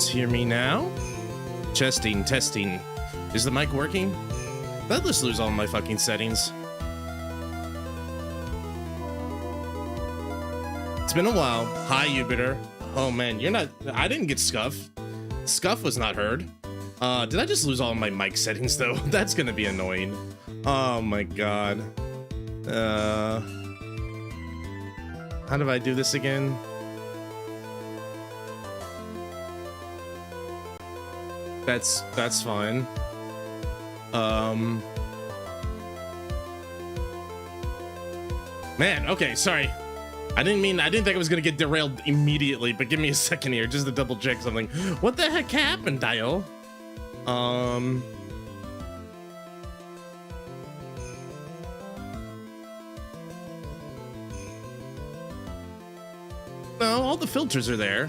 Hear me now? Testing. Is the mic working? I'll just lose all my fucking settings. It's been a while. Hi, Jupiter. Oh man, you're not. I didn't get scuff. Scuff was not heard. Did I just lose all my mic settings though? That's gonna be annoying. Oh my god. How do I do this again? That's fine. Man, okay, sorry. I didn't think I was gonna get derailed immediately, but give me a second here just to double check something. What the heck happened, Dial? No, all the filters are there,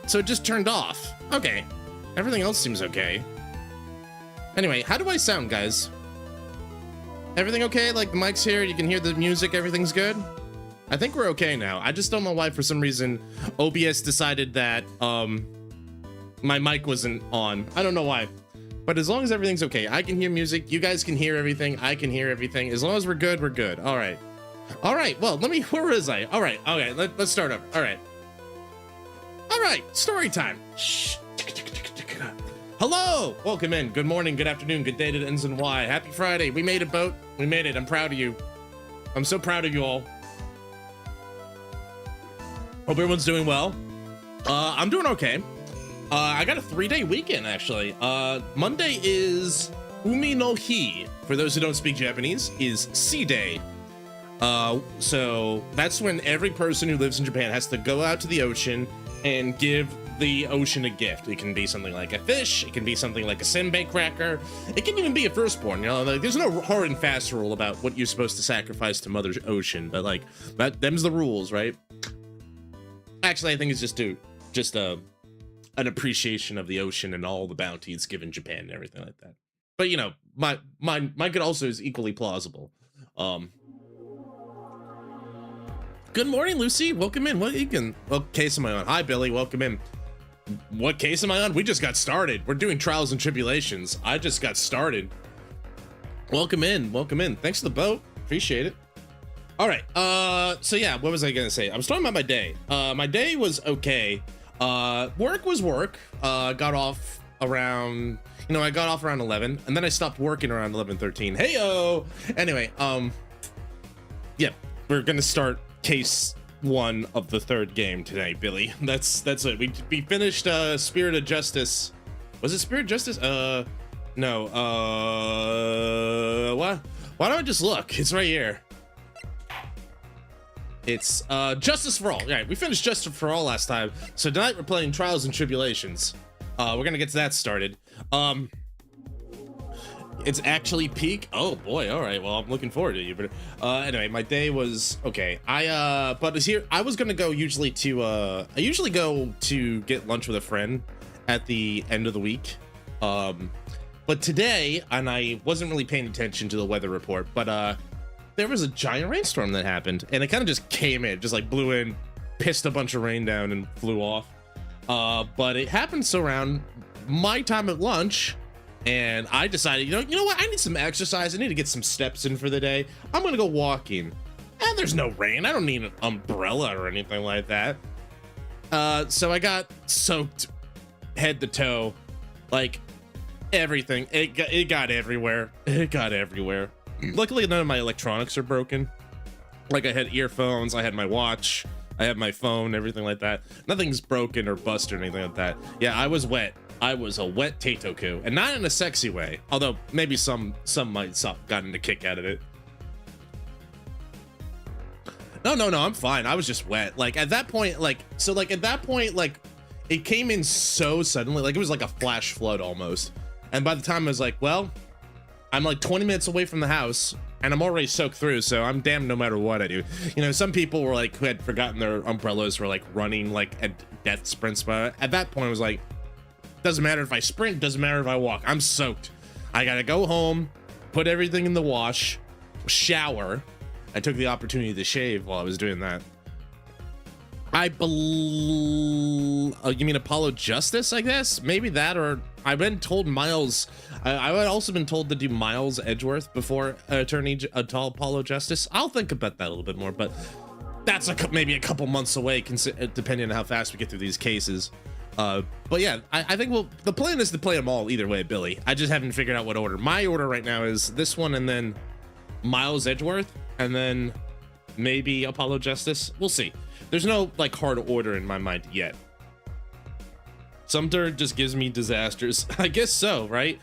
so it just turned off. Okay, everything else seems okay. Anyway, how do I sound, guys? Everything okay? Like the mic's here, you can hear the music, everything's good? I think we're okay now. I just don't know why for some reason OBS decided that my mic wasn't on. I don't know why. But as long as everything's okay, I can hear music, you guys can hear everything, I can hear everything. As long as we're good, we're good. All right. All right, well, where was I? All right, okay, let's start over. All right. All right, story time. Shh. Hello, welcome in. Good morning, good afternoon, good day to the ends and Y. Happy Friday. We made it, boat. We made it. I'm proud of you. I'm so proud of you all. Hope everyone's doing well. I'm doing okay. I got a 3-day weekend, actually. Monday is Umi no Hi. For those who don't speak Japanese, is Sea Day. So that's when every person who lives in Japan has to go out to the ocean and give the ocean a gift. It can be something like a fish, it can be something like a senbei cracker, it can even be a firstborn, you know, like there's no hard and fast rule about what you're supposed to sacrifice to Mother Ocean, but like them's the rules, right? Actually, I think it's just an appreciation of the ocean and all the bounties given Japan and everything like that. But you know, mine could also is equally plausible. Good morning, Lucy. Welcome in. What case am I on? Hi, Billy. Welcome in. What case am I on? We just got started. We're doing Trials and Tribulations. I just got started. Welcome in. Welcome in. Thanks for the boat. Appreciate it. All right. So yeah, what was I gonna say? I was talking about my day. My day was okay. Work was work. Got off around, I got off around 11, and then I stopped working around 11:13. Heyo. Anyway, yeah, we're gonna start case 1 of the 3rd game today, Billy. That's it. We finished Spirit of Justice. Was it Spirit of Justice? No. What? Why don't I just look? It's right here. It's Justice for All. Yeah, we finished Justice for All last time. So tonight we're playing Trials and Tribulations. We're gonna get to that started. It's actually peak. Oh boy. All right. Well, I'm looking forward to you. But anyway, my day was okay. I was gonna go I usually go to get lunch with a friend at the end of the week. But today, and I wasn't really paying attention to the weather report, but there was a giant rainstorm that happened, and it kind of just came in, just like blew in, pissed a bunch of rain down, and flew off. But it happened so around my time at lunch. And I decided, you know what? I need some exercise. I need to get some steps in for the day. I'm gonna go walking. And there's no rain. I don't need an umbrella or anything like that. So I got soaked head to toe, like everything. It got everywhere. It got everywhere. Luckily, none of my electronics are broken. Like I had earphones, I had my watch, I had my phone, everything like that. Nothing's broken or busted or anything like that. Yeah, I was wet. I was a wet Teitoku, and not in a sexy way, although maybe some might have gotten a kick out of it. No, I'm fine. I was just wet. Like at that point, it came in so suddenly, like it was like a flash flood almost. And by the time I was like, well, I'm like 20 minutes away from the house, and I'm already soaked through, so I'm damned no matter what I do. You know, some people were like, who had forgotten their umbrellas were like running like at death sprints, but at that point I was like, doesn't matter if I sprint, doesn't matter if I walk. I'm soaked. I gotta go home, put everything in the wash, shower. I took the opportunity to shave while I was doing that. I believe. Oh, you mean Apollo Justice? I guess maybe that, or I've been told Miles. I've also been told to do Miles Edgeworth before Apollo Justice. I'll think about that a little bit more, but that's maybe a couple months away, depending on how fast we get through these cases. But yeah, I think the plan is to play them all either way, Billy. I just haven't figured out what order. My order right now is this one, and then Miles Edgeworth, and then maybe Apollo Justice. We'll see. There's no like hard order in my mind yet. Sumter just gives me disasters. I guess so, right?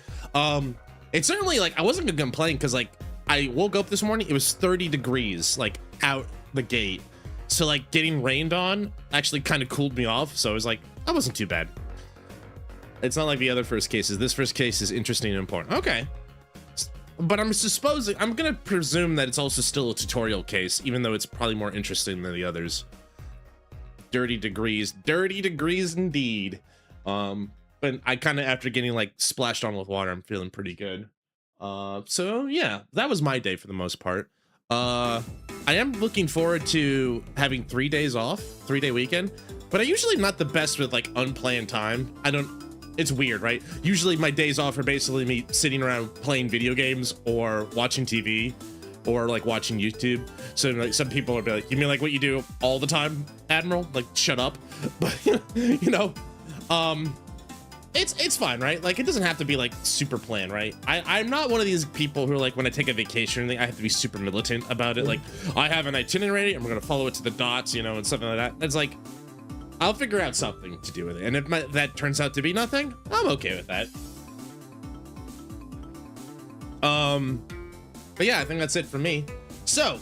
It's certainly like I wasn't gonna complain because like I woke up this morning, it was 30 degrees like out the gate. So like getting rained on actually kind of cooled me off. So I was like, that wasn't too bad. It's not like the other first cases. This first case is interesting and important. Okay. But I'm gonna presume that it's also still a tutorial case, even though it's probably more interesting than the others. Dirty degrees indeed. But I kind of, after getting like splashed on with water, I'm feeling pretty good. So yeah, that was my day for the most part. I am looking forward to having 3 days off, 3-day weekend, but I usually not the best with like unplanned time. It's weird, right? Usually my days off are basically me sitting around playing video games or watching TV or like watching YouTube. So like some people will be like, you mean like what you do all the time, Admiral? Like shut up. But you know, it's fine, right? Like it doesn't have to be like super planned, right? I'm not one of these people who are like, when I take a vacation, I have to be super militant about it. Like I have an itinerary and we're gonna follow it to the dots, you know, and something like that. It's like, I'll figure out something to do with it. And if that turns out to be nothing, I'm okay with that. But yeah, I think that's it for me. So,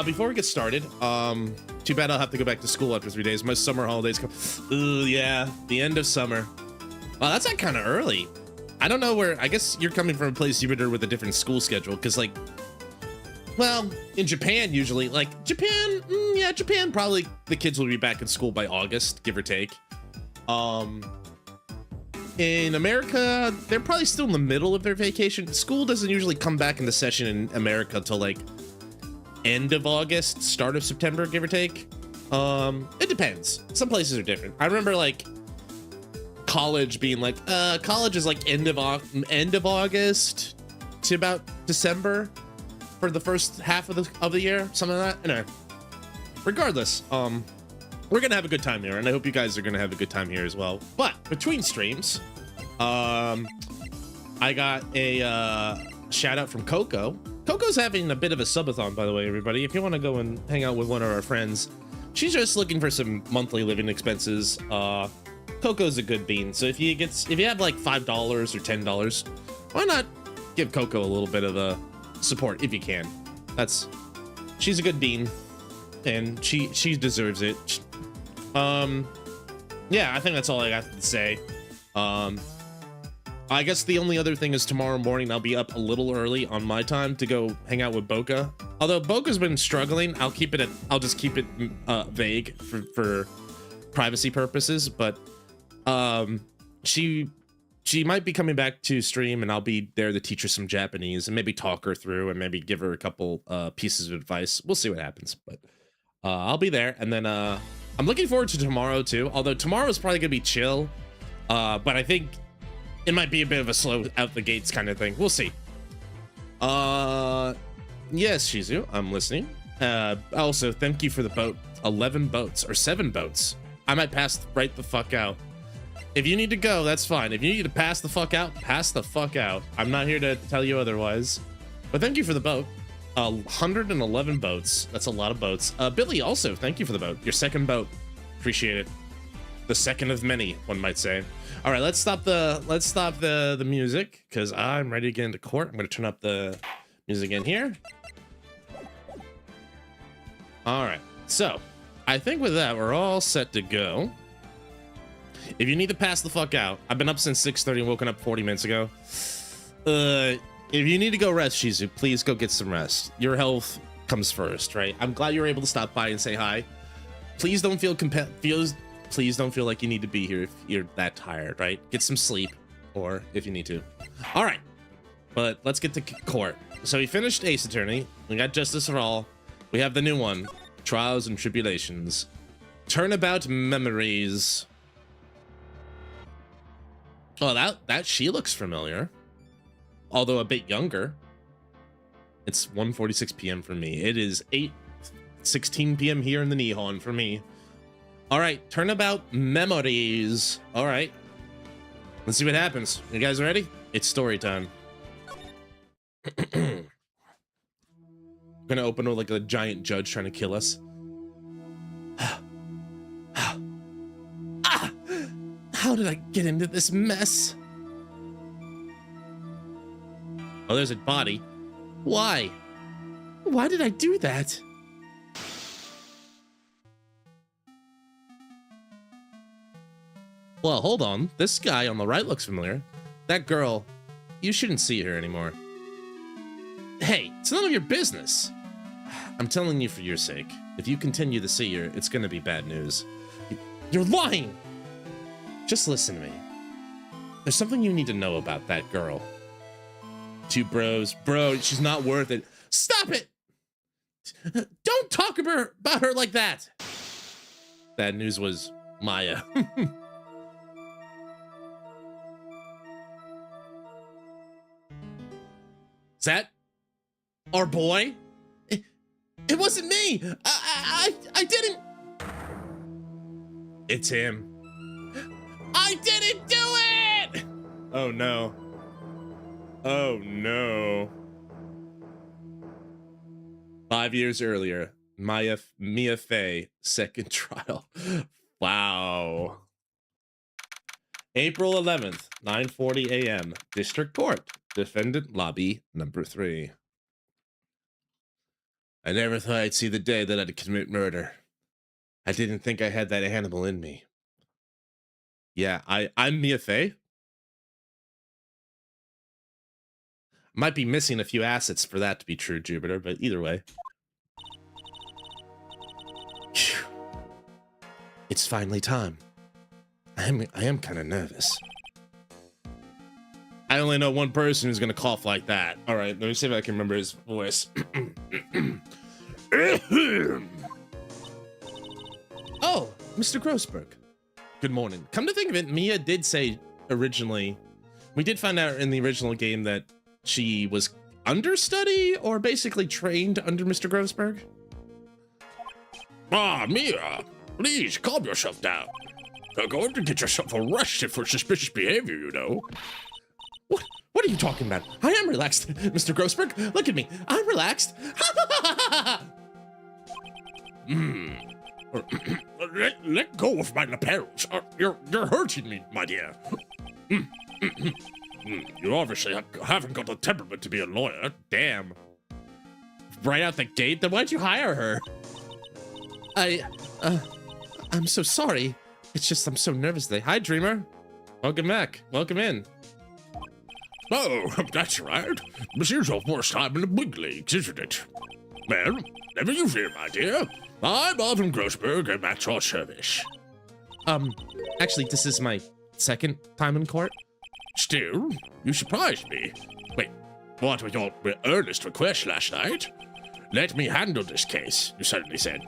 before we get started, too bad I'll have to go back to school after 3 days. My summer holidays come. Ooh, yeah, the end of summer. Well, that's like kind of early. I don't know where, I guess you're coming from a place, Jupiter, with a different school schedule. Cause like, well, in Japan, usually, like Japan, yeah, Japan, probably the kids will be back in school by August, give or take. In America, they're probably still in the middle of their vacation. School doesn't usually come back into session in America until like end of August, start of September, give or take. It depends. Some places are different. I remember like college being like, college is like end of August to about December for the first half of the year, something like that. Anyway, regardless, we're gonna have a good time here, and I hope you guys are gonna have a good time here as well. But between streams, I got a shout out from Coco. Coco's having a bit of a subathon, by the way, everybody. If you want to go and hang out with one of our friends, she's just looking for some monthly living expenses. Coco's a good bean, so if you have like $5 or $10, why not give Coco a little bit of a support if you can? She's a good bean, and she deserves it. Yeah, I think that's all I got to say. I guess the only other thing is tomorrow morning I'll be up a little early on my time to go hang out with Boca. Although Boca's been struggling, I'll just keep it vague for privacy purposes, but she might be coming back to stream, and I'll be there to teach her some Japanese and maybe talk her through and maybe give her a couple pieces of advice. We'll see what happens, but I'll be there. And then I'm looking forward to tomorrow too, although tomorrow's probably gonna be chill, but I think it might be a bit of a slow out the gates kind of thing. We'll see. Yes, Shizu, I'm listening. Also, thank you for the boat. 11 boats or 7 boats. I might pass right the fuck out. If you need to go, that's fine. If you need to pass the fuck out, pass the fuck out. I'm not here to tell you otherwise. But thank you for the boat. 111 boats. That's a lot of boats. Billy, also, thank you for the boat. Your second boat. Appreciate it. The second of many, one might say. All right, let's stop the music, because I'm ready to get into court. I'm going to turn up the music in here. All right, so I think with that, we're all set to go. If you need to pass the fuck out, I've been up since 6:30 and woken up 40 minutes ago. If you need to go rest, Shizu, please go get some rest. Your health comes first, right? I'm glad you were able to stop by and say hi. Please don't feel please don't feel like you need to be here if you're that tired, right? Get some sleep, or if you need to. All right, but let's get to court. So we finished Ace Attorney. We got Justice for All. We have the new one, Trials and Tribulations. Turnabout memories. Oh, that she looks familiar. Although a bit younger. It's 1:46 p.m. for me. It is 8:16 p.m. here in the Nihon for me. All right, turnabout memories. All right. Let's see what happens. You guys ready? It's story time. I'm gonna open with like a giant judge trying to kill us. How did I get into this mess? Oh, there's a body. Why? Why did I do that? Well, hold on. This guy on the right looks familiar. That girl, you shouldn't see her anymore. Hey, it's none of your business. I'm telling you for your sake. If you continue to see her, it's gonna be bad news. You're lying! Just listen to me. There's something you need to know about that girl. Two bros. Bro, she's not worth it. Stop it! Don't talk about her like that! Bad news was Maya. Is that our boy? It wasn't me. I didn't. It's him. I didn't do it. Oh no. Oh no. 5 years earlier, Mia Fey, second trial. Wow. April 11th, 9:40 a.m. District Court. Defendant lobby number 3. I never thought I'd see the day that I'd commit murder. I didn't think I had that animal in me. Yeah, I'm Mia Fey. Might be missing a few assets for that to be true, Jupiter, but either way. Phew. It's finally time. I am kind of nervous. I only know one person who's gonna cough like that. All right, let me see if I can remember his voice. Oh, Mr. Grossberg. Good morning. Come to think of it, Mia did say originally, we did find out in the original game that she was understudy or basically trained under Mr. Grossberg. Ah, Mia, please calm yourself down. You're going to get yourself arrested for suspicious behavior, you know. What are you talking about? I am relaxed, Mr. Grossberg. Look at me. I'm relaxed. Let go of my lapels. You're hurting me, my dear. You obviously haven't got the temperament to be a lawyer. Damn. Right out the gate? Then why'd you hire her? I'm so sorry. It's just I'm so nervous today. Hi, Dreamer. Welcome back. Welcome in. Oh, that's right. This is your first time in the big leagues, isn't it? Well, never you fear, my dear. I'm Alvin Grossberg, and at your service. Actually, this is my second time in court. Still, you surprised me. Wait, what was your earnest request last night? Let me handle this case, you suddenly said.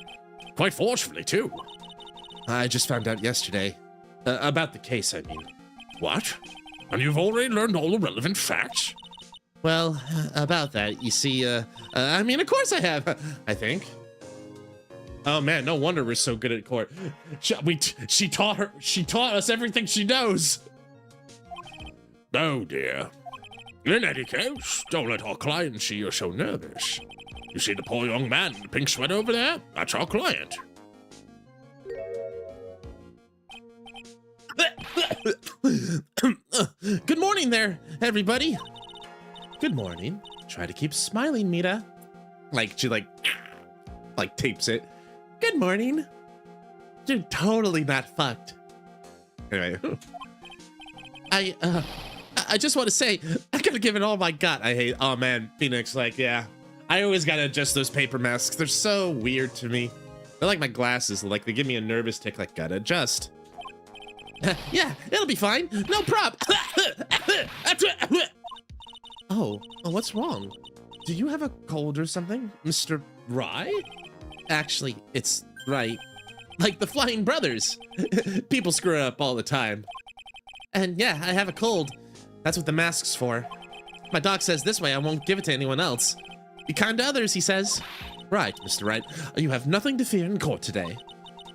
Quite forcefully, too. I just found out yesterday. About the case, I mean. What? And you've already learned all the relevant facts? Well, about that, you see, I mean, of course I have, I think. Oh man, no wonder we're so good at court. She taught us everything she knows. Oh dear. In any case, don't let our client see you're so nervous. You see the poor young man in the pink sweater over there? That's our client. Good morning there, everybody. Good morning. Try to keep smiling, Mita. Like, she like tapes it. Good morning. You're totally not fucked. Anyway. I just want to say, I gotta give it all my gut. Oh man, Phoenix, like, yeah. I always gotta adjust those paper masks. They're so weird to me. They're like my glasses. Like, they give me a nervous tick, like, gotta adjust. Yeah, it'll be fine. No prob. Oh, what's wrong? Do you have a cold or something, Mr. Wright? Actually, it's Wright. like the Flying Brothers. People screw up all the time. And yeah, I have a cold. That's what the mask's for. My doc says this way I won't give it to anyone else. Be kind to others, he says. Right, Mr. Wright. You have nothing to fear in court today.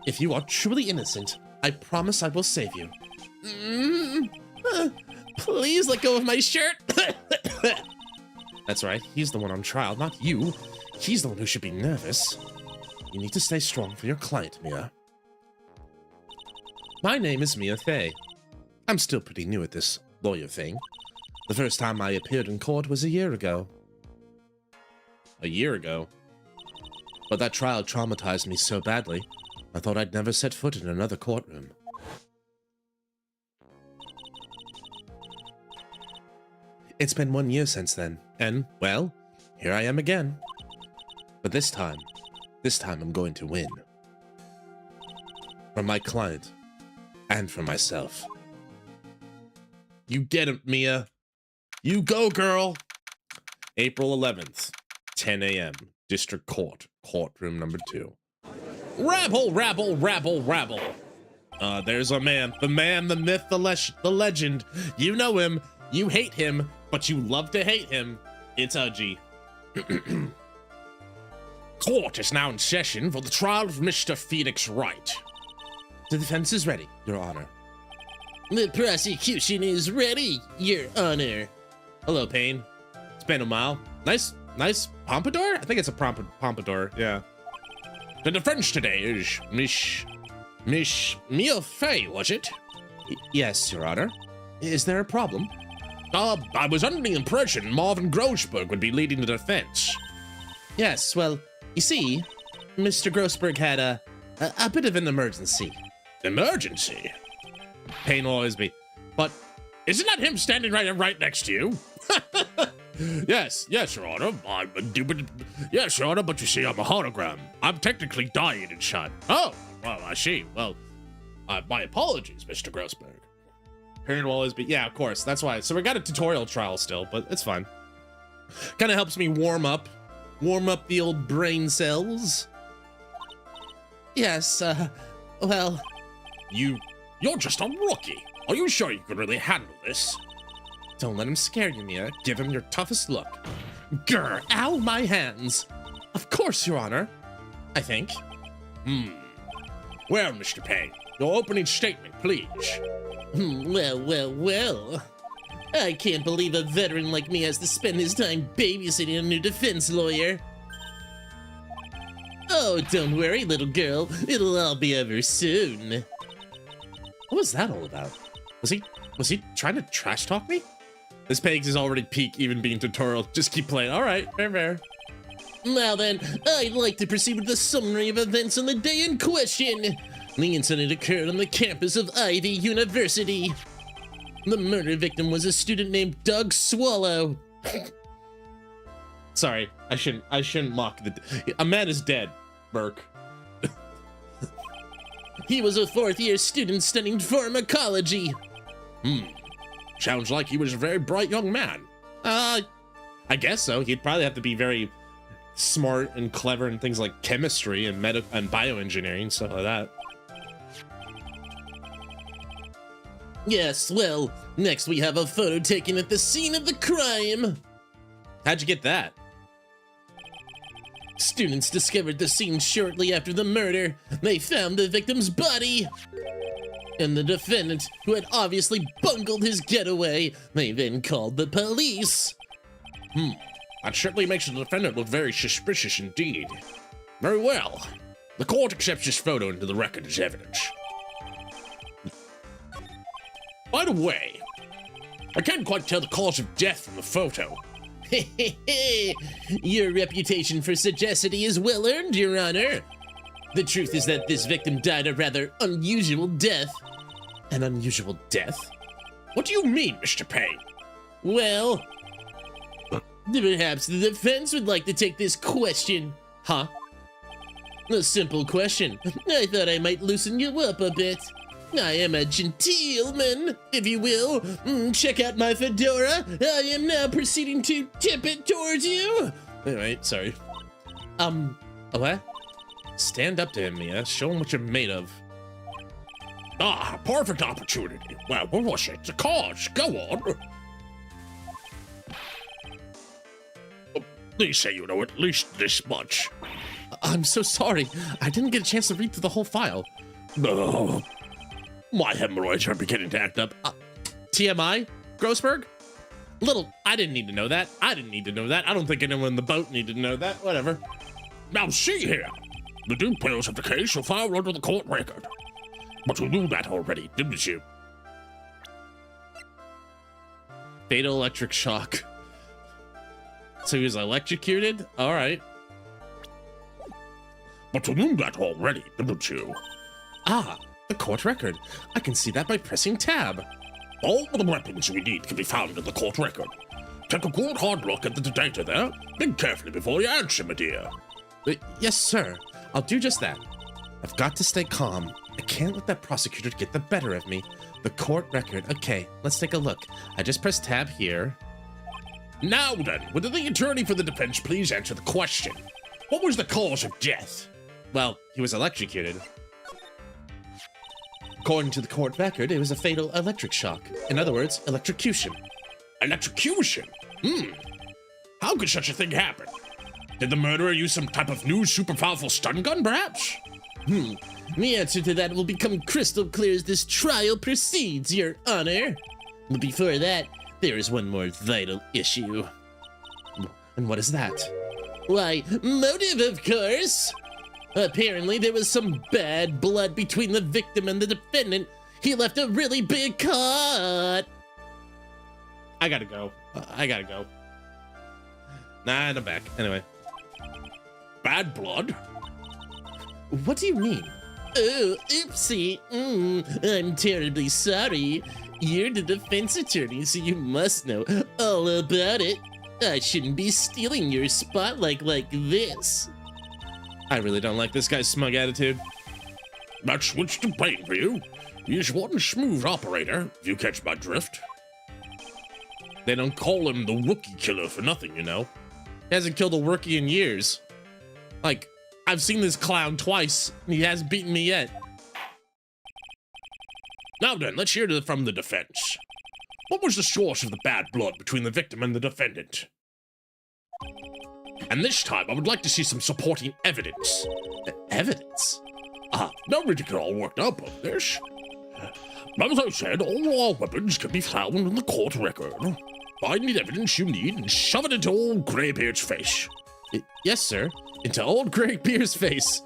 If you are truly innocent, I promise I will save you. Please let go of my shirt. That's right. He's the one on trial, not you. He's the one who should be nervous. You need to stay strong for your client, Mia. My name is Mia Fey. I'm still pretty new at this lawyer thing. The first time I appeared in court was a year ago. A year ago? But that trial traumatized me so badly, I thought I'd never set foot in another courtroom. It's been 1 year since then, and, well, here I am again. But this time I'm going to win. For my client, and for myself. You get it, Mia. You go, girl. April 11th, 10 a.m., District Court, courtroom number 2. Rabble, rabble, rabble, rabble. There's a man, the myth, the legend. You know him, you hate him, but you love to hate him. It's Udgy. Court is now in session for the trial of Mr. Phoenix Wright. The defense is ready, Your Honor. The prosecution is ready, Your Honor. Hello, Payne. It's been a while. Nice pompadour? I think it's a pompadour, yeah. The defense today is Miss Mia Fey, was it? Yes, Your Honor. Is there a problem? I was under the impression Marvin Grossberg would be leading the defense. Yes, well, you see, Mr. Grossberg had a bit of an emergency. Emergency? Payne will always be. But isn't that him standing right next to you? Yes, Your Honor. Yes, Your Honor, but you see, I'm a hologram. I'm technically dying inside. Oh, well, I see. Well, my apologies, Mr. Grossberg. Payne will always be. Yeah, of course. That's why. So we got a tutorial trial still, but it's fine. Kind of helps me warm up the old brain cells. Yes, well... You're just a rookie. Are you sure you can really handle this? Don't let him scare you, Mia. Give him your toughest look. Grr, ow, my hands. Of course, Your Honor. I think. Well, Mr. Payne, your opening statement, please. Well. I can't believe a veteran like me has to spend his time babysitting a new defense lawyer. Oh, don't worry, little girl. It'll all be over soon. What was that all about? Was he trying to trash talk me? This page is already peak, even being tutorial. Just keep playing. All right, fair. Now then, I'd like to proceed with the summary of events on the day in question. The incident occurred on the campus of Ivy University. The murder victim was a student named Doug Swallow. Sorry, I shouldn't mock a man is dead, Burke. He was a 4th-year student studying pharmacology. Sounds like he was a very bright young man. I guess so. He'd probably have to be very smart and clever in things like chemistry and bioengineering, stuff like that. Yes, well, next we have a photo taken at the scene of the crime. How'd you get that? Students discovered the scene shortly after the murder. They found the victim's body. And the defendant, who had obviously bungled his getaway, they then called the police. That certainly makes the defendant look very suspicious indeed. Very well. The court accepts this photo into the record as evidence. By the way, I can't quite tell the cause of death from the photo. Your reputation for sagacity is well earned, Your Honor. The truth is that this victim died a rather unusual death. An unusual death? What do you mean, Mr. Payne? Well, perhaps the defense would like to take this question. Huh? A simple question. I thought I might loosen you up a bit. I am a gentleman, if you will. Check out my fedora. I am now proceeding to tip it towards you. Alright, sorry. What? Stand up to him, Mia. Show him what you're made of. Ah, perfect opportunity. Well, what was it? The cause. Go on. Please say you know at least this much. I'm so sorry. I didn't get a chance to read through the whole file. Oh, my hemorrhoids are beginning to act up. TMI? Grossberg? I didn't need to know that. I don't think anyone in the boat needed to know that. Whatever. Now see here. The details of the case are filed under the court record. But you knew that already, didn't you? Fatal electric shock. So he was electrocuted? All right. But you knew that already, didn't you? Ah, the court record. I can see that by pressing tab. All the weapons we need can be found in the court record. Take a good hard look at the data there. Think carefully before you answer, my dear. Yes, sir. I'll do just that. I've got to stay calm. I can't let that prosecutor get the better of me. The court record. Okay, let's take a look. I just pressed tab here. Now then, would the attorney for the defense please answer the question? What was the cause of death? Well, he was electrocuted. According to the court record, it was a fatal electric shock. In other words, electrocution. Electrocution? How could such a thing happen? Did the murderer use some type of new super powerful stun gun, perhaps? The answer to that will become crystal clear as this trial proceeds, Your Honor. But before that, there is one more vital issue. And what is that? Why, motive, of course! Apparently, there was some bad blood between the victim and the defendant. He left a really big cut. I gotta go. Nah, I'm back. Anyway. Bad blood? What do you mean? Oh, oopsie. I'm terribly sorry. You're the defense attorney, so you must know all about it. I shouldn't be stealing your spotlight like this. I really don't like this guy's smug attitude. That's Winston Payne for you. He's one smooth operator, if you catch my drift. They don't call him the rookie killer for nothing, you know. He hasn't killed a rookie in years. Like, I've seen this clown twice, and he hasn't beaten me yet. Now then, let's hear from the defense. What was the source of the bad blood between the victim and the defendant? And this time, I would like to see some supporting evidence. Evidence? Now we get all worked up on this. As I said, all our weapons can be found in the court record. Find the evidence you need and shove it into old Greybeard's face. Yes, sir. Into old Greybeard's face.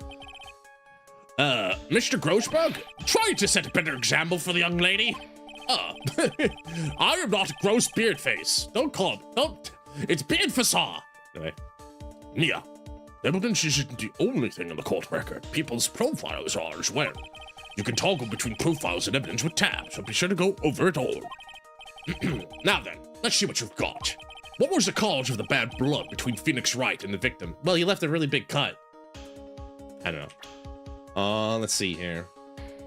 Mr. Grossberg, try to set a better example for the young lady. I am not Gross Beardface. Don't call him. Don't. It's Beardface. Anyway. Nia, evidence isn't the only thing in the court record. People's profiles are as well. You can toggle between profiles and evidence with tabs, so be sure to go over it all. Now then, let's see what you've got. What was the cause of the bad blood between Phoenix Wright and the victim? Well, he left a really big cut. I don't know. Let's see here.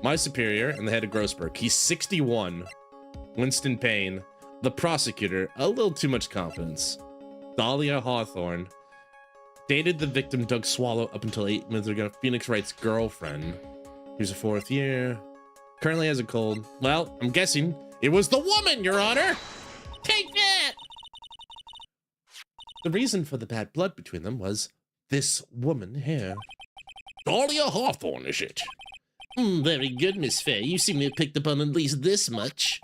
My superior and the head of Grossberg. He's 61. Winston Payne. The prosecutor. A little too much confidence. Dahlia Hawthorne. Dated the victim Doug Swallow up until 8 months ago. Phoenix Wright's girlfriend. He's a 4th year. Currently has a cold. Well, I'm guessing it was the woman, Your Honor. Take that! The reason for the bad blood between them was this woman here. Dahlia Hawthorne, is it? Very good, Miss Faye. You seem to have picked up on at least this much.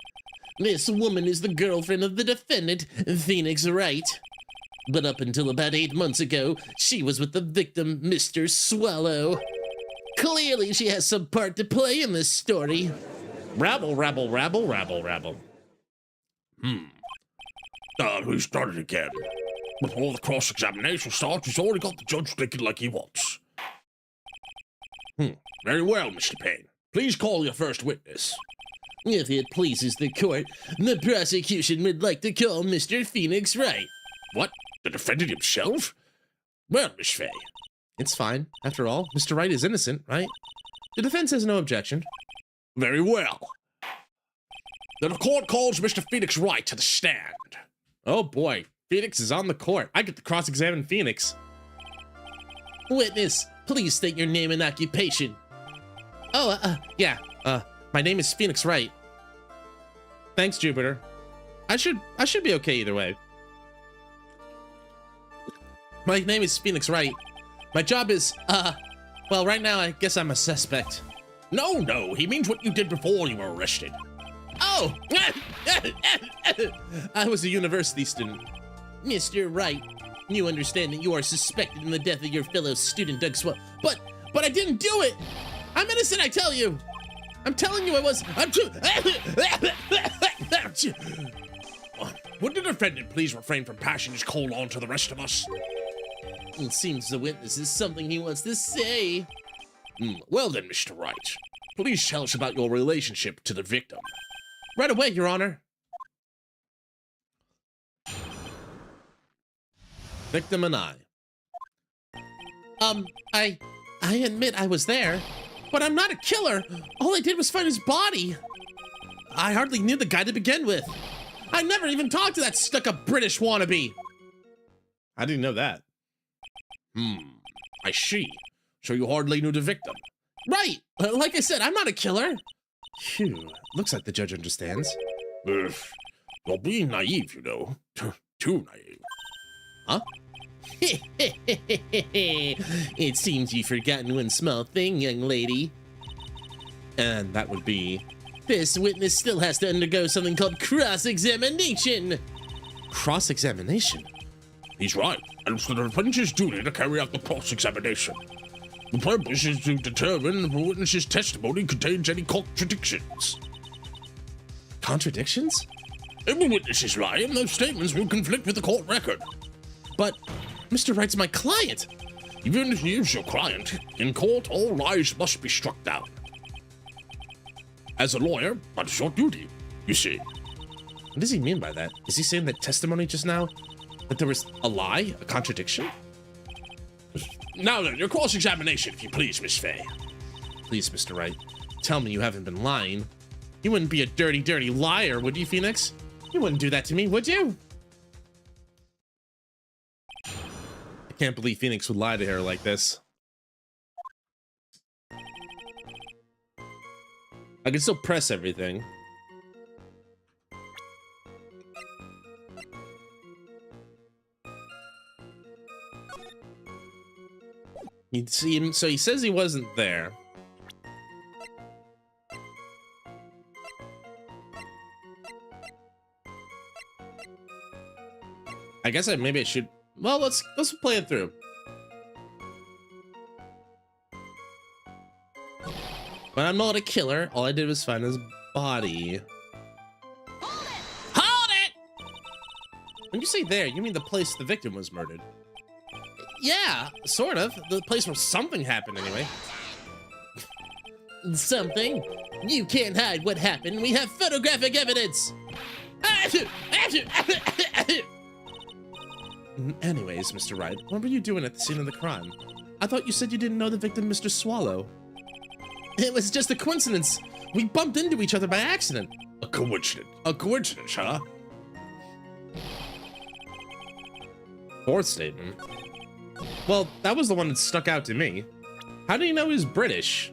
This woman is the girlfriend of the defendant, Phoenix Wright. But up until about 8 months ago, she was with the victim, Mr. Swallow. Clearly, she has some part to play in this story. Rabble, rabble, rabble, rabble, rabble. We started again. Before the cross-examination starts, he's already got the judge thinking like he wants. Very well, Mr. Payne. Please call your first witness. If it pleases the court, the prosecution would like to call Mr. Phoenix Wright. What? The defendant himself? Well, Miss Faye. It's fine. After all, Mr. Wright is innocent, right? The defense has no objection. Very well. Then the court calls Mr. Phoenix Wright to the stand. Oh boy, Phoenix is on the court. I get to cross-examine Phoenix. Witness, Please state your name and occupation. Oh, yeah. My name is Phoenix Wright. Thanks, Jupiter. I should be okay either way. My name is Phoenix Wright. My job is, well, right now I guess I'm a suspect. No, he means what you did before you were arrested. Oh! I was a university student. Mr. Wright, you understand that you are suspected in the death of your fellow student, Doug Swell. But I didn't do it! I'm innocent, I tell you! I'm telling you I was. Would the defendant please refrain from passing his call on to the rest of us? It seems the witness has something he wants to say. Well then, Mr. Wright, please tell us about your relationship to the victim. Right away, Your Honor. Victim and I. I admit I was there, but I'm not a killer. All I did was find his body. I hardly knew the guy to begin with. I never even talked to that stuck-up British wannabe. I didn't know that. I see. So you hardly knew the victim. Right. Like I said, I'm not a killer. Phew. Looks like the judge understands. You're being naive, you know. Too naive. Huh? It seems you've forgotten one small thing, young lady. And that would be... This witness still has to undergo something called cross-examination. Cross-examination? He's right, and it's the defendant's duty to carry out the cross-examination. The purpose is to determine if a witness's testimony contains any contradictions. Contradictions? If the witness is lying, those statements will conflict with the court record. But Mr. Wright's my client. Even if he is your client, in court all lies must be struck down. As a lawyer, that's your duty, you see. What does he mean by that? Is he saying that testimony just now? That there was a lie? A contradiction? Now then, your cross-examination, if you please, Miss Fay. Please, Mr. Wright, tell me you haven't been lying. You wouldn't be a dirty, dirty liar, would you, Phoenix? You wouldn't do that to me, would you? I can't believe Phoenix would lie to her like this. I can still press everything. You see him, so he says he wasn't there. I guess maybe I should. Well, let's play it through. But I'm not a killer. All I did was find his body. Hold it! When you say there, you mean the place the victim was murdered? Yeah, Sort of. The place where something happened, anyway. something. You can't hide what happened. We have photographic evidence. Anyways, Mr. Wright, what were you doing at the scene of the crime? I thought you said you didn't know the victim, Mr. Swallow. It was just a coincidence. We bumped into each other by accident. A coincidence? A coincidence, huh? Fourth statement. Well, that was the one that stuck out to me. How do you know he's British?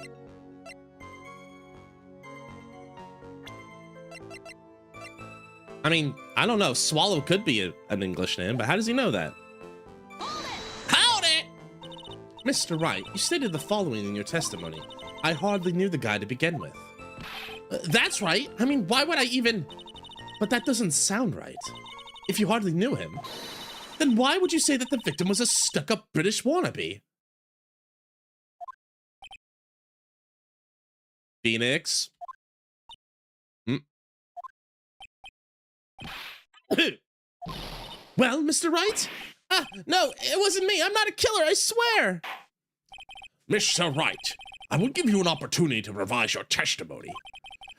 I mean, I don't know. Swallow could be an English name, but how does he know that? Hold it! Mr. Wright, you stated the following in your testimony. I hardly knew the guy to begin with. That's right. I mean, why would I even... But that doesn't sound right. If you hardly knew him, then why would you say that the victim was a stuck-up British wannabe? Phoenix? Well, Mr. Wright? No, it wasn't me. I'm not a killer, I swear. Mr. Wright, I will give you an opportunity to revise your testimony.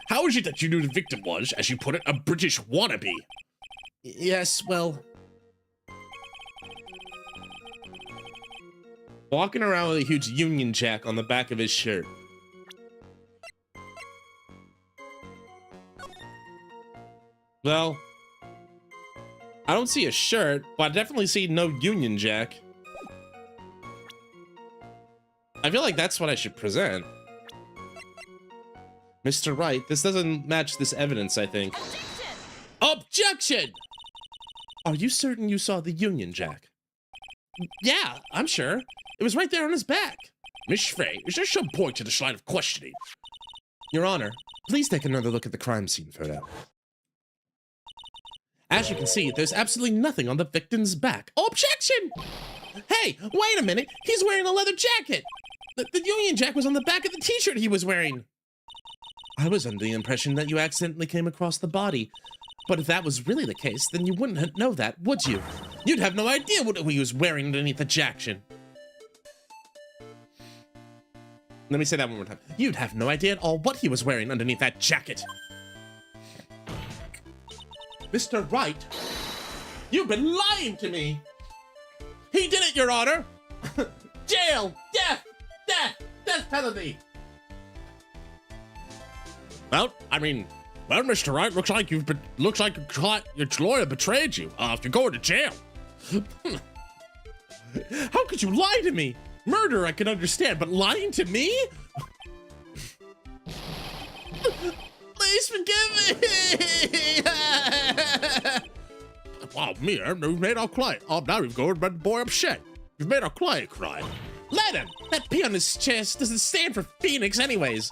How is it that you knew the victim was, as you put it, a British wannabe? Yes, well... Walking around with a huge Union Jack on the back of his shirt. Well, I don't see a shirt, but I definitely see no Union Jack. I feel like that's what I should present. Mr. Wright, this doesn't match this evidence, I think. Objection! Are you certain you saw the Union Jack? Yeah, I'm sure. It was right there on his back. Miss Fay, is there some point to this line of questioning? Your Honor, please take another look at the crime scene photo. As you can see, there's absolutely nothing on the victim's back. Objection! Hey, wait a minute. He's wearing a leather jacket. The Union Jack was on the back of the t-shirt he was wearing. I was under the impression that you accidentally came across the body. But if that was really the case, then you wouldn't know that, would you? You'd have no idea what he was wearing underneath the jacket. Let me say that one more time. You'd have no idea at all what he was wearing underneath that jacket. Mr. Wright, you've been lying to me. He did it, Your Honor. Jail, death penalty. Well, Mr. Wright, looks like your lawyer betrayed you. You're going to jail. How could you lie to me? Murder, I can understand, but lying to me? Please forgive me. Wow, you've made our client. Now you've got the boy upset. You've made our client cry. Let him. That P on his chest doesn't stand for Phoenix anyways.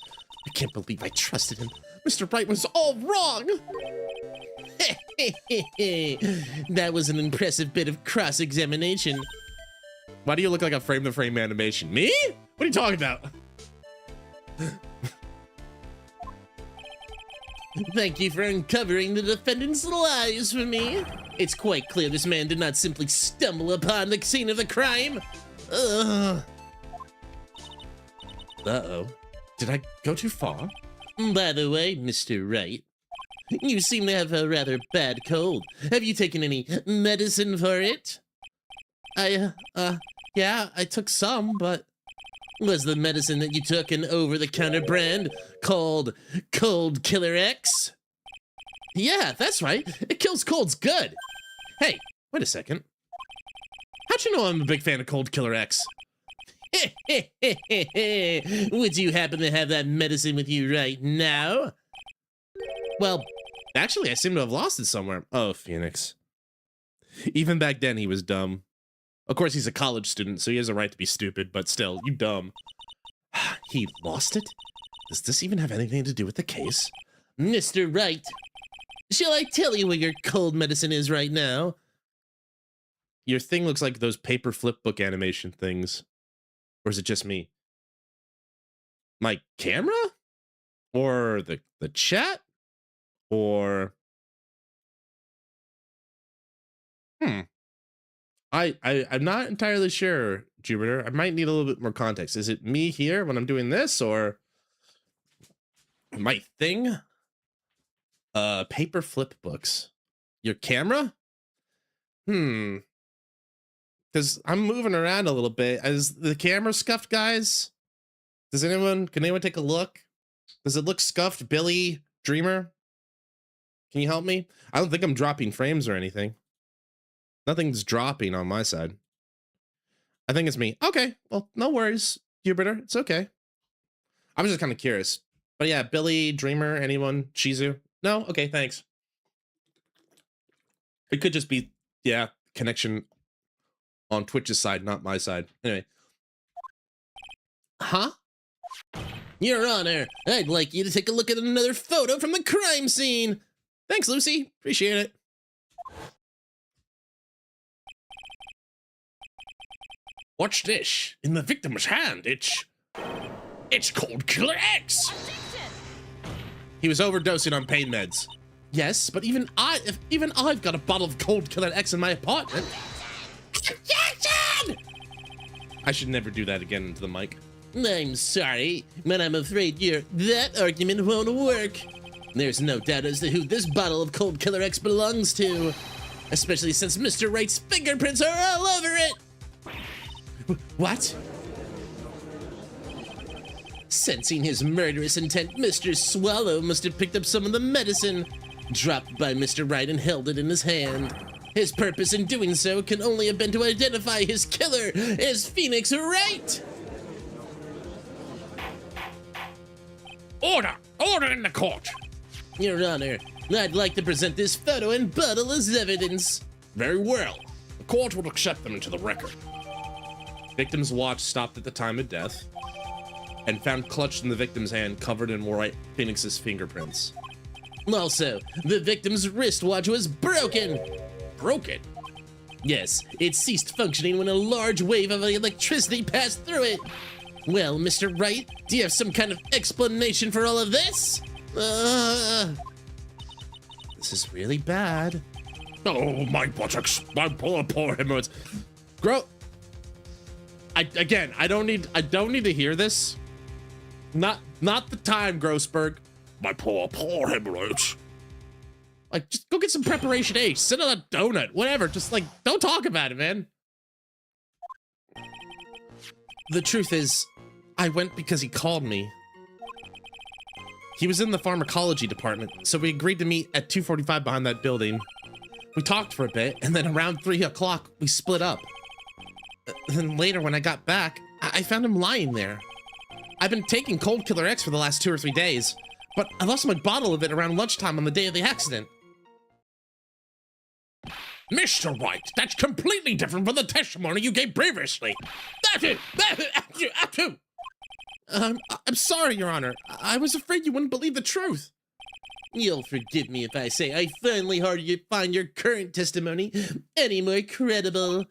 I can't believe I trusted him. Mr. Wright was all wrong. That was an impressive bit of cross-examination. Why do you look like a frame-to-frame animation? Me? What are you talking about? Thank you for uncovering the defendant's lies for me. It's quite clear this man did not simply stumble upon the scene of the crime. Uh-oh. Did I go too far? By the way, Mr. Wright, you seem to have a rather bad cold. Have you taken any medicine for it? Yeah, I took some, but... Was the medicine that you took an over-the-counter brand called Cold Killer X? Yeah, that's right. It kills colds good. Hey, wait a second. How'd you know I'm a big fan of Cold Killer X? Would you happen to have that medicine with you right now? Well, actually, I seem to have lost it somewhere. Oh, Phoenix. Even back then, he was dumb. Of course, he's a college student, so he has a right to be stupid, but still, you dumb. He lost it? Does this even have anything to do with the case? Mr. Wright, shall I tell you where your cold medicine is right now? Your thing looks like those paper flip book animation things. Or is it just me? My camera? Or the chat? Or... I'm not entirely sure, Jupiter. I might need a little bit more context. Is it me here when I'm doing this, or my thing? Paper flip books. Your camera? Because I'm moving around a little bit. Is the camera scuffed, guys? Can anyone take a look? Does it look scuffed, Billy, Dreamer? Can you help me? I don't think I'm dropping frames or anything. Nothing's dropping on my side. I think it's me. Okay, well, no worries, Jupiter. It's okay. I was just kind of curious. But yeah, Billy, Dreamer, anyone? Shizu? No? Okay, thanks. It could just be, yeah, connection on Twitch's side, not my side. Anyway. Huh? Your Honor, I'd like you to take a look at another photo from the crime scene. Thanks, Lucy. Appreciate it. What's this? In the victim's hand, it's Cold Killer X. He was overdosing on pain meds. Yes, but even I've got a bottle of Cold Killer X in my apartment. Objection! I should never do that again into the mic. I'm sorry, but I'm afraid that argument won't work. There's no doubt as to who this bottle of Cold Killer X belongs to, especially since Mr. Wright's fingerprints are all over it. What? Sensing his murderous intent, Mr. Swallow must have picked up some of the medicine dropped by Mr. Wright and held it in his hand. His purpose in doing so can only have been to identify his killer as Phoenix Wright. Order! Order in the court! Your Honor, I'd like to present this photo and bottle as evidence. Very well. The court will accept them into the record. Victim's watch stopped at the time of death and found clutched in the victim's hand covered in Wright Phoenix's fingerprints. Also, the victim's wristwatch was broken. Broken? Yes, it ceased functioning when a large wave of electricity passed through it. Well, Mr. Wright, do you have some kind of explanation for all of this? This is really bad. Oh, my buttocks. My poor hemorrhoids. I don't need to hear this. Not the time, Grossberg. My poor hemorrhoids. Like, just go get some preparation A, sit on a donut, whatever. Just like, don't talk about it, man. The truth is, I went because he called me. He was in the pharmacology department, so we agreed to meet at 2:45 behind that building. We talked for a bit, and then around 3 o'clock, we split up. Then later, when I got back, I found him lying there. I've been taking Cold Killer X for the last 2 or 3 days, but I lost my bottle of it around lunchtime on the day of the accident. Mr. Wright, that's completely different from the testimony you gave previously. I'm sorry, Your Honor. I was afraid you wouldn't believe the truth. You'll forgive me if I say I finally find your current testimony any more credible.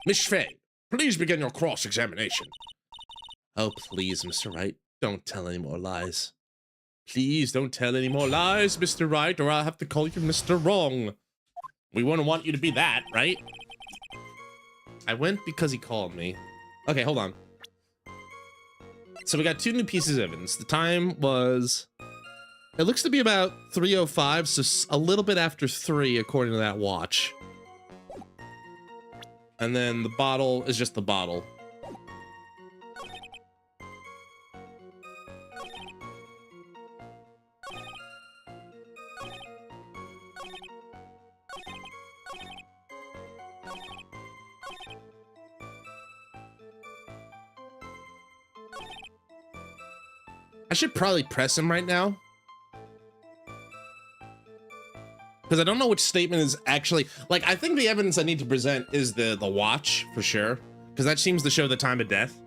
Miss Fay, please begin your cross-examination. Oh, please, Mr. Wright, don't tell any more lies. Please don't tell any more lies, Mr. Wright, or I'll have to call you Mr. Wrong. We wouldn't want you to be that, right? I went because he called me. Okay, hold on. So we got 2 new pieces of evidence. The time was... It looks to be about 3:05, so a little bit after 3, according to that watch. And then the bottle is just the bottle. I should probably press him right now. Because I don't know which statement is actually... Like, I think the evidence I need to present is the watch, for sure. Because that seems to show the time of death.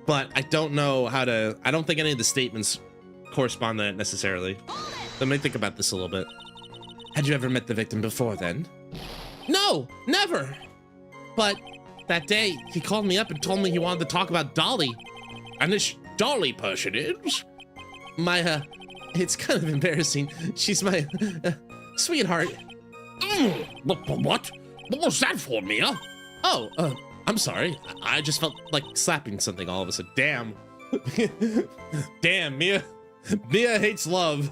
But I don't know how to... I don't think any of the statements correspond to that necessarily. Let me think about this a little bit. Had you ever met the victim before then? No, never. But that day, he called me up and told me he wanted to talk about Dolly. And this Dolly person is? It's kind of embarrassing. She's my sweetheart. What? What was that for, Mia? Oh, I'm sorry. I just felt like slapping something all of a sudden. Damn. Damn, Mia. Mia hates love.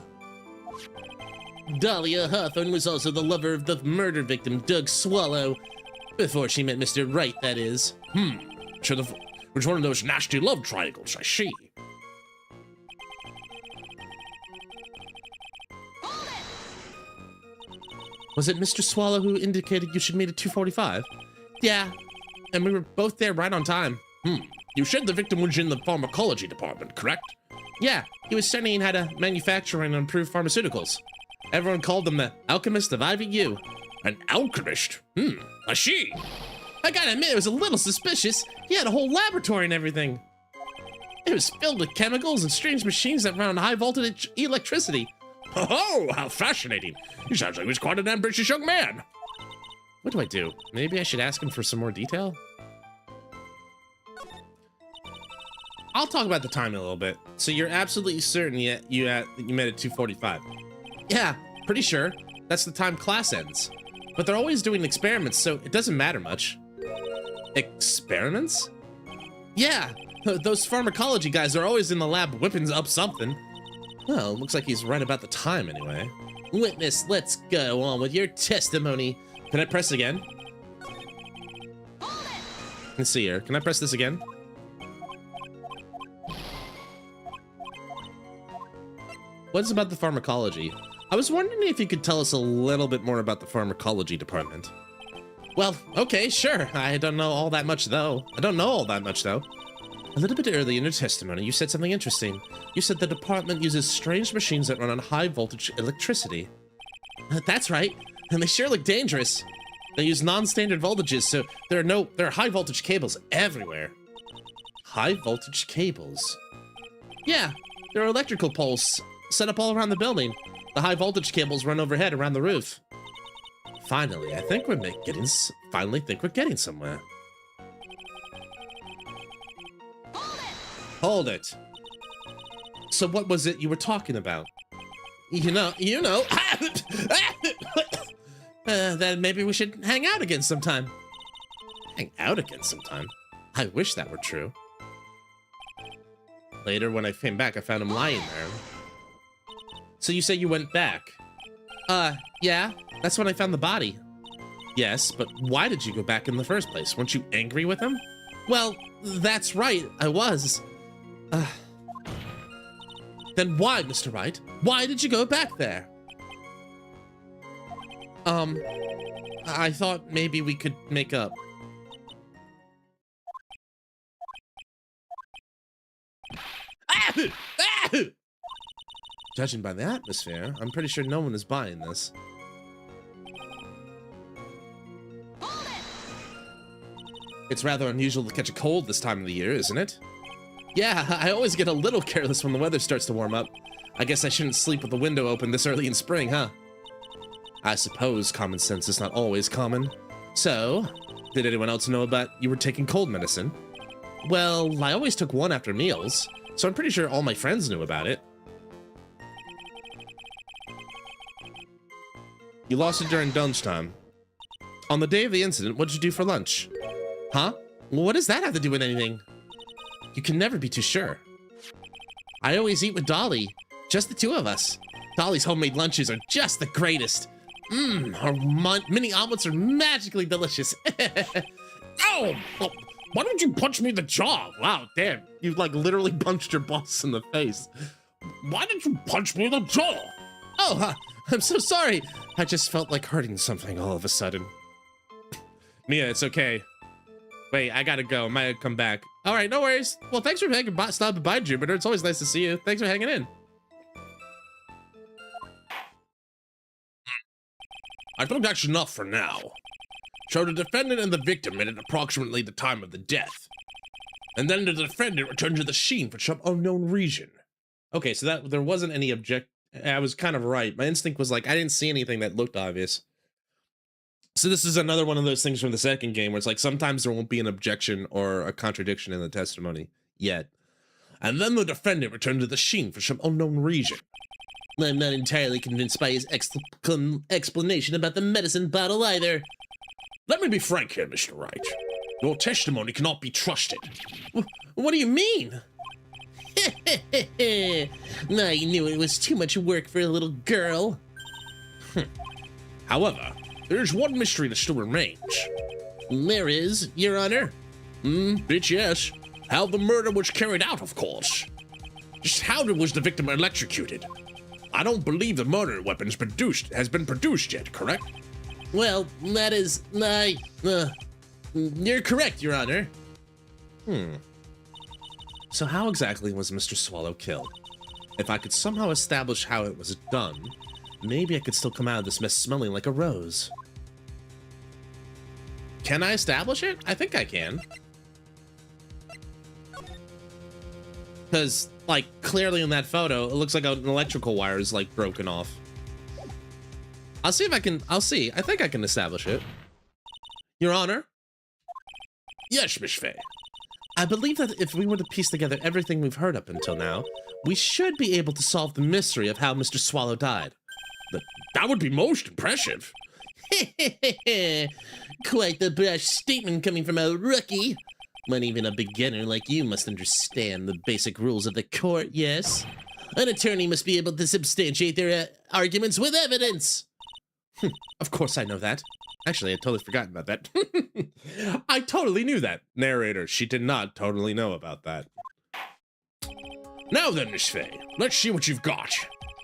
Dahlia Hawthorne was also the lover of the murder victim, Doug Swallow. Before she met Mr. Wright, that is. Which one of those nasty love triangles, I see. Was it Mr. Swallow who indicated you should meet at 2:45? Yeah, and we were both there right on time. You said the victim was in the pharmacology department, correct? Yeah, he was studying how to manufacture and improve pharmaceuticals. Everyone called him the alchemist of IVU. An alchemist? I see. I gotta admit, it was a little suspicious. He had a whole laboratory and everything. It was filled with chemicals and strange machines that run on high voltage electricity. Oh, how fascinating. He sounds like he was quite an ambitious young man. What do I do? Maybe I should ask him for some more detail? I'll talk about the time in a little bit. So you're absolutely certain you met at 2:45? Yeah, pretty sure. That's the time class ends. But they're always doing experiments, so it doesn't matter much. Experiments? Yeah, those pharmacology guys are always in the lab whipping up something. Well, looks like he's right about the time anyway. Witness, let's go on with your testimony. Can I press again? Let's see here. Can I press this again? What's about the pharmacology? I was wondering if you could tell us a little bit more about the pharmacology department. Well, okay, sure. I don't know all that much, though. A little bit early in your testimony, you said something interesting. You said the department uses strange machines that run on high voltage electricity. That's right, and they sure look dangerous. They use non-standard voltages, so there are high voltage cables everywhere. High voltage cables? Yeah, there are electrical poles set up all around the building. The high voltage cables run overhead around the roof. Finally, I think we're getting somewhere. Hold it. So what was it you were talking about? You know. Then maybe we should hang out again sometime. Hang out again sometime? I wish that were true. Later, when I came back, I found him lying there. So you say you went back? Yeah. That's when I found the body. Yes, but why did you go back in the first place? Weren't you angry with him? Well, that's right, I was. Then why, Mr. Wright? Why did you go back there? I thought maybe we could make up. Judging by the atmosphere, I'm pretty sure no one is buying this. It's rather unusual to catch a cold this time of the year, isn't it? Yeah, I always get a little careless when the weather starts to warm up. I guess I shouldn't sleep with the window open this early in spring, huh? I suppose common sense is not always common. So, did anyone else know about you were taking cold medicine? Well, I always took one after meals, so I'm pretty sure all my friends knew about it. You lost it during lunchtime. On the day of the incident, what did you do for lunch? Huh? What does that have to do with anything? You can never be too sure. I always eat with Dolly. Just the two of us. Dolly's homemade lunches are just the greatest. Her mini omelets are magically delicious. Oh! Why don't you punch me in the jaw? Wow, damn. You like literally punched your boss in the face. Why did you punch me in the jaw? Oh, I'm so sorry. I just felt like hurting something all of a sudden. Mia, it's okay. Wait, I gotta go. Might come back. All right, no worries. Well, thanks for stopping by, Jupiter. It's always nice to see you. Thanks for hanging in. I think that's enough for now. So the defendant and the victim met at approximately the time of the death. And then the defendant returned to the scene for some unknown reason. Okay, so that there wasn't any I was kind of right. My instinct was like, I didn't see anything that looked obvious. So this is another one of those things from the second game where it's like sometimes there won't be an objection or a contradiction in the testimony yet. And then the defendant returned to the scene for some unknown reason. I'm not entirely convinced by his explanation about the medicine bottle either. Let me be frank here, Mr. Wright. Your testimony cannot be trusted. What do you mean? I knew it was too much work for a little girl. However, there is one mystery that still remains. There is, Your Honor. Bitch, yes. How the murder was carried out, of course. Just how was the victim electrocuted? I don't believe the murder weapon has been produced yet, correct? Well, that is... you're correct, Your Honor. So how exactly was Mr. Swallow killed? If I could somehow establish how it was done, maybe I could still come out of this mess smelling like a rose. Can I establish it? I think I can. Because, like, clearly in that photo, it looks like an electrical wire is, like, broken off. I'll see if I can, I think I can establish it. Your Honor? Yes, Miss Fay. I believe that if we were to piece together everything we've heard up until now, we should be able to solve the mystery of how Mr. Swallow died. That would be most impressive. Quite the brash statement coming from a rookie. But even a beginner like you must understand the basic rules of the court, yes? An attorney must be able to substantiate their arguments with evidence. Of course I know that. Actually, I totally forgotten about that. I totally knew that. Narrator, she did not totally know about that. Now then, Miss Fay, let's see what you've got.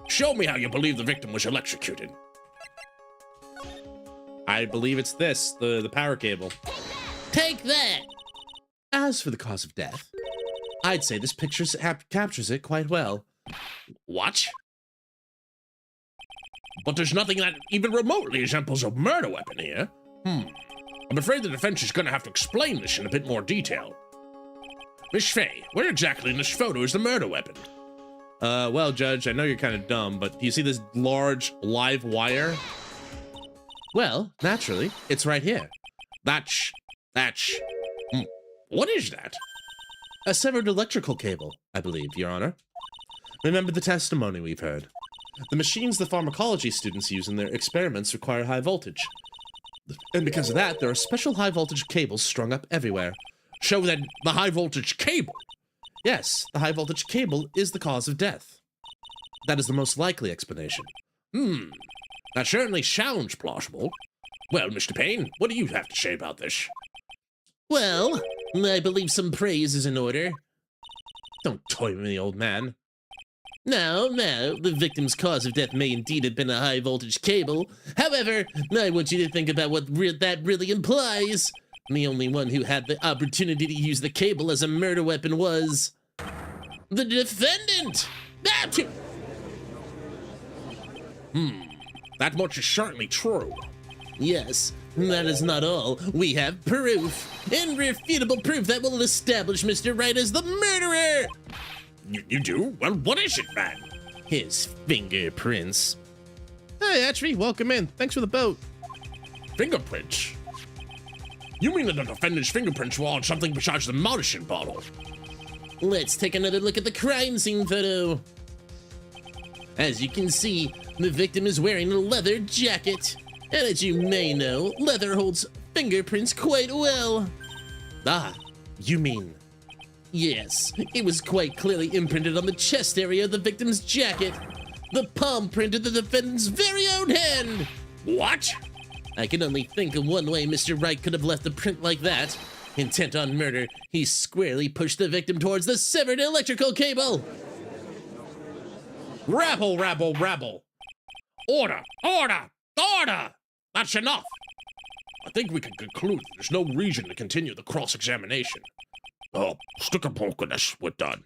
Show me how you believe the victim was electrocuted. I believe it's this, the power cable. Take that! As for the cause of death, I'd say this picture captures it quite well. What? But there's nothing that even remotely resembles a murder weapon here. I'm afraid the defense is going to have to explain this in a bit more detail. Miss Fay, where exactly in this photo is the murder weapon? Well, Judge, I know you're kind of dumb, but do you see this large live wire? Well, naturally, it's right here. That's... What is that? A severed electrical cable, I believe, Your Honor. Remember the testimony we've heard. The machines the pharmacology students use in their experiments require high voltage. And because of that, there are special high voltage cables strung up everywhere. So then, the high voltage cable? Yes, the high voltage cable is the cause of death. That is the most likely explanation. That certainly sounds plausible. Well, Mr. Payne, what do you have to say about this? Well, I believe some praise is in order. Don't toy with me, old man. Now, the victim's cause of death may indeed have been a high-voltage cable. However, I want you to think about what that really implies. The only one who had the opportunity to use the cable as a murder weapon was... the defendant! That much is certainly true. Yes, that is not all. We have proof. Irrefutable proof that will establish Mr. Wright as the murderer! You do? Well, what is it, man? His fingerprints. Hey, Atri, welcome in. Thanks for the boat. Fingerprints? You mean that the defendant's fingerprints were on something besides the medicine bottle? Let's take another look at the crime scene photo. As you can see, the victim is wearing a leather jacket. And as you may know, leather holds fingerprints quite well. Ah, you mean... Yes, it was quite clearly imprinted on the chest area of the victim's jacket. The palm print of the defendant's very own hand. What? I can only think of one way Mr. Wright could have left a print like that. Intent on murder, he squarely pushed the victim towards the severed electrical cable. Rabble, rabble, rabble. Order, order, order! That's enough. I think we can conclude that there's no reason to continue the cross-examination. Oh, stick a poke in this. We're done.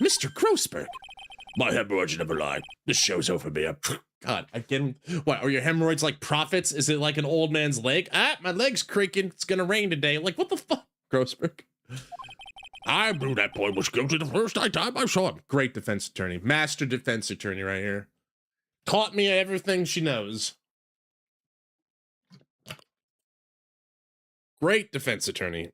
Mr. Grossberg! My hemorrhoids never lie. This show's over, man. God, again, what, are your hemorrhoids like prophets? Is it like an old man's leg? Ah, my leg's creaking. It's gonna rain today. Like, what the fuck, Grossberg? I knew that boy was guilty the first time I saw him. Great defense attorney. Master defense attorney right here. Taught me everything she knows. Great defense attorney.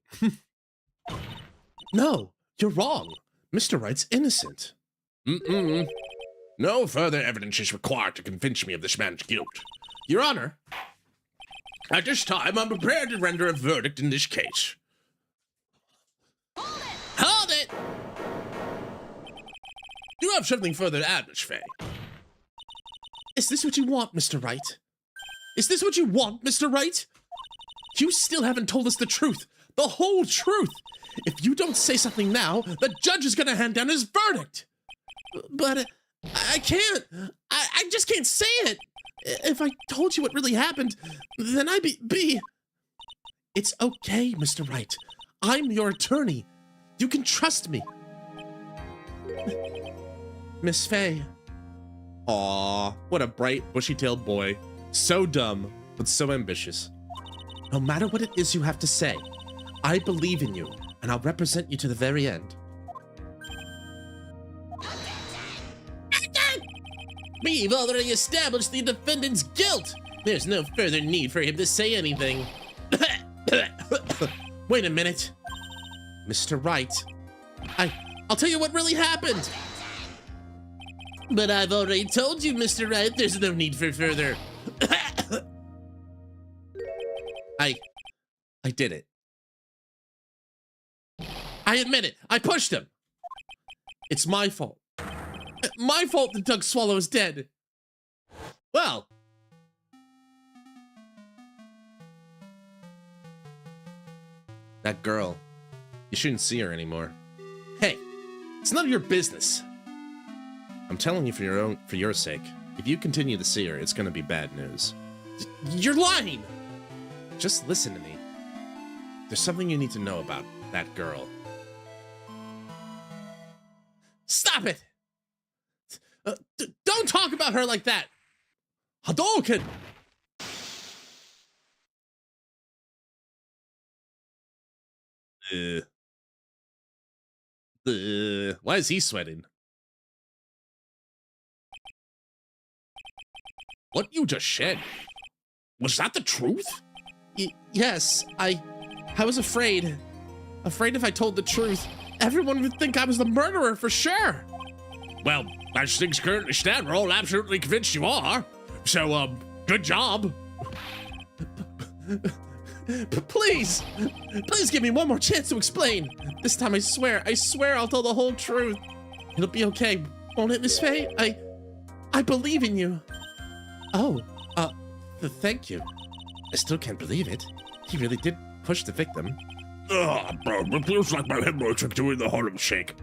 No, you're wrong. Mr. Wright's innocent. No further evidence is required to convince me of this man's guilt. Your Honor. At this time, I'm prepared to render a verdict in this case. Hold it! You have something further to add, Miss Fay? Is this what you want, Mr. Wright? Is this what you want, Mr. Wright? You still haven't told us the truth. The whole truth. If you don't say something now, the judge is gonna hand down his verdict. But I can't. I just can't say it. If I told you what really happened, then I'd be... It's okay, Mr. Wright. I'm your attorney. You can trust me. Miss Fay. Aw, what a bright, bushy-tailed boy. So dumb, but so ambitious. No matter what it is you have to say, I believe in you, and I'll represent you to the very end. We've already established the defendant's guilt. There's no further need for him to say anything. Wait a minute. Mr. Wright, I'll tell you what really happened. But I've already told you, Mr. Wright, there's no need for further. I did it. I admit it. I pushed him. It's my fault. My fault that Doug Swallow is dead. Well. That girl. You shouldn't see her anymore. Hey, it's none of your business. I'm telling you for your sake. If you continue to see her, it's gonna be bad news. You're lying! Just listen to me. There's something you need to know about that girl. Stop it! Don't talk about her like that! Hadouken! Why is he sweating? What you just said, was that the truth? Yes, I was afraid. Afraid if I told the truth, everyone would think I was the murderer for sure. Well, as things currently stand, we're all absolutely convinced you are. So, good job. Please give me one more chance to explain. This time I swear I'll tell the whole truth. It'll be okay, won't it, Miss Faye? I believe in you. Oh, thank you. I still can't believe it. He really did push the victim. Ugh, bro, it feels like my hemorrhoids are doing the Harlem Shake.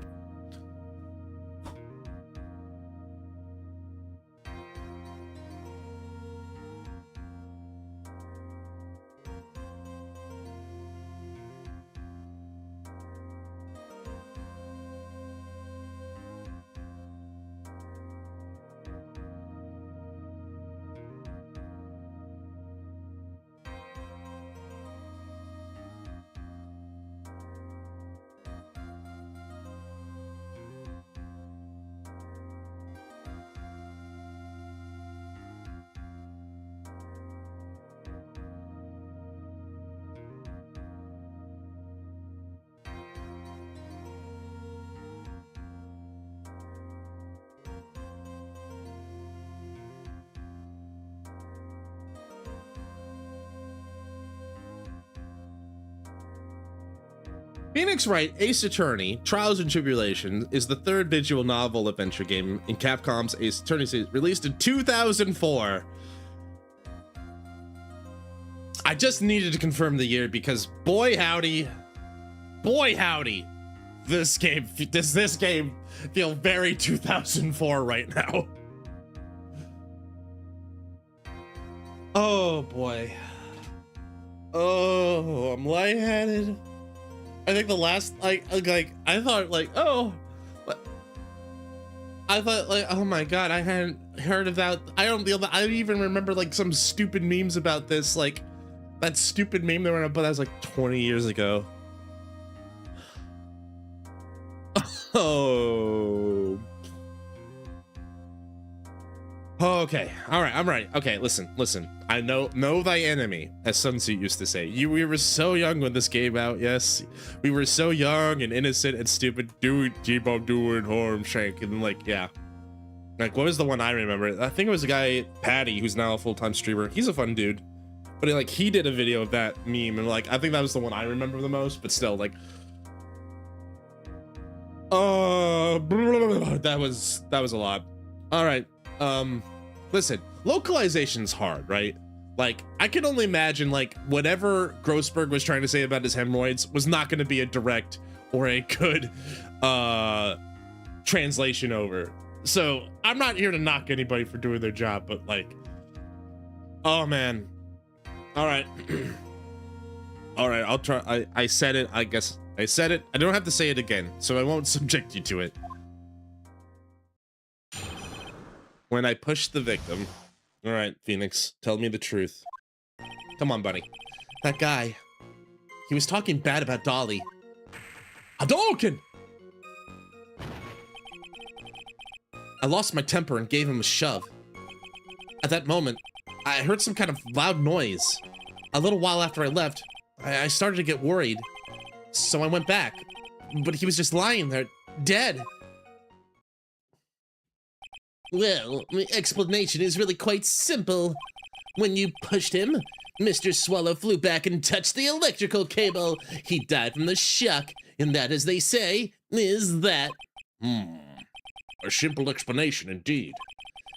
Phoenix Wright, Ace Attorney, Trials and Tribulations is the third visual novel adventure game in Capcom's Ace Attorney series, released in 2004. I just needed to confirm the year because boy howdy, this game feels very 2004 right now. Oh boy. Oh, I'm lightheaded. I think the last, I thought oh my god, I hadn't heard of that. I don't even remember like some stupid memes about this, like that stupid meme that went up, but that was like 20 years ago. Oh. Okay, all right, I'm right. Okay, listen. I know thy enemy, as Sun Tzu used to say. We were so young when this came out, yes. We were so young and innocent and stupid. Keep on doing harm shake. And like, yeah. Like, what was the one I remember? I think it was a guy, Patty, who's now a full-time streamer. He's a fun dude. But he did a video of that meme, and like, I think that was the one I remember the most, but still, like, that was a lot. All right. Listen, localization's hard, right? Like, I can only imagine, like, whatever Grossberg was trying to say about his hemorrhoids was not going to be a direct or a good translation over. So I'm not here to knock anybody for doing their job, but like, oh man. All right. All right, I'll try. I said it. I guess I said it. I don't have to say it again, so I won't subject you to it. When I pushed the victim. All right, Phoenix, tell me the truth. Come on, buddy. That guy, he was talking bad about Dolly. Hadouken! I lost my temper and gave him a shove. At that moment, I heard some kind of loud noise. A little while after I left, I started to get worried. So I went back, but he was just lying there, dead. Well, the explanation is really quite simple. When you pushed him, Mr. Swallow flew back and touched the electrical cable. He died from the shock, and that, as they say, is that. A simple explanation indeed.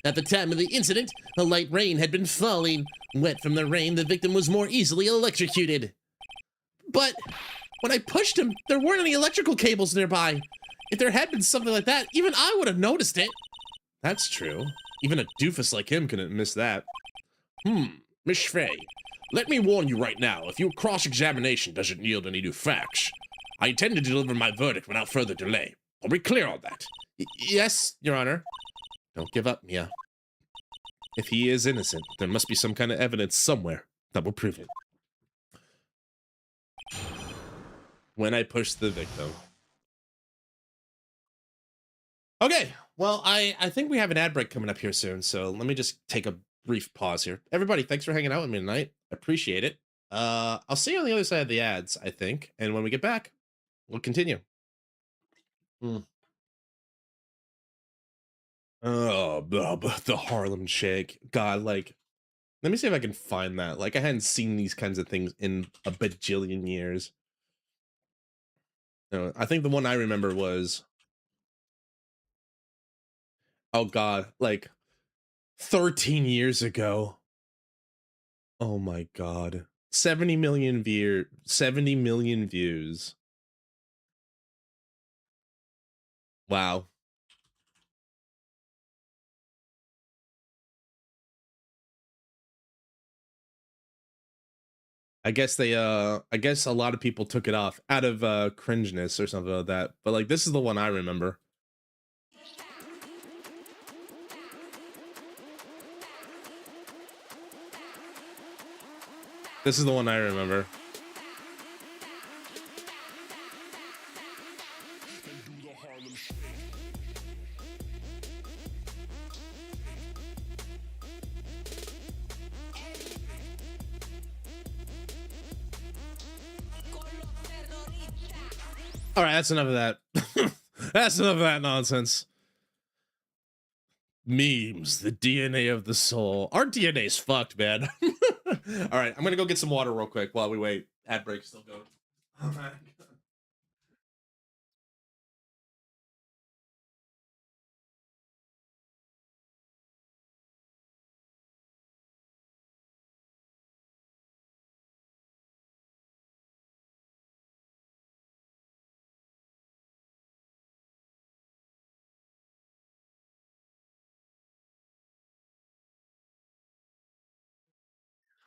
At the time of the incident, a light rain had been falling. Wet from the rain, the victim was more easily electrocuted. But when I pushed him, there weren't any electrical cables nearby. If there had been something like that, even I would have noticed it. That's true. Even a doofus like him couldn't miss that. Miss Faye, let me warn you right now, if your cross-examination doesn't yield any new facts, I intend to deliver my verdict without further delay. Are we clear on that? Yes, Your Honor. Don't give up, Mia. If he is innocent, there must be some kind of evidence somewhere that will prove it. When I push the victim. Okay, well, I think we have an ad break coming up here soon, so let me just take a brief pause here. Everybody, thanks for hanging out with me tonight. Appreciate it. I'll see you on the other side of the ads, I think, and when we get back, we'll continue. Oh, the Harlem Shake. God, like, let me see if I can find that. Like, I hadn't seen these kinds of things in a bajillion years. No, I think the one I remember was, oh God, like 13 years ago. Oh my God. 70 million views. Wow. I guess I guess a lot of people took it off out of cringeness or something like that. But like, this is the one I remember. This is the one I remember. All right, that's enough of that. That's enough of that nonsense. Memes, the DNA of the soul. Our DNA's fucked, man. All right, I'm gonna go get some water real quick while we wait. Ad break still going. Oh my God.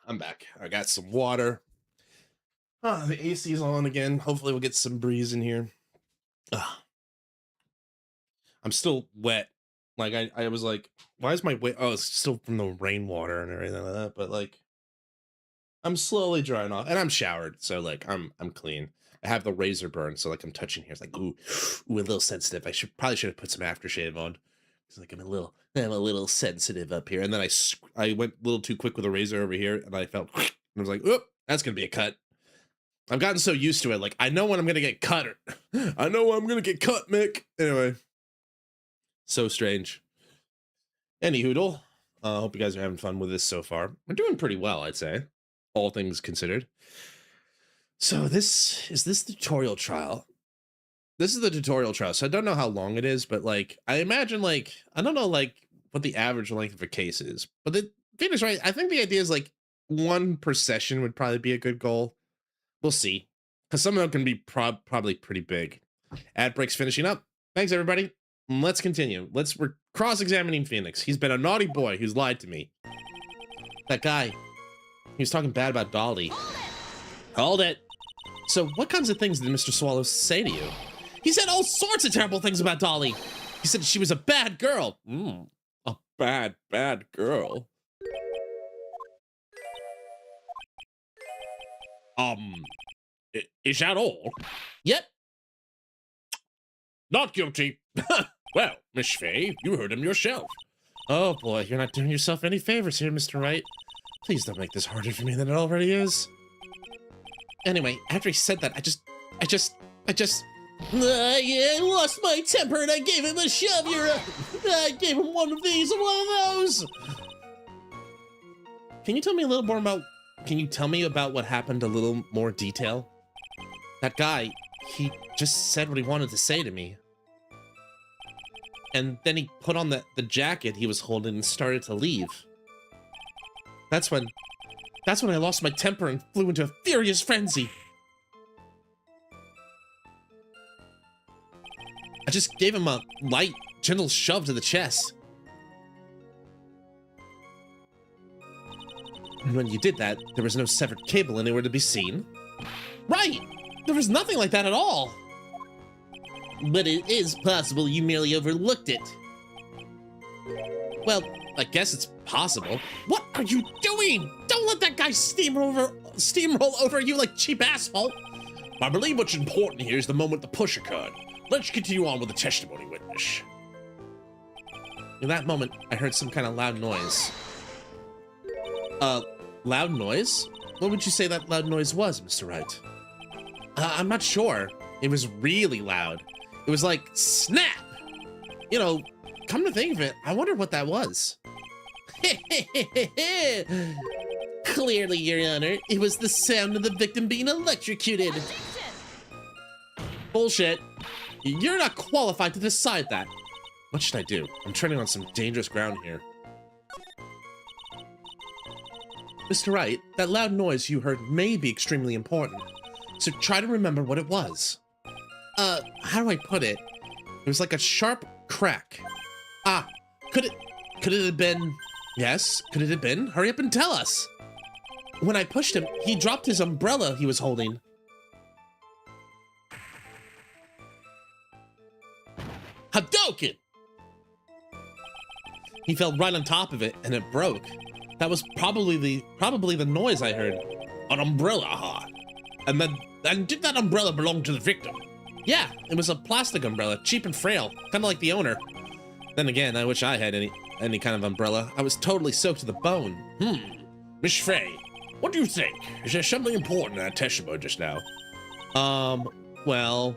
I'm back. I got some water. Oh, the AC's on again. Hopefully we'll get some breeze in here. Ugh. I'm still wet. Like I was like, why is my wet? Oh, it's still from the rainwater and everything like that. But like, I'm slowly drying off, and I'm showered, so like I'm clean. I have the razor burn, so like I'm touching here. It's like ooh, a little sensitive. I probably should have put some aftershave on. It's like I'm a little sensitive up here. And then I went a little too quick with the razor over here, and I felt, and I was like, oop, that's gonna be a cut. I've gotten so used to it. Like I know when I'm gonna get cut. I know when I'm gonna get cut, Mick. Anyway, so strange. Any hoodle. Hope you guys are having fun with this so far. We're doing pretty well, I'd say, all things considered. So this is the tutorial trial. This is the tutorial trial. So I don't know how long it is, but like I imagine like I don't know like what the average length of a case is. But the Phoenix Wright, I think the idea is like one per session would probably be a good goal. We'll see, because some of them can be probably pretty big. Ad break's finishing up. Thanks everybody. Let's continue. We're cross-examining Phoenix. He's been a naughty boy who's lied to me. That guy, he was talking bad about Dolly. Hold it. So what kinds of things did Mr. Swallow say to you? He said all sorts of terrible things about Dolly. He said she was a bad girl. A bad girl. Is that all? Yep. Not guilty. Well, Miss Fay, you heard him yourself. Oh boy, you're not doing yourself any favors here, Mr. Wright. Please don't make this harder for me than it already is. Anyway, after he said that, I lost my temper and I gave him a shove. I gave him one of these and one of those. Can you tell me a little more about, can you tell me about what happened a little more detail? That guy, he just said what he wanted to say to me. And then he put on the jacket he was holding and started to leave. That's when I lost my temper and flew into a furious frenzy. I just gave him a light, gentle shove to the chest. And when you did that, there was no severed cable anywhere to be seen. Right! There was nothing like that at all! but it is possible you merely overlooked it. Well, I guess it's possible. What are you doing? Don't let that guy steamroll over you like cheap asphalt. I believe what's important here is the moment the push occurred. Let's continue on with the testimony witness. In that moment, I heard some kind of loud noise. Loud noise? What would you say that loud noise was, Mr. Wright? I'm not sure. It was really loud. It was like, snap! You know, come to think of it, I wonder what that was. Clearly, Your Honor, it was the sound of the victim being electrocuted. Bullshit. You're not qualified to decide that. What should I do? I'm treading on some dangerous ground here. Mr. Wright, that loud noise you heard may be extremely important, so try to remember what it was. How do I put it? It was like a sharp crack. Ah, could it have been... Yes, could it have been? Hurry up and tell us! When I pushed him, he dropped his umbrella he was holding. Hadouken! He fell right on top of it, and it broke. That was probably the noise I heard. An umbrella, huh? And did that umbrella belong to the victim? Yeah, it was a plastic umbrella, cheap and frail, kind of like the owner. Then again, I wish I had any kind of umbrella. I was totally soaked to the bone. Miss Faye, what do you think? Is there something important in that testimony just now? Well...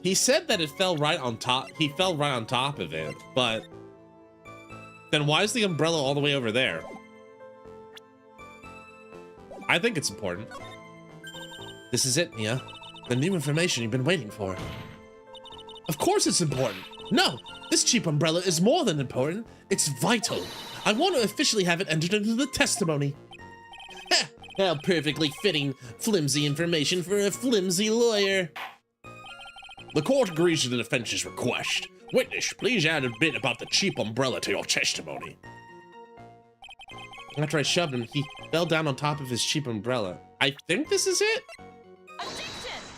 He said that it fell right on top. He fell right on top of it, but then why is the umbrella all the way over there? I think it's important. This is it, Mia. The new information you've been waiting for. Of course it's important. No, this cheap umbrella is more than important. It's vital. I want to officially have it entered into the testimony. Ha! How perfectly fitting flimsy information for a flimsy lawyer. The court agrees to the defense's request. Witness, please add a bit about the cheap umbrella to your testimony. After I shoved him, he fell down on top of his cheap umbrella. I think this is it?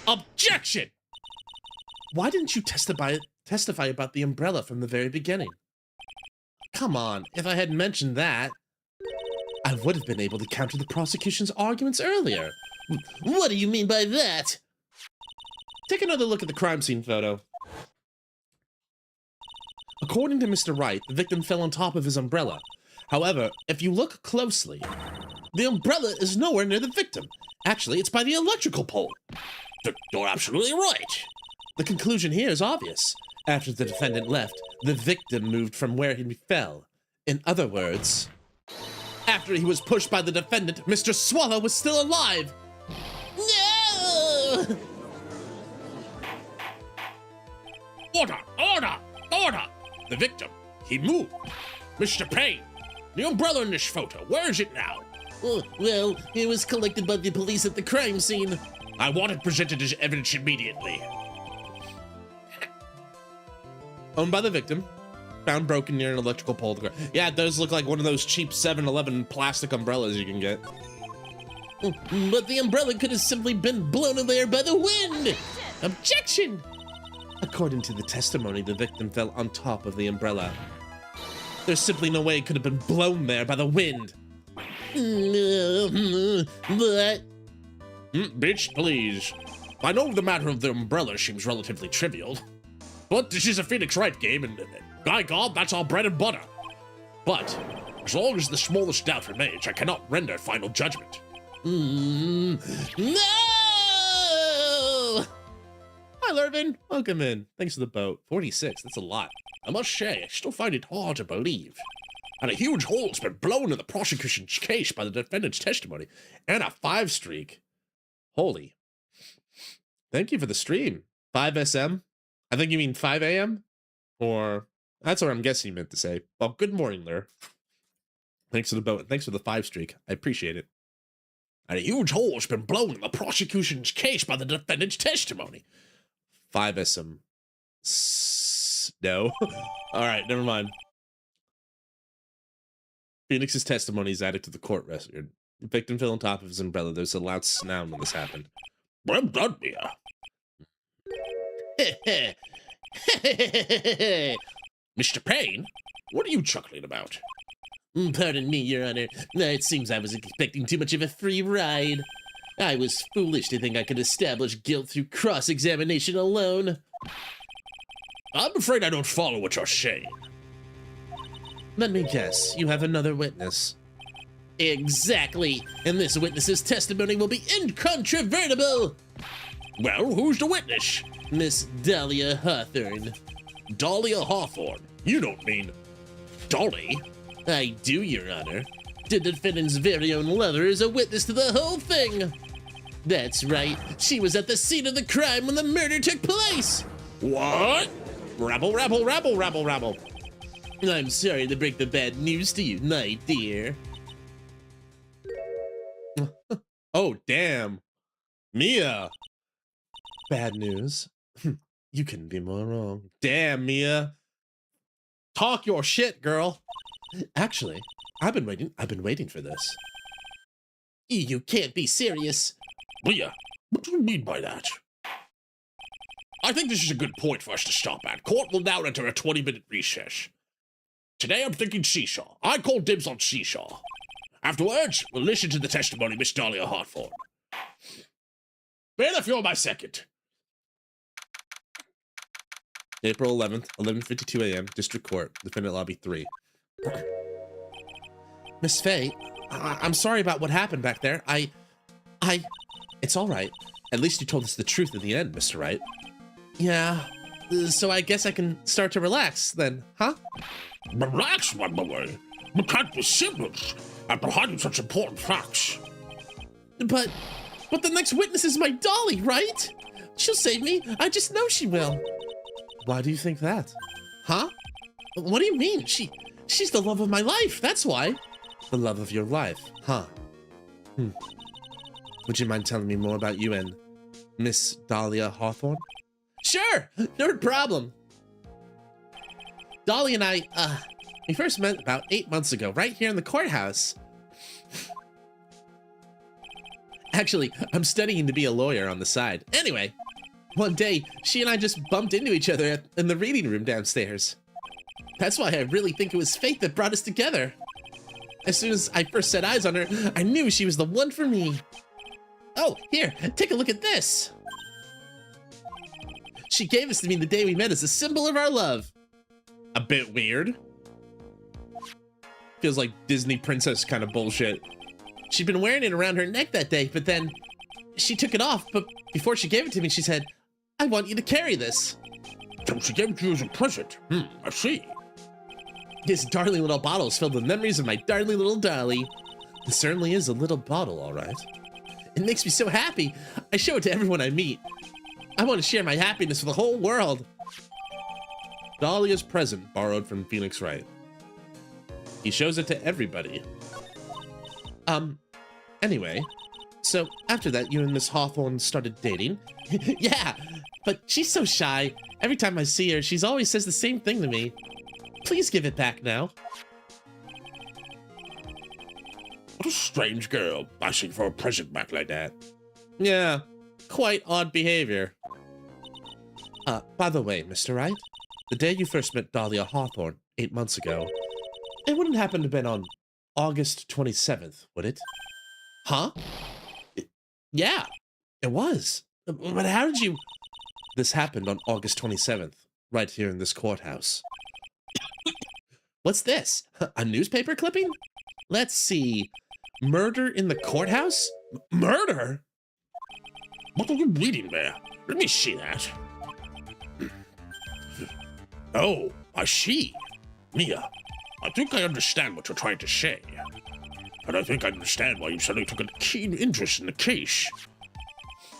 Objection! Why didn't you testify about the umbrella from the very beginning? Come on, if I had mentioned that, I would have been able to counter the prosecution's arguments earlier. What do you mean by that? Take another look at the crime scene photo. According to Mr. Wright, the victim fell on top of his umbrella. However, if you look closely, the umbrella is nowhere near the victim. Actually, it's by the electrical pole. You're absolutely right. The conclusion here is obvious. After the defendant left, the victim moved from where he fell. In other words, after he was pushed by the defendant, Mr. Swallow was still alive. No! Order! Order! Order! The victim, he moved. Mr. Payne, the umbrella in this photo, where is it now? Oh, well, it was collected by the police at the crime scene. I want it presented as evidence immediately. Owned by the victim. Found broken near an electrical pole. Yeah, it does look like one of those cheap 7-Eleven plastic umbrellas you can get. But the umbrella could have simply been blown away by the wind. Objection! According to the testimony, the victim fell on top of the umbrella. There's simply no way it could have been blown there by the wind. But... Bitch, please. I know the matter of the umbrella seems relatively trivial, but this is a Phoenix Wright game, and by God, that's our bread and butter. But as long as the smallest doubt remains, I cannot render final judgment. No! Hi, Lervin. Welcome in. Thanks for the boat. 46. That's a lot. I must say, I still find it hard to believe. And a huge hole's been blown in the prosecution's case by the defendant's testimony. And a 5 streak. Holy. Thank you for the stream. 5 SM? I think you mean 5 AM? Or, that's what I'm guessing you meant to say. Well, good morning, Lur. Thanks for the boat. Thanks for the 5 streak. I appreciate it. And a huge hole's been blown in the prosecution's case by the defendant's testimony. 5 SM. No. All right, never mind. Phoenix's testimony is added to the court record. The victim fell on top of his umbrella. There's a loud sound when this happened. Well done, Mia. Mr. Payne, what are you chuckling about? Pardon me, Your Honor. It seems I was expecting too much of a free ride. I was foolish to think I could establish guilt through cross-examination alone. I'm afraid I don't follow what you're saying. Let me guess, you have another witness. Exactly, and this witness's testimony will be incontrovertible. Well, who's the witness? Miss Dahlia Hawthorne. Dahlia Hawthorne. You don't mean Dolly? I do, Your Honor. The defendant's very own lover is a witness to the whole thing. That's right, she was at the scene of the crime when the murder took place. What? Rabble, rabble, rabble, rabble, rabble. I'm sorry to break the bad news to you, my dear. Oh, damn. Mia. Bad news. You couldn't be more wrong. Damn, Mia. Talk your shit, girl. Actually, I've been waiting for this. You can't be serious. Mia, what do you mean by that? I think this is a good point for us to stop at. Court will now enter a 20-minute recess. Today I'm thinking seesaw. I call dibs on seesaw. Afterwards, we'll listen to the testimony of Miss Dahlia Hawthorne. Bailiff, you're my second. April 11th, 11:52 a.m., District Court, Defendant Lobby 3. Miss Faye, I'm sorry about what happened back there. It's all right. At least you told us the truth in the end, Mr. Wright. Yeah, so I guess I can start to relax then, huh? Relax, my boy. We can't be siblings after hiding such important facts. But the next witness is my Dolly, right? She'll save me. I just know she will. Why do you think that? Huh? What do you mean? She's the love of my life, that's why. The love of your life, huh? Would you mind telling me more about you and Miss Dahlia Hawthorne? Sure, no problem. Dolly and I, we first met about 8 months ago, right here in the courthouse. Actually, I'm studying to be a lawyer on the side. Anyway, one day, she and I just bumped into each other in the reading room downstairs. That's why I really think it was fate that brought us together. As soon as I first set eyes on her, I knew she was the one for me. Oh, here, take a look at this. She gave this to me the day we met as a symbol of our love. A bit weird. Feels like Disney princess kind of bullshit. She'd been wearing it around her neck that day, but then she took it off. But before she gave it to me, she said, I want you to carry this. So she gave it to you as a present. I see. This darling little bottle is filled with memories of my darling little Dolly. It certainly is a little bottle, all right. It makes me so happy. I show it to everyone I meet. I want to share my happiness with the whole world. Dahlia's present, borrowed from Phoenix Wright. He shows it to everybody. Anyway, so after that, you and Miss Hawthorne started dating? Yeah, but she's so shy. Every time I see her, she's always says the same thing to me. Please give it back now. What a strange girl, asking for a present back like that. Yeah, quite odd behavior. By the way, Mr. Wright, the day you first met Dahlia Hawthorne 8 months ago, it wouldn't happen to have been on August 27th, would it? Huh? Yeah, it was. But how did you... This happened on August 27th, right here in this courthouse. What's this? A newspaper clipping? Let's see. Murder in the courthouse? Murder? What are you reading there? Let me see that. Oh, I see. Mia, I think I understand what you're trying to say. And I think I understand why you suddenly took a keen interest in the case.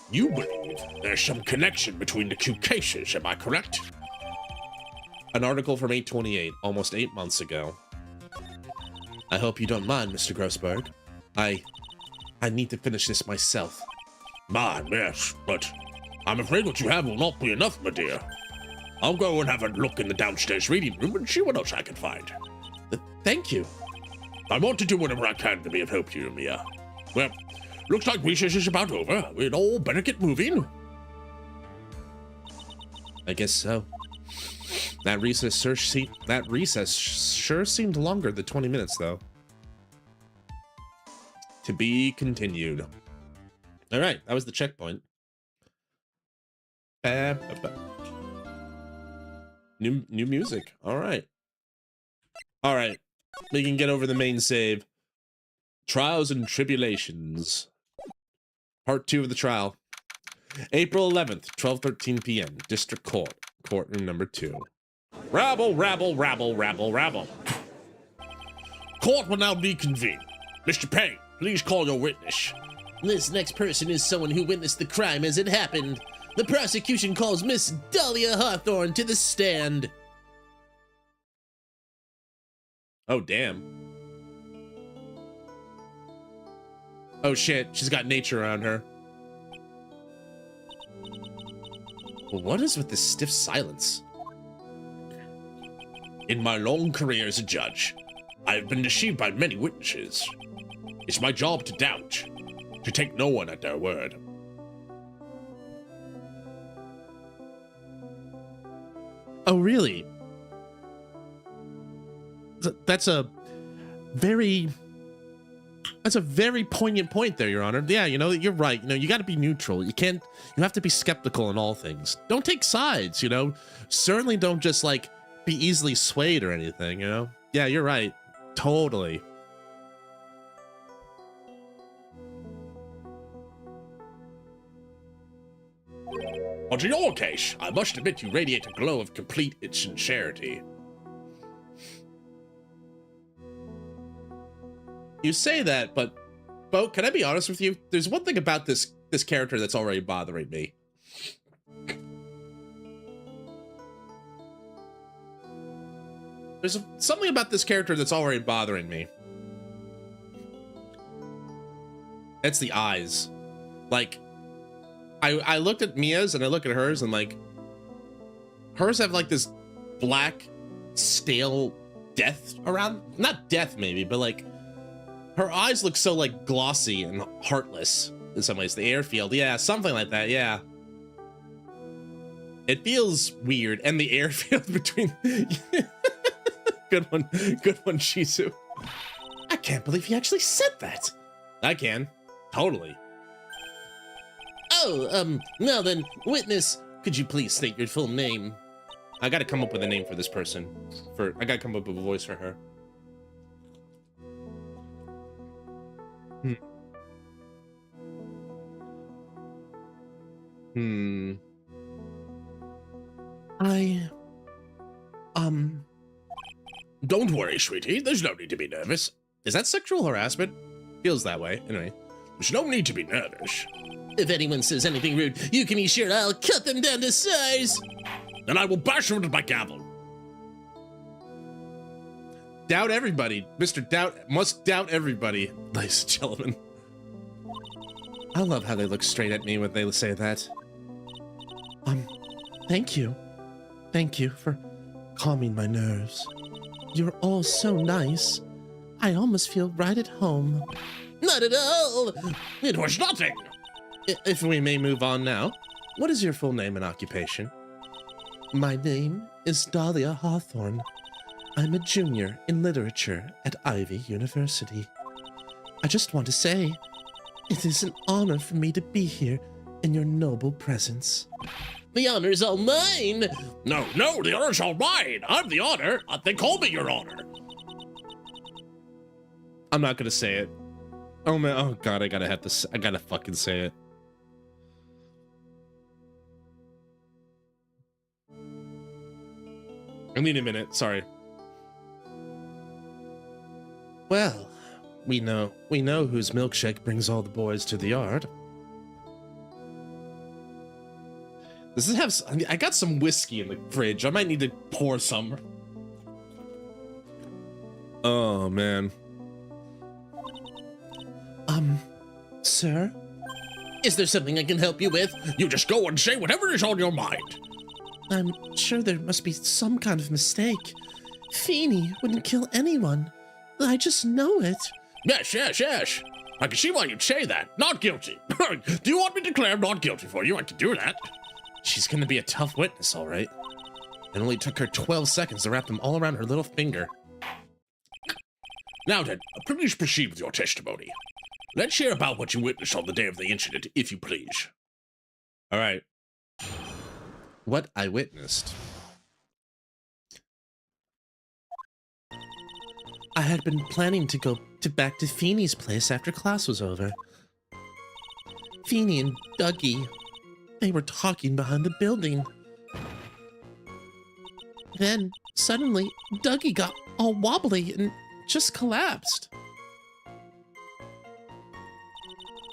You believe there's some connection between the two cases, am I correct? An article from 828, almost 8 months ago. I hope you don't mind, Mr. Grossberg. I need to finish this myself. Man, yes, but I'm afraid what you have will not be enough, my dear. I'll go and have a look in the downstairs reading room and see what else I can find. Thank you. I want to do whatever I can to be of help to you, Mia. Well, looks like recess is about over. We'd all better get moving. I guess so. That recess sure seemed longer than 20 minutes, though. To be continued. All right, that was the checkpoint. New music. All right. All right. We can get over the main save. Trials and Tribulations. Part 2 of the trial. April 11th, 12:13 p.m. District Court. Courtroom number 2. Rabble, rabble, rabble, rabble, rabble. Court will now be convened. Mr. Payne, please call your witness. This next person is someone who witnessed the crime as it happened. The prosecution calls Miss Dahlia Hawthorne to the stand. Oh, damn. Oh, shit. She's got nature around her. What is with this stiff silence? In my long career as a judge, I have been deceived by many witnesses. It's my job to doubt, to take no one at their word. Oh, really? That's a very poignant point there, Your Honor. Yeah, you know, you're right. You know, you got to be neutral. You have to be skeptical in all things. Don't take sides, you know? Certainly don't just, like, be easily swayed or anything, you know? Yeah, you're right. Totally. But in your case, I must admit you radiate a glow of complete sincerity. You say that, but Bo, can I be honest with you? There's one thing about this character that's already bothering me. There's something about this character that's already bothering me. It's the eyes. Like, I looked at Mia's and I look at hers and, like, hers have, like, this black, stale death around. Not death, maybe, but, like, her eyes look so, like, glossy and heartless in some ways. The airfield, yeah, something like that, yeah. It feels weird. And the airfield between... Good one, Shizu. I can't believe he actually said that. I can, totally. Oh, now then, witness, could you please state your full name? I gotta come up with a name for this person. I gotta come up with a voice for her. Don't worry, sweetie. There's no need to be nervous. Is that sexual harassment? Feels that way, anyway. There's no need to be nervous. If anyone says anything rude, you can be sure I'll cut them down to size. Then I will bash them with my gavel. Doubt everybody. Mr. Doubt must doubt everybody, ladies and gentlemen. I love how they look straight at me when they say that. Thank you. Thank you for calming my nerves. You're all so nice. I almost feel right at home. Not at all. It was nothing. If we may move on now, what is your full name and occupation? My name is Dahlia Hawthorne. I'm a junior in literature at Ivy University. I just want to say, it is an honor for me to be here in your noble presence. The honor's all mine. No, the honor's all mine. I'm the honor. They call me your honor. I'm not gonna say it. Oh man, oh god, I gotta fucking say it. I need a minute, sorry. Well, we know whose milkshake brings all the boys to the yard. Does it have... I got some whiskey in the fridge. I might need to pour some. Oh, man. Sir? Is there something I can help you with? You just go and say whatever is on your mind. I'm sure there must be some kind of mistake. Feeny wouldn't kill anyone. I just know it. Yes. I can see why you'd say that. Not guilty. Do you want me to declare not guilty for you? I can do that. She's gonna be a tough witness, all right. It only took her 12 seconds to wrap them all around her little finger. Now then, please proceed with your testimony. Let's hear about what you witnessed on the day of the incident, if you please. All right. What I witnessed. I had been planning to go back to Feeney's place after class was over. Feeney and Dougie, they were talking behind the building. Then, suddenly, Dougie got all wobbly and just collapsed.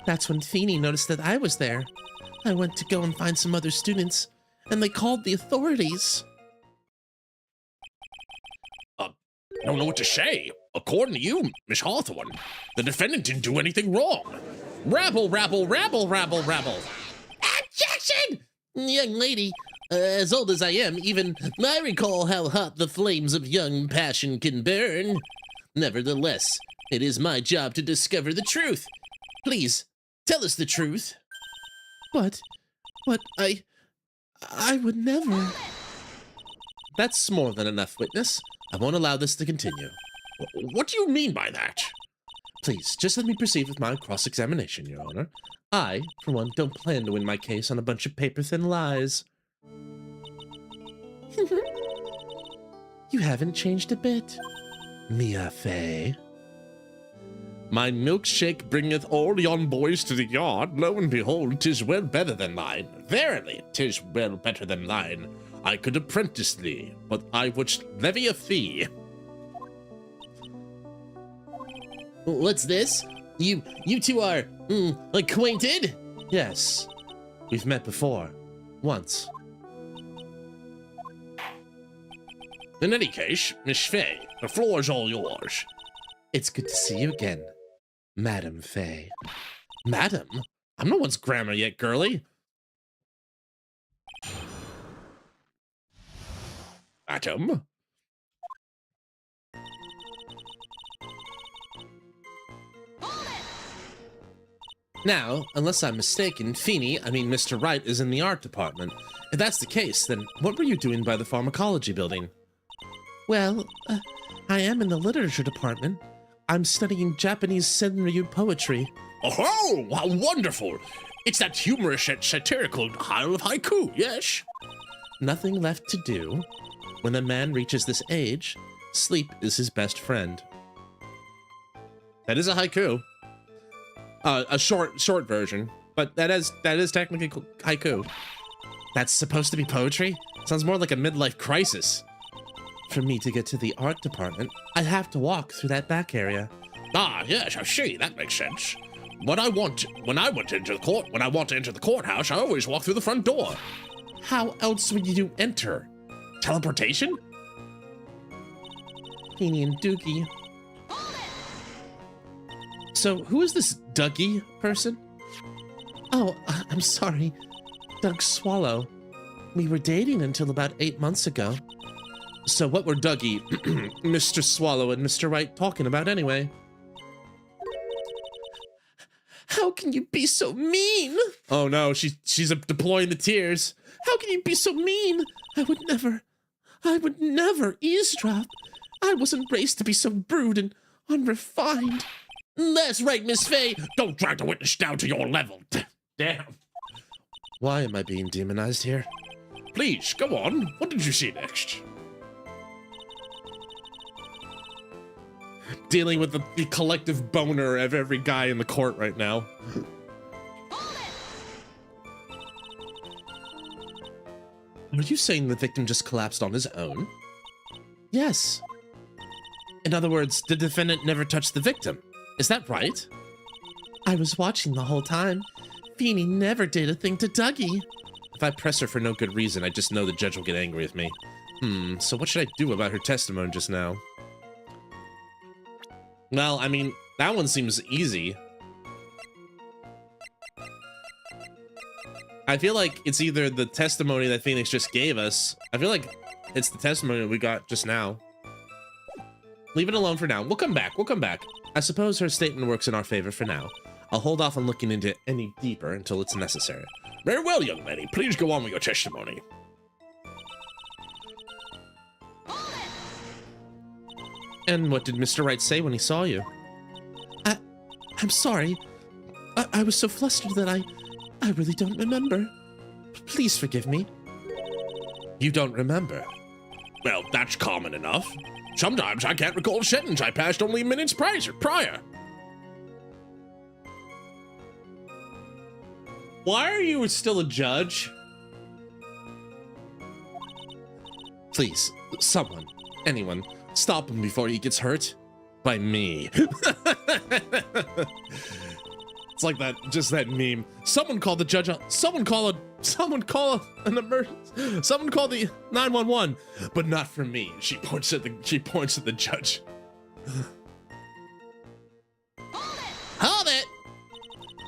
That's when Feeney noticed that I was there. I went to go and find some other students, and they called the authorities. I don't know what to say. According to you, Miss Hawthorne, the defendant didn't do anything wrong. Rabble, rabble, rabble, rabble, rabble. Objection! Young lady, as old as I am, even I recall how hot the flames of young passion can burn. Nevertheless, it is my job to discover the truth. Please, tell us the truth. But I would never. That's more than enough, witness. I won't allow this to continue. What do you mean by that? Please, just let me proceed with my cross-examination, Your Honor. I, for one, don't plan to win my case on a bunch of paper-thin lies. You haven't changed a bit, Mia Fey. My milkshake bringeth all yon boys to the yard. Lo and behold, 'tis well better than mine. Verily, 'tis well better than thine. I could apprentice thee, but I would levy a fee. What's this? You two are, acquainted? Yes, we've met before. Once. In any case, Miss Fey, the floor is all yours. It's good to see you again, Madam Fey. Madam? I'm no one's grammar yet, girlie. Madam? Now, unless I'm mistaken, Mr. Wright is in the art department. If that's the case, then what were you doing by the pharmacology building? Well, I am in the literature department. I'm studying Japanese Senryu poetry. Oh, how wonderful! It's that humorous yet satirical style of haiku, yes? Nothing left to do. When a man reaches this age, sleep is his best friend. That is a haiku. A short version, but that is technically haiku. That's supposed to be poetry? Sounds more like a midlife crisis. For me to get to the art department, I'd have to walk through that back area. Ah, yes, I see. That makes sense. When I want to enter the courthouse, I always walk through the front door. How else would you enter? Teleportation? Feeney and Doogie. So, who is this Dougie person? Oh, I'm sorry. Doug Swallow. We were dating until about 8 months ago. So what were Dougie, Mr. Swallow, and Mr. Wright talking about anyway? How can you be so mean? Oh no, she's deploying the tears. How can you be so mean? I would never eavesdrop. I wasn't raised to be so rude and unrefined. That's right, Miss Fey. Don't drag the witness down to your level. Damn. Why am I being demonized here? Please, go on. What did you see next? Dealing with the collective boner of every guy in the court right now. Are you saying the victim just collapsed on his own? Yes. In other words, the defendant never touched the victim. Is that right? I was watching the whole time. Feeney never did a thing to Dougie. If I press her for no good reason, I just know the judge will get angry with me. So what should I do about her testimony just now? Well, I mean, that one seems easy. I feel like it's either the testimony that Phoenix just gave us. I feel like it's the testimony that we got just now. Leave it alone for now. We'll come back. We'll come back. I suppose her statement works in our favor for now. I'll hold off on looking into it any deeper until it's necessary. Very well, young lady. Please go on with your testimony. And what did Mr. Wright say when he saw you? I'm sorry. I was so flustered that I really don't remember. Please forgive me. You don't remember? Well, that's common enough. Sometimes I can't recall a sentence I passed only minutes prior. Why are you still a judge? Please, someone, anyone, stop him before he gets hurt. By me. It's like that, just that meme. Someone call the judge. Someone call an emergency. Someone call the 911, but not for me. She points at the judge. Hold it!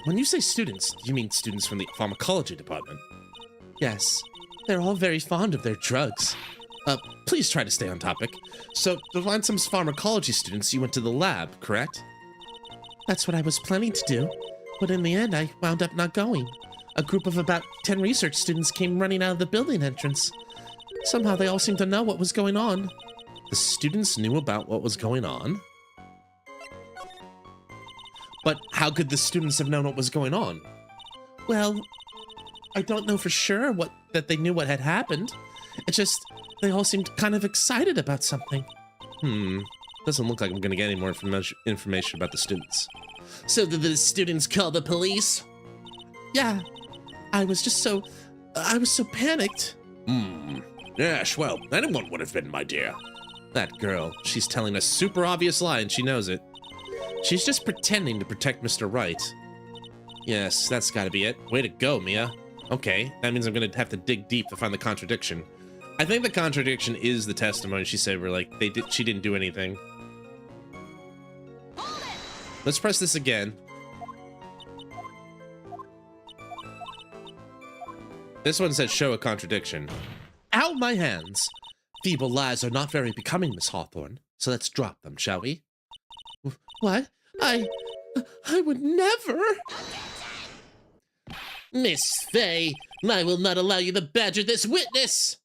When you say students, do you mean students from the pharmacology department? Yes, they're all very fond of their drugs. Please try to stay on topic. So, to find some pharmacology students, you went to the lab, correct? That's what I was planning to do, but in the end, I wound up not going. A group of about 10 research students came running out of the building entrance. Somehow they all seemed to know what was going on. The students knew about what was going on? But how could the students have known what was going on? Well, I don't know for sure that they knew what had happened. It's just, they all seemed kind of excited about something. Doesn't look like I'm gonna get any more information about the students. So did the students call the police? Yeah, I was so panicked. Yes, well, anyone would have been, my dear. That girl, she's telling a super obvious lie and she knows it. She's just pretending to protect Mr. Wright. Yes, that's gotta be it. Way to go, Mia. Okay, that means I'm gonna have to dig deep to find the contradiction. I think the contradiction is the testimony she said where, like, she didn't do anything. Let's press this again. This one says show a contradiction. Ow, my hands! Feeble lies are not very becoming, Miss Hawthorne, so let's drop them, shall we? What? I would never! Miss Fay, I will not allow you to badger this witness!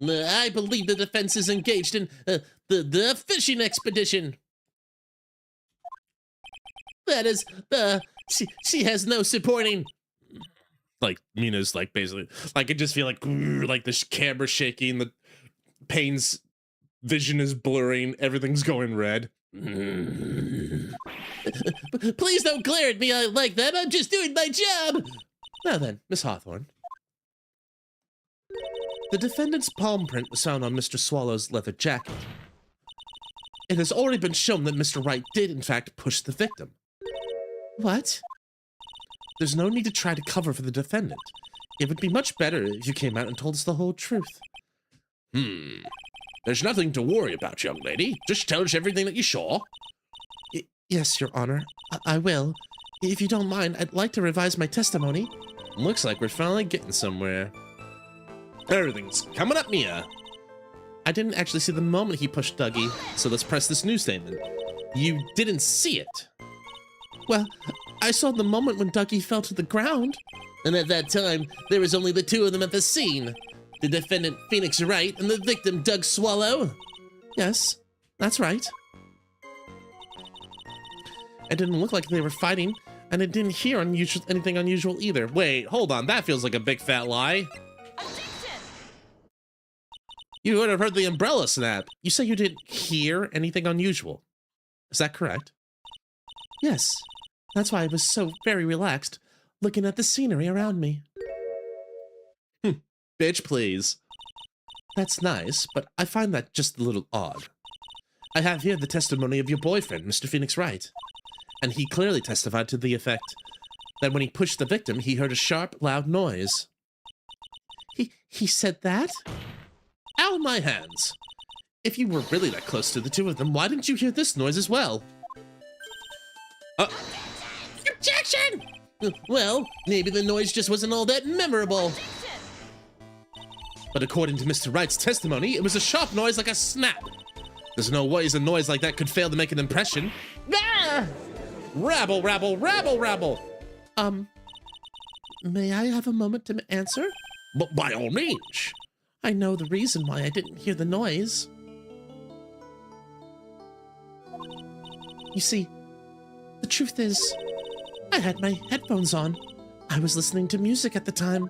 I believe the defense is engaged in the fishing expedition. That is, she has no supporting. Like, Mina's like basically, I could just feel like this camera shaking, the Payne's vision is blurring, everything's going red. Please don't glare at me like that, I'm just doing my job. Now then, Miss Hawthorne. The defendant's palm print was found on Mr. Swallow's leather jacket. It has already been shown that Mr. Wright did, in fact, push the victim. What? There's no need to try to cover for the defendant. It would be much better if you came out and told us the whole truth. There's nothing to worry about, young lady. Just tell us everything that you saw. Yes, Your Honor. I will. If you don't mind, I'd like to revise my testimony. Looks like we're finally getting somewhere. Everything's coming up, Mia. I didn't actually see the moment he pushed Dougie, so let's press this new statement. You didn't see it. Well, I saw the moment when Dougie fell to the ground. And at that time, there was only the two of them at the scene. The defendant, Phoenix Wright, and the victim, Doug Swallow. Yes, that's right. It didn't look like they were fighting, and it didn't hear anything unusual either. Wait, hold on, that feels like a big fat lie. You would have heard the umbrella snap. You say you didn't hear anything unusual. Is that correct? Yes. That's why I was so very relaxed, looking at the scenery around me. Bitch, please. That's nice, but I find that just a little odd. I have here the testimony of your boyfriend, Mr. Phoenix Wright. And he clearly testified to the effect that when he pushed the victim, he heard a sharp, loud noise. He said that? Ow, my hands! If you were really that close to the two of them, why didn't you hear this noise as well? Objection! Well, maybe the noise just wasn't all that memorable. But according to Mr. Wright's testimony, it was a sharp noise like a snap. There's no ways a noise like that could fail to make an impression. Ah! Rabble, rabble, rabble, rabble. May I have a moment to answer? But by all means. I know the reason why I didn't hear the noise. You see, the truth is, I had my headphones on. I was listening to music at the time.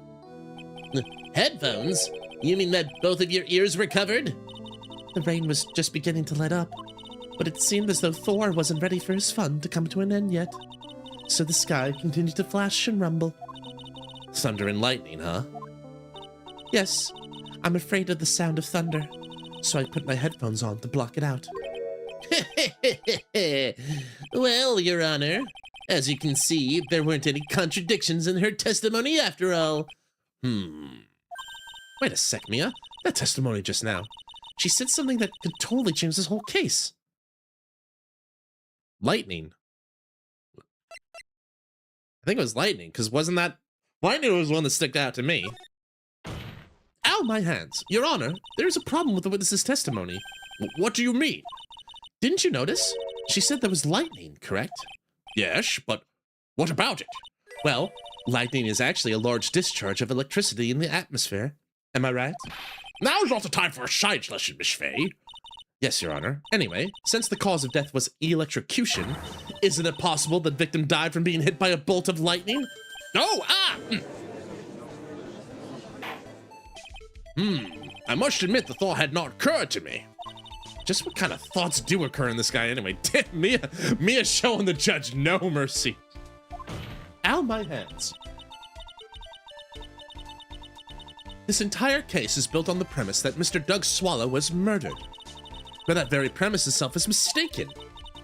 Headphones? You mean that both of your ears were covered? The rain was just beginning to let up, but it seemed as though Thor wasn't ready for his fun to come to an end yet. So the sky continued to flash and rumble. Thunder and lightning, huh? Yes, I'm afraid of the sound of thunder, so I put my headphones on to block it out. Well, Your Honor, as you can see, there weren't any contradictions in her testimony after all. Wait a sec, Mia. That testimony just now. She said something that could totally change this whole case. Lightning. I think it was lightning, because wasn't that... Lightning was one that stuck out to me. Ow, my hands. Your Honor, there is a problem with the witness's testimony. What do you mean? Didn't you notice? She said there was lightning, correct? Yes, but what about it? Well, lightning is actually a large discharge of electricity in the atmosphere. Am I right? Now's not the time for a science lesson, Miss Fay. Yes, Your Honor. Anyway, since the cause of death was electrocution, isn't it possible the victim died from being hit by a bolt of lightning? Oh, I must admit the thought had not occurred to me. Just what kind of thoughts do occur in this guy anyway? Damn, Mia showing the judge no mercy. Ow, my hands. This entire case is built on the premise that Mr. Doug Swallow was murdered. But that very premise itself is mistaken.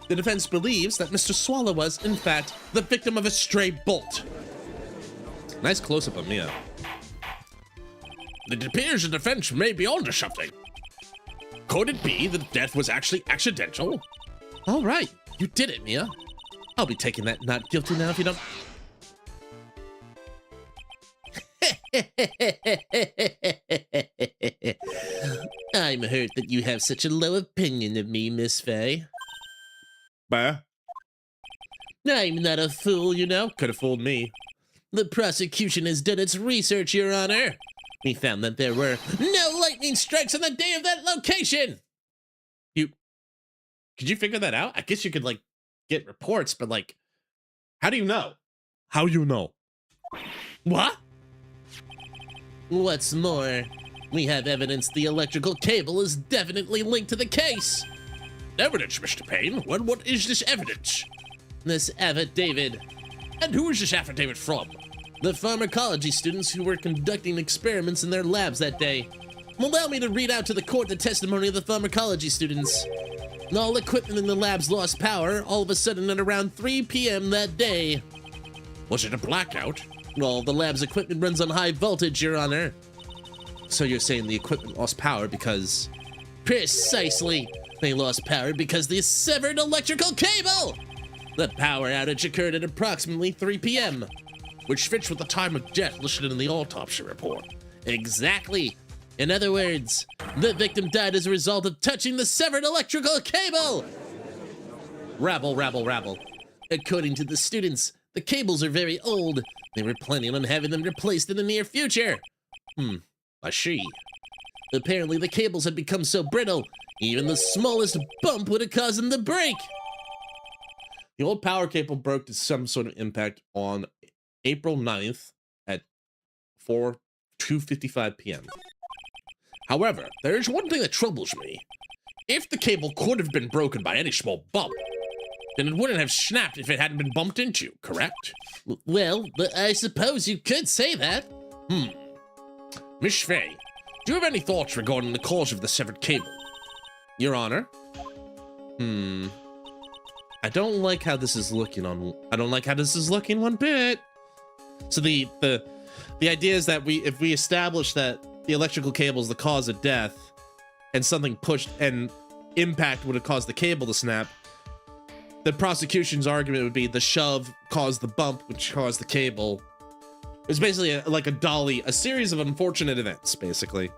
The defense believes that Mr. Swallow was, in fact, the victim of a stray bolt. Nice close-up of Mia. It appears the defense may be onto something. Could it be that death was actually accidental? All right, you did it, Mia. I'll be taking that not guilty now if you don't... I'm hurt that you have such a low opinion of me, Miss Fay. Bah. I'm not a fool, you know. Could have fooled me. The prosecution has done its research, Your Honor. We found that there were no lightning strikes on the day of that location. Could you figure that out? I guess you could, like, get reports, but, like, how do you know? How you know? What? What's more, we have evidence the electrical cable is definitely linked to the case. Evidence, Mr. Payne? What is this evidence? This affidavit. And who is this affidavit from? The pharmacology students who were conducting experiments in their labs that day. Allow me to read out to the court the testimony of the pharmacology students. All equipment in the labs lost power all of a sudden at around 3 p.m. that day. Was it a blackout? All the lab's equipment runs on high voltage, Your Honor. So you're saying the equipment lost power because... Precisely. They lost power because they severed electrical cable. The power outage occurred at approximately 3 p.m. Which fits with the time of death listed in the autopsy report. Exactly. In other words, the victim died as a result of touching the severed electrical cable. Rabble, rabble, rabble. According to the students, the cables are very old. They were planning on having them replaced in the near future. I see. Apparently, the cables had become so brittle, even the smallest bump would have caused them to break. The old power cable broke to some sort of impact on April 9th at 2:55 p.m. However, there is one thing that troubles me. If the cable could have been broken by any small bump, then it wouldn't have snapped if it hadn't been bumped into, correct? Well, but I suppose you could say that. Miss Fay, do you have any thoughts regarding the cause of the severed cable? Your Honor? I don't like how this is looking one bit. So the idea is that if we establish that the electrical cable is the cause of death and something pushed and impact would have caused the cable to snap, the prosecution's argument would be the shove caused the bump, which caused the cable. It's basically a series of unfortunate events, basically.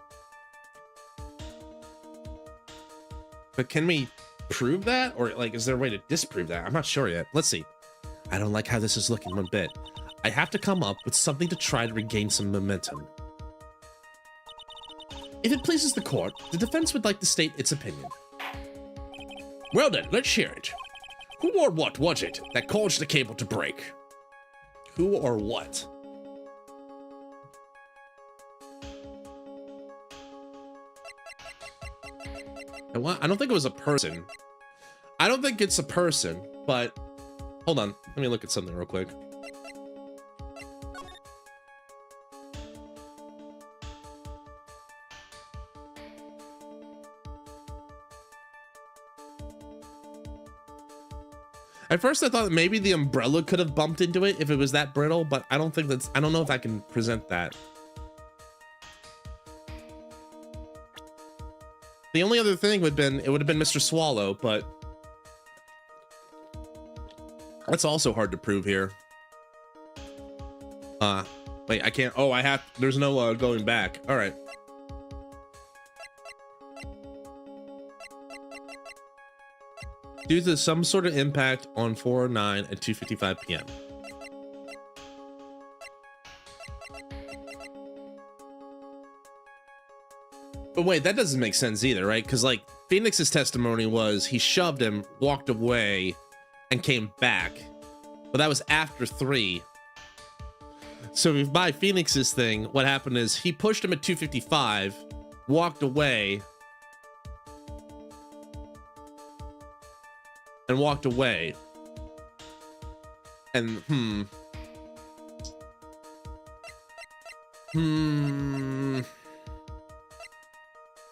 But can we prove that? Or like, is there a way to disprove that? I'm not sure yet. Let's see. I don't like how this is looking one bit. I have to come up with something to try to regain some momentum. If it pleases the court, the defense would like to state its opinion. Well then, let's hear it. Who or what was it that caused the cable to break? Who or what? I don't think it was a person. I don't think it's a person, but hold on. Let me look at something real quick. At first I thought that maybe the umbrella could have bumped into it if it was that brittle, but I don't think that's, I don't know if I can present that. The only other thing would have been Mr. Swallow, but that's also hard to prove here. Wait, I can't, oh, I have, there's no going back. All right. Due to some sort of impact on 409 at 2:55 p.m. But wait, that doesn't make sense either, right? Because like Phoenix's testimony was he shoved him, walked away, and came back. But that was after 3. So if by Phoenix's thing, what happened is he pushed him at 2:55, walked away, and walked away. And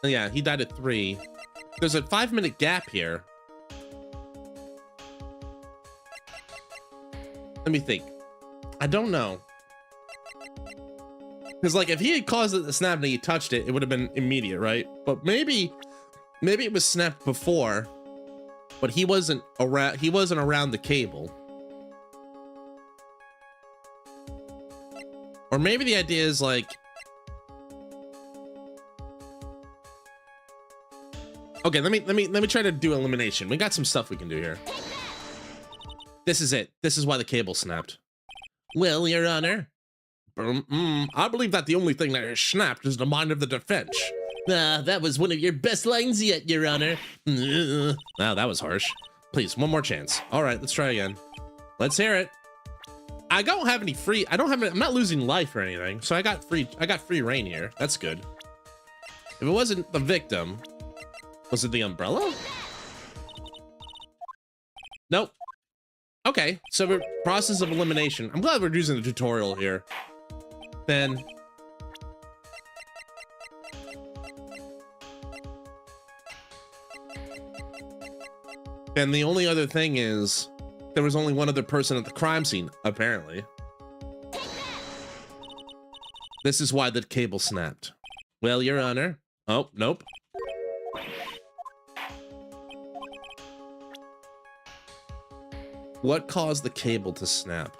yeah, he died at 3. There's a 5-minute gap here. Let me think. I don't know. Because like if he had caused it to snap and he touched it, it would have been immediate, right? But maybe it was snapped before, but he wasn't around the cable. Or maybe the idea is like, okay, let me try to do elimination. We got some stuff we can do here. This is it. This is why the cable snapped. Well, Your Honor. I believe that the only thing that is snapped is the mind of the defense. Ah, that was one of your best lines yet, Your Honor. Wow, that was harsh. Please, one more chance. All right, let's try again. Let's hear it. I don't have any free. I'm not losing life or anything, so I got free reign here. That's good. If it wasn't the victim, was it the umbrella? Nope. Okay, so we're process of elimination. I'm glad we're using the tutorial here. Then the only other thing is there was only one other person at the crime scene, apparently. This is why the cable snapped. Well, Your Honor. Oh, nope. What caused the cable to snap?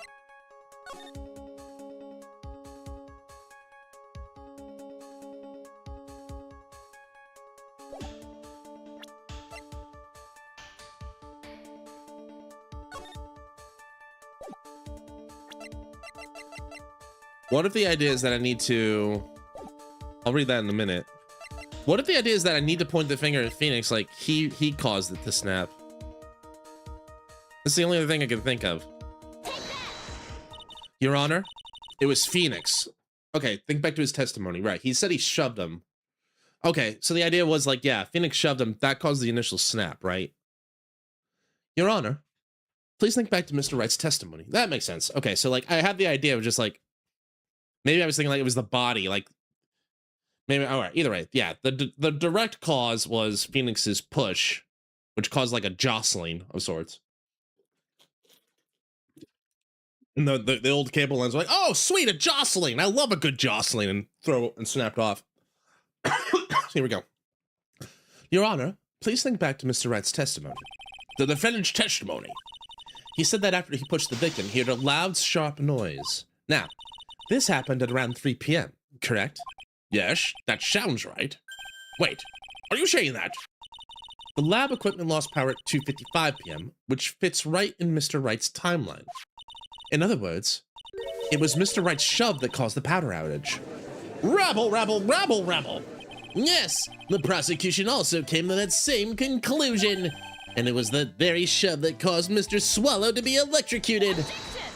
What if the idea is that I need to... I'll read that in a minute. What if the idea is that I need to point the finger at Phoenix like he caused it to snap? That's the only other thing I can think of. Your Honor, it was Phoenix. Okay, think back to his testimony. Right, he said he shoved him. Okay, so the idea was like, yeah, Phoenix shoved him. That caused the initial snap, right? Your Honor, please think back to Mr. Wright's testimony. That makes sense. Okay, so like I had the idea of just like, maybe I was thinking like it was the body, like maybe, all right, either way. Yeah, the direct cause was Phoenix's push, which caused like a jostling of sorts. And the old cable lens were like, oh, sweet, a jostling. I love a good jostling, and throw and snapped off. Here we go. Your Honor, please think back to Mr. Wright's testimony. The defendant's testimony. He said that after he pushed the victim, he heard a loud, sharp noise. Now, this happened at around 3 p.m., correct? Yes, that sounds right. Wait, are you saying that The lab equipment lost power at 2:55 p.m., which fits right in Mr. Wright's timeline. In other words, it was Mr. Wright's shove that caused the power outage. Rabble, rabble, rabble, rabble. Yes, the prosecution also came to that same conclusion. And it was that very shove that caused Mr. Swallow to be electrocuted.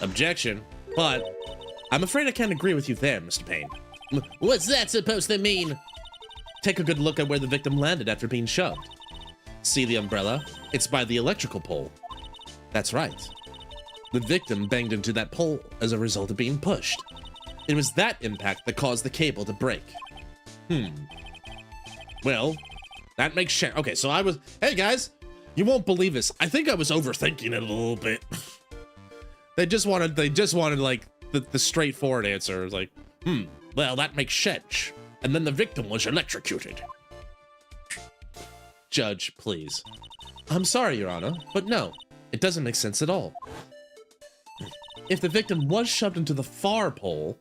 Objection, but I'm afraid I can't agree with you there, Mr. Payne. What's that supposed to mean? Take a good look at where the victim landed after being shoved. See the umbrella? It's by the electrical pole. That's right. The victim banged into that pole as a result of being pushed. It was that impact that caused the cable to break. Well, that makes sense. Okay, so hey guys, you won't believe this. I think I was overthinking it a little bit. They just wanted like the straightforward answer. Like, Well, that makes sense. And then the victim was electrocuted. Judge, please. I'm sorry, Your Honor, but no, it doesn't make sense at all. If the victim was shoved into the far pole,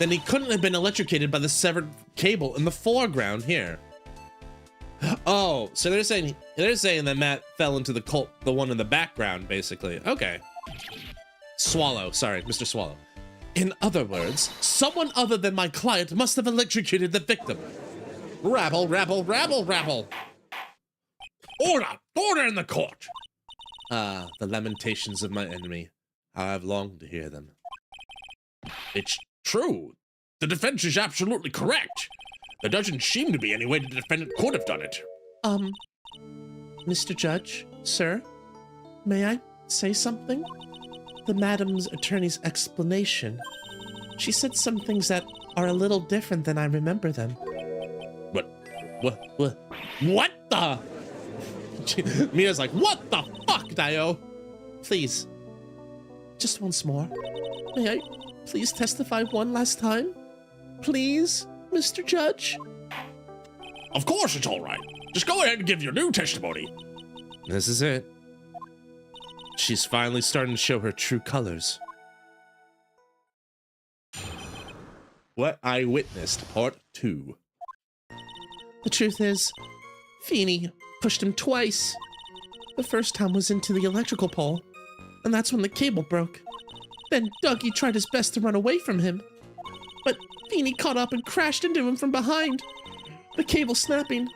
then he couldn't have been electrocuted by the severed cable in the foreground here. Oh, so they're saying that Matt fell into the one in the background, basically. Okay. Swallow, sorry, Mr. Swallow. In other words, someone other than my client must have electrocuted the victim. Rabble, rabble, rabble, rabble. Order! Order in the court! Ah, the lamentations of my enemy. How I've longed to hear them. It's true. The defense is absolutely correct. There doesn't seem to be any way the defendant could have done it. Mr. Judge, sir, may I say something? The madam's attorney's explanation. She said some things that are a little different than I remember them. What the? Mia's like, what the fuck, Dio? Please, just once more. May I please testify one last time? Please, Mr. Judge? Of course it's all right. Just go ahead and give your new testimony. This is it. She's finally starting to show her true colors. What I Witnessed, Part 2. The truth is, Feeney pushed him twice. The first time was into the electrical pole, and that's when the cable broke. Then Dougie tried his best to run away from him, but Feeney caught up and crashed into him from behind. The cable snapping,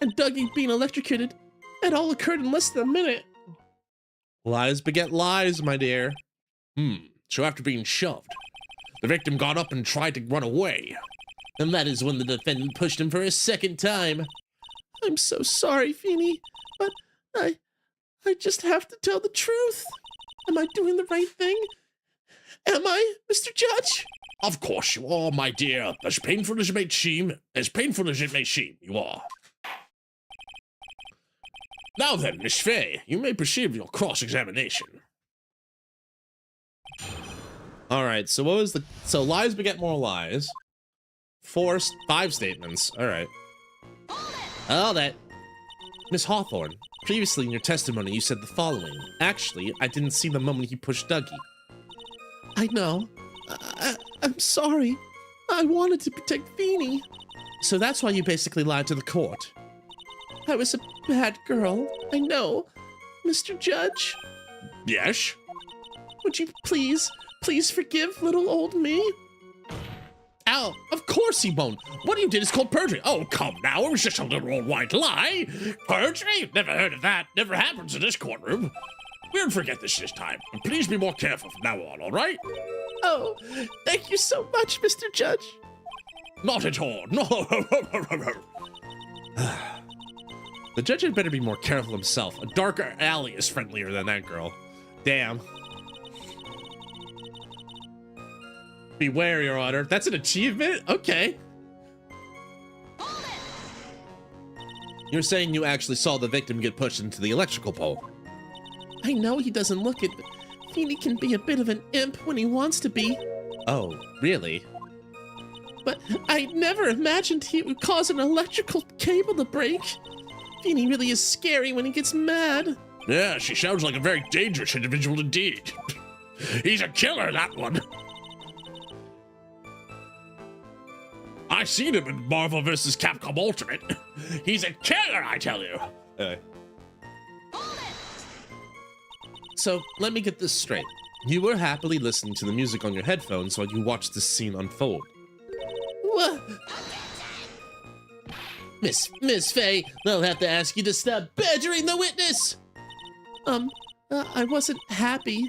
and Dougie being electrocuted, it all occurred in less than a minute. Lies beget lies, my dear. So after being shoved, the victim got up and tried to run away. And that is when the defendant pushed him for a second time. I'm so sorry, Feeney, but I just have to tell the truth. Am I doing the right thing? Am I, Mr. Judge? Of course you are, my dear. As painful as it may seem, you are. Now then, Miss Fay, you may proceed with your cross-examination. All right, so what was so lies beget more lies. 5 statements. All right. All that. Miss Hawthorne, previously in your testimony, you said the following. Actually, I didn't see the moment he pushed Dougie. I know. I'm sorry. I wanted to protect Feeney. So that's why you basically lied to the court. I was a bad girl. I know. Mr. Judge, Yes? would you please forgive little old me? Ow, of course he won't. What you did is called perjury. Oh, come now, it was just a little old white lie. Perjury? Never heard of that. Never happens in this courtroom. We'll forget this time. But please be more careful from now on, all right? Oh, thank you so much, Mr. Judge. Not at all. No. The judge had better be more careful himself. A darker alley is friendlier than that girl. Damn. Beware, Your Honor. That's an achievement? Okay. You're saying you actually saw the victim get pushed into the electrical pole? I know he doesn't look it, but Feeney can be a bit of an imp when he wants to be. Oh, really? But I never imagined he would cause an electrical cable to break. Feeney really is scary when he gets mad. Yeah, she sounds like a very dangerous individual indeed. He's a killer, that one. I seen him in Marvel vs. Capcom Ultimate. He's a killer, I tell you. Anyway. So, let me get this straight. You were happily listening to the music on your headphones while you watched this scene unfold. What? Miss Faye, they'll have to ask you to stop badgering the witness! I wasn't happy.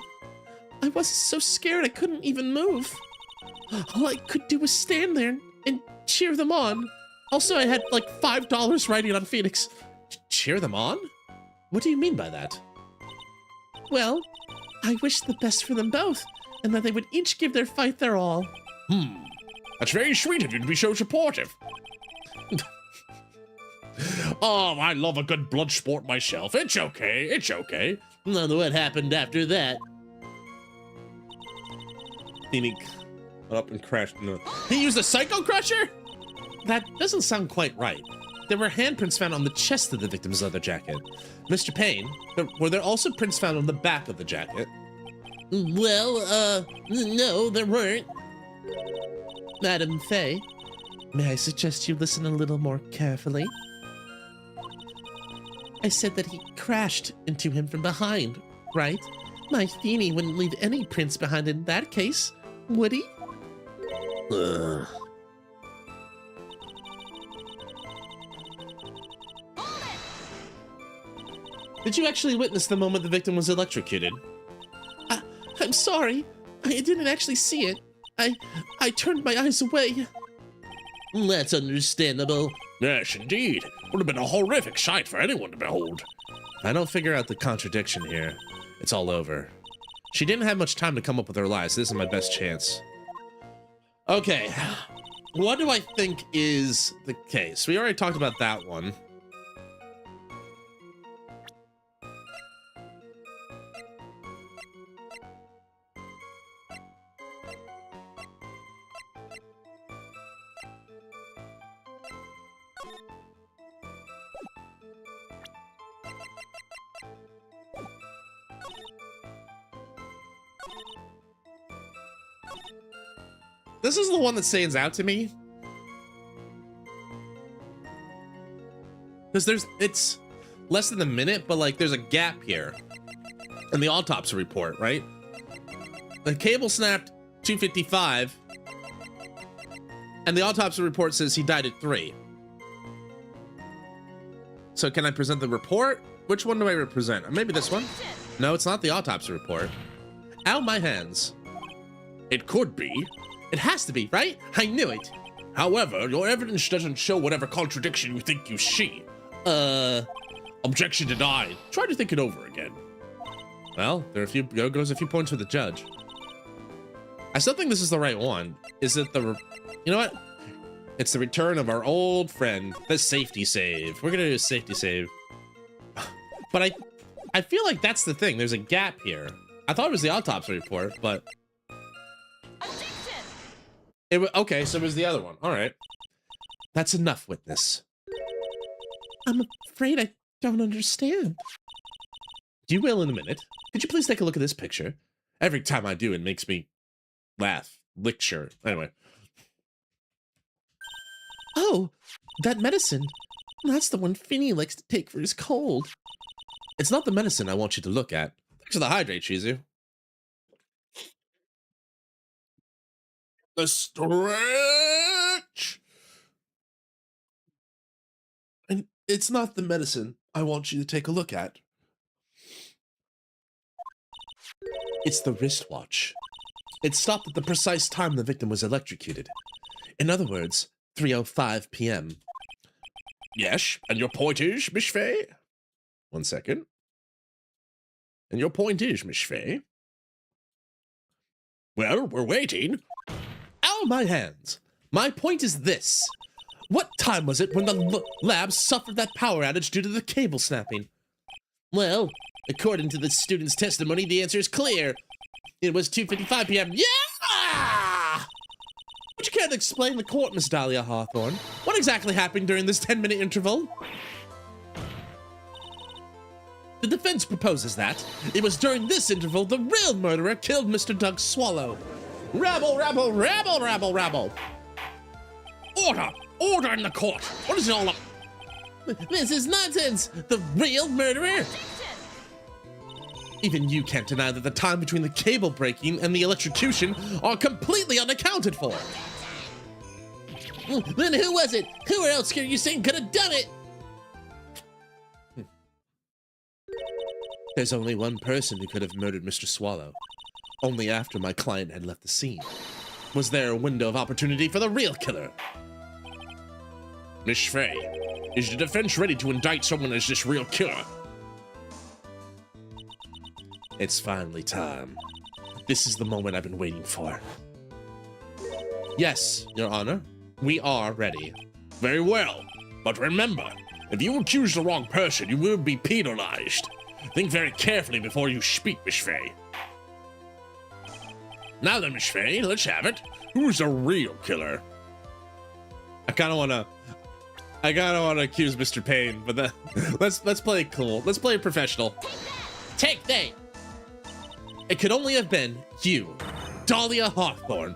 I was so scared I couldn't even move. All I could do was stand there and cheer them on. Also, I had like $5 riding on Phoenix. Cheer them on? What do you mean by that? Well, I wished the best for them both, and that they would each give their fight their all. That's very sweet of you to be so supportive. Oh, I love a good blood sport myself. It's okay, it's okay. None of what happened after that. Phoenix went up and crashed into it. He used a Psycho Crusher? That doesn't sound quite right. There were handprints found on the chest of the victim's leather jacket. Mr. Payne, were there also prints found on the back of the jacket? Well, no, there weren't. Madam Faye, may I suggest you listen a little more carefully? I said that he crashed into him from behind, right? My Feeny wouldn't leave any prints behind in that case, would he? Ugh. Did you actually witness the moment the victim was electrocuted? I'm sorry. I didn't actually see it. I turned my eyes away. That's understandable. Yes, indeed. Would have been a horrific sight for anyone to behold. If I don't figure out the contradiction here, it's all over. She didn't have much time to come up with her lies. This is my best chance. Okay. What do I think is the case? We already talked about that one. This is the one that stands out to me. Because it's less than a minute, but like there's a gap here in the autopsy report, right? The cable snapped 2:55, and the autopsy report says he died at 3. So can I present the report? Which one do I represent? Maybe this one? No, it's not the autopsy report. Ow, my hands. It could be. It has to be, right? I knew it. However, your evidence doesn't show whatever contradiction you think you see. Objection denied. Try to think it over again. Well, there goes a few points for the judge. I still think this is the right one. Is it the... You know what? It's the return of our old friend, the safety save. We're gonna do a safety save. But I feel like that's the thing. There's a gap here. I thought it was the autopsy report, but... Okay, so it was the other one. All right. That's enough, witness. I'm afraid I don't understand. You will in a minute. Could you please take a look at this picture? Every time I do, it makes me laugh. Lecture. Anyway. Oh, that medicine. That's the one Finny likes to take for his cold. It's not the medicine I want you to look at. Thanks for the hydrate, Shizu. The stretch. And it's not the medicine I want you to take a look at. It's the wristwatch. It stopped at the precise time the victim was electrocuted. In other words, 3:05 p.m. Yes, and your point is, Miss Faye? 1 second. And your point is, Miss Faye? Well, we're waiting. Ow, my hands. My point is this. What time was it when the lab suffered that power outage due to the cable snapping? Well, according to the student's testimony, the answer is clear. It was 2:55 p.m. Yeah! Would you care to explain the court, Miss Dahlia Hawthorne? What exactly happened during this 10-minute interval? The defense proposes that it was during this interval the real murderer killed Mr. Doug Swallow. Rabble, rabble, rabble, rabble, rabble. Order! Order in the court! What is it all up? This is nonsense! The real murderer? Even you can't deny that the time between the cable breaking and the electrocution are completely unaccounted for. Then who was it? Who else are you saying could have done it? There's only one person who could have murdered Mr. Swallow. Only after my client had left the scene. Was there a window of opportunity for the real killer? Miss Faye, is the defense ready to indict someone as this real killer? It's finally time. This is the moment I've been waiting for. Yes, Your Honor, we are ready. Very well, but remember, if you accuse the wrong person, you will be penalized. Think very carefully before you speak, Miss Faye. Now then, Miss Faye, let's have it. Who's the real killer? I kind of want to accuse Mr. Payne, but then let's play it cool. Let's play it professional. Take they. It could only have been you, Dahlia Hawthorne.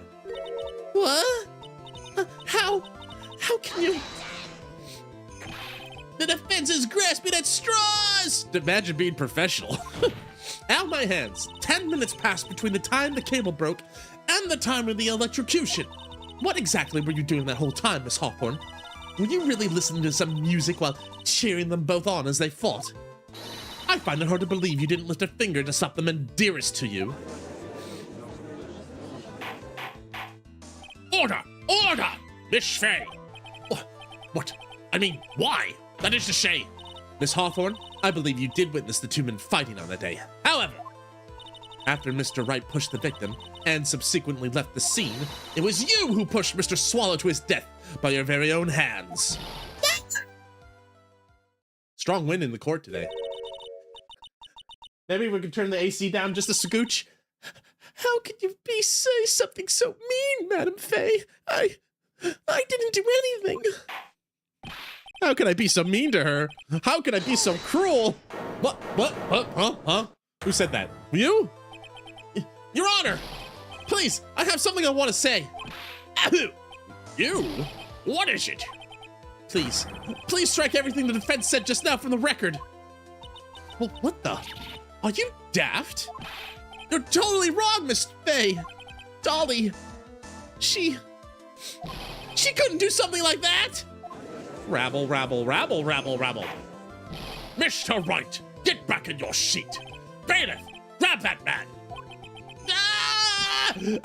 What? How can you? The defense is grasping at straws! Imagine being professional. Out my hands. 10 minutes passed between the time the cable broke and the time of the electrocution. What exactly were you doing that whole time, Miss Hawthorne? Were you really listening to some music while cheering them both on as they fought? I find it hard to believe you didn't lift a finger to stop the men dearest to you. Order! Order! Miss Faye! What? I mean, why? That is to say... Miss Hawthorne, I believe you did witness the two men fighting on that day. However, after Mr. Wright pushed the victim and subsequently left the scene, it was you who pushed Mr. Swallow to his death by your very own hands. Strong wind in the court today. Maybe we could turn the AC down just a scooch. How could you say something so mean, Madam Faye? I didn't do anything. How can I be so mean to her? How can I be so cruel? What? Huh? Who said that? You? Your Honor, please, I have something I want to say. You? What is it? Please strike everything the defense said just now from the record. Well, what the? Are you daft? You're totally wrong, Miss Faye. Dolly, she couldn't do something like that. Rabble. Mr. Wright, get back in your seat. Bailiff, grab that man. Leave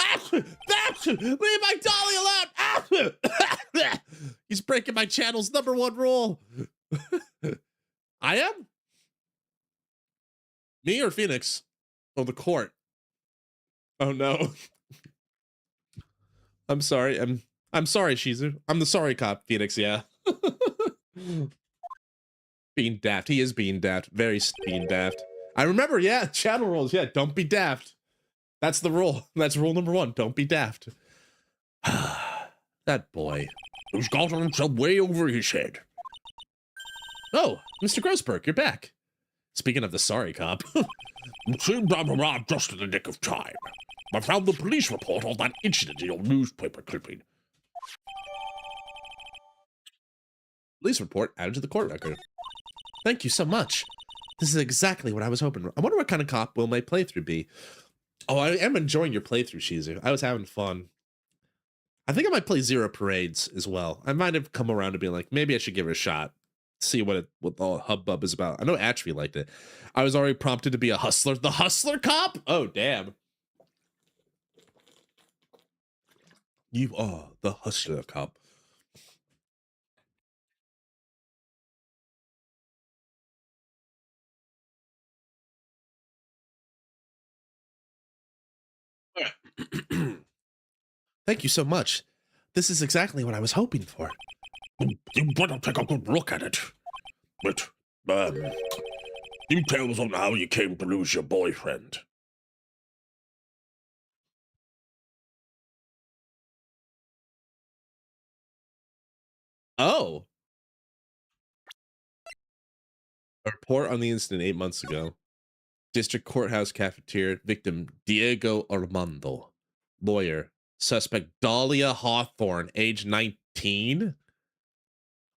my Dolly alone! He's breaking my channel's #1 rule. I am? Me or Phoenix? Oh, the court. Oh no. I'm sorry. I'm sorry, Shizu. I'm the sorry cop, Phoenix, yeah. Being daft. He is being daft. Very being daft. I remember, yeah, channel rules. Yeah, don't be daft. That's the rule. That's rule #1. Don't be daft. That boy. Who's got himself way over his head. Oh, Mr. Grossberg, you're back. Speaking of the sorry cop. It seems I've arrived just in the nick of time. I found the police report on that incident in your newspaper clipping. Police report added to the court record. Thank you so much. This is exactly what I was hoping for. I wonder what kind of cop will my playthrough be. Oh, I am enjoying your playthrough, Shizu. I was having fun. I think I might play Zero Parades as well. I might have come around to being like, maybe I should give it a shot. See what the hubbub is about. I know Atrophy liked it. I was already prompted to be a hustler. The hustler cop? Oh, damn. You are the hustler cop. Thank you so much. This is exactly what I was hoping for. You better take a good look at it. But, details on how you came to lose your boyfriend. Oh. A report on the incident 8 months ago. District Courthouse Cafeteria. Victim Diego Armando. Lawyer. Suspect Dahlia Hawthorne, age teen?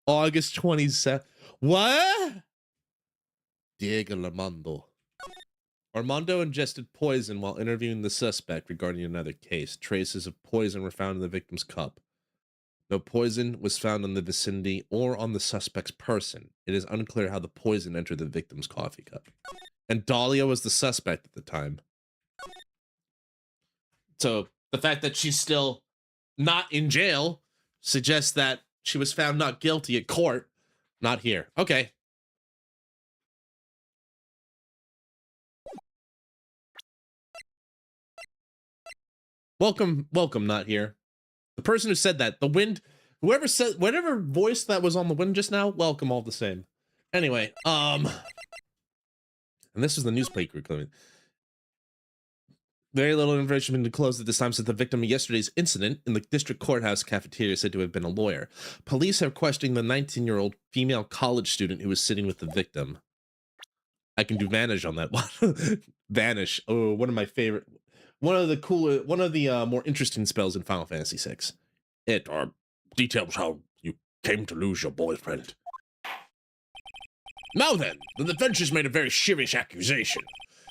August 27th. What? Diego Armando. Armando ingested poison while interviewing the suspect regarding another case. Traces of poison were found in the victim's cup. No poison was found in the vicinity or on the suspect's person. It is unclear how the poison entered the victim's coffee cup. And Dahlia was the suspect at the time. So the fact that she's still not in jail suggests that she was found not guilty at court, not here. Okay. Welcome, not here. The person who said that, the wind, whoever said, whatever voice that was on the wind just now, welcome all the same. Anyway, and this is the newspaper clipping. Very little information been disclosed at this time since the victim of yesterday's incident in the district courthouse cafeteria said to have been a lawyer. Police are questioning the 19-year-old female college student who was sitting with the victim. I can do vanish on that one. Vanish. Oh, one of my favorite. One of the more interesting spells in Final Fantasy VI. It details how you came to lose your boyfriend. Now then, the defense has made a very serious accusation.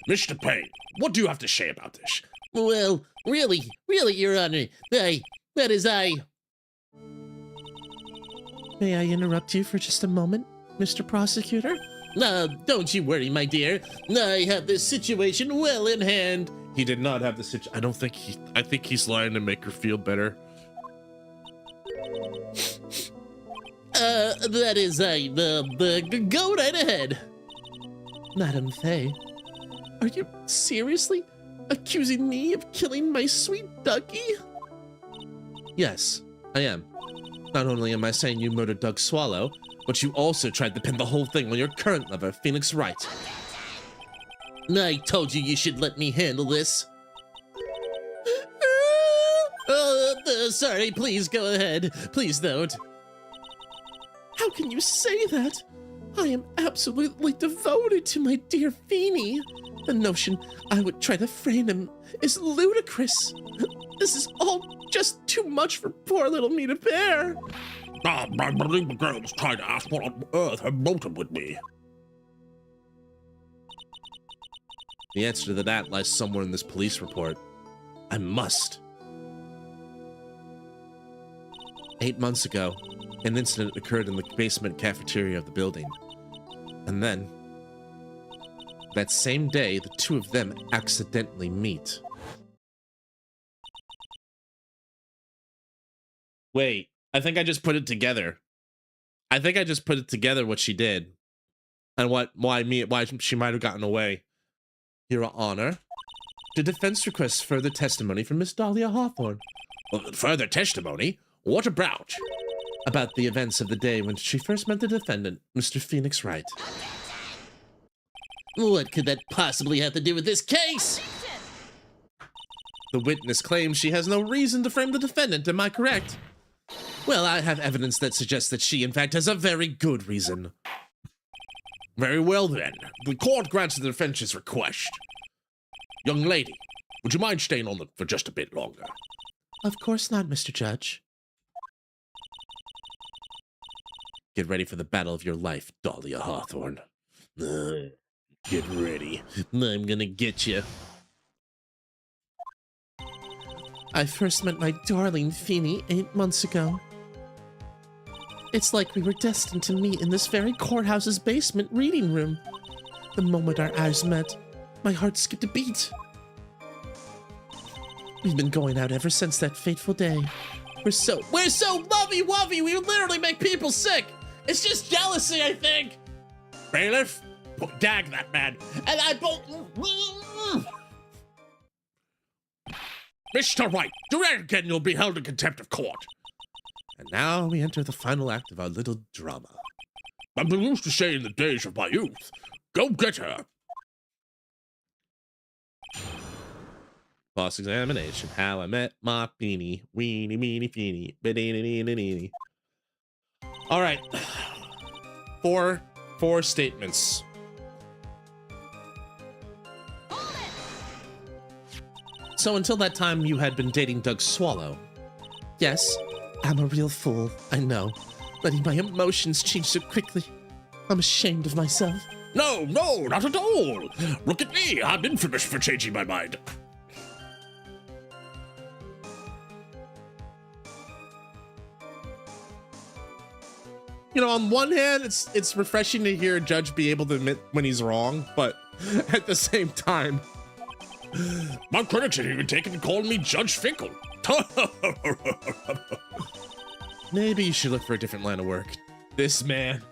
Mr. Payne, what do you have to say about this? Well, really, Your Honor, May I interrupt you for just a moment, Mr. Prosecutor? Don't you worry, my dear. I have this situation well in hand. He did not have the situation. I think he's lying to make her feel better. That is, go right ahead. Madam Faye, are you seriously accusing me of killing my sweet ducky? Yes, I am. Not only am I saying you murdered Doug Swallow, but you also tried to pin the whole thing on your current lover, Phoenix Wright. I told you should let me handle this. Sorry, please go ahead. Please don't. How can you say that? I am absolutely devoted to my dear Feeny. The notion I would try to frame him is ludicrous. This is all just too much for poor little me to bear. I believe the girl was trying to ask what on earth her motive would be. The answer to that lies somewhere in this police report. I must. 8 months ago, an incident occurred in the basement cafeteria of the building. And then, that same day, the two of them accidentally meet. Wait, I think I just put it together. I think I just put it together what she did. And why she might have gotten away. Your Honor, the defense requests further testimony from Miss Dahlia Hawthorne. Further testimony? What about? About the events of the day when she first met the defendant, Mr. Phoenix Wright. What could that possibly have to do with this case? The witness claims she has no reason to frame the defendant, am I correct? Well, I have evidence that suggests that she, in fact, has a very good reason. Very well, then. The court grants the defense's request. Young lady, would you mind staying on for just a bit longer? Of course not, Mr. Judge. Get ready for the battle of your life, Dahlia Hawthorne. Get ready. I'm gonna get you. I first met my darling Feeny 8 months ago. It's like we were destined to meet in this very courthouse's basement reading room. The moment our eyes met, my heart skipped a beat. We've been going out ever since that fateful day. We're so lovey-wovey, we literally make people sick! It's just jealousy, I think! Bailiff, gag that man. And I both... Mr. Wright, do that again, you'll be held in contempt of court. And now we enter the final act of our little drama. I've been used to say in the days of my youth, go get her. Boss examination, how I met my Feeny, weeny, meeny, feeny, ba-dee-dee-dee-dee-dee. All right. Four statements. So until that time, you had been dating Doug Swallow. Yes, I'm a real fool, I know. Letting my emotions change so quickly. I'm ashamed of myself. No, not at all. Look at me. I'm infamous for changing my mind. You know, on one hand, it's refreshing to hear a judge be able to admit when he's wrong, but at the same time, my critics have even taken to calling me Judge Fickle. maybe you should look for a different line of work. This man.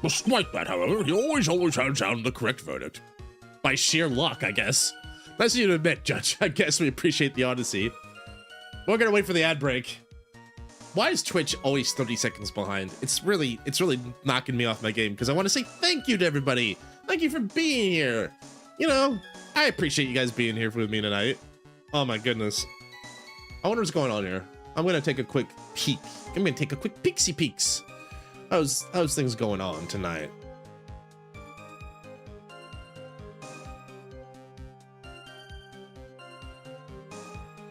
Despite that, however, he always hands down the correct verdict. By sheer luck, I guess. Nice of you to admit, Judge. I guess we appreciate the honesty. We're gonna wait for the ad break. Why is Twitch always 30 seconds behind? It's really knocking me off my game because I want to say thank you to everybody. Thank you for being here. You know, I appreciate you guys being here with me tonight. Oh my goodness. I wonder what's going on here. I'm gonna take a quick peek. I'm gonna take a quick peeksy peeks. How's things going on tonight?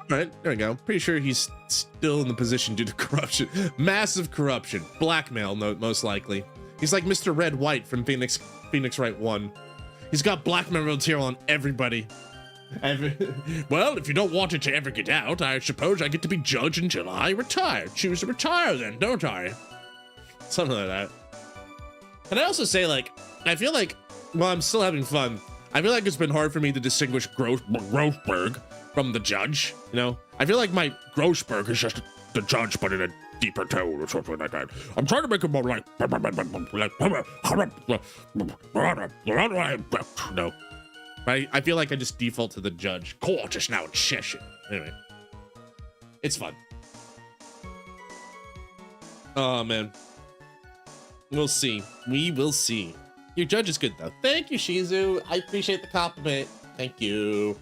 All right, there we go. Pretty sure he's still in the position due to corruption. Massive corruption. Blackmail, most likely. He's like Mr. Red White from Phoenix Wright 1. He's got blackmail material on everybody. Well, if you don't want it to ever get out, I suppose I get to be judge until I retire. Choose to retire then, don't I? Something like that. Can I also say, like, I feel like, while I'm still having fun, I feel like it's been hard for me to distinguish Grossberg from the judge, you know? I feel like my Grossberg is just the judge, but in a deeper tone or something like that. I'm trying to make it more like... No. I feel like I just default to the judge. Court is now in session. Anyway. It's fun. Oh, man. We'll see. We will see. Your judge is good, though. Thank you, Shizu. I appreciate the compliment. Thank you.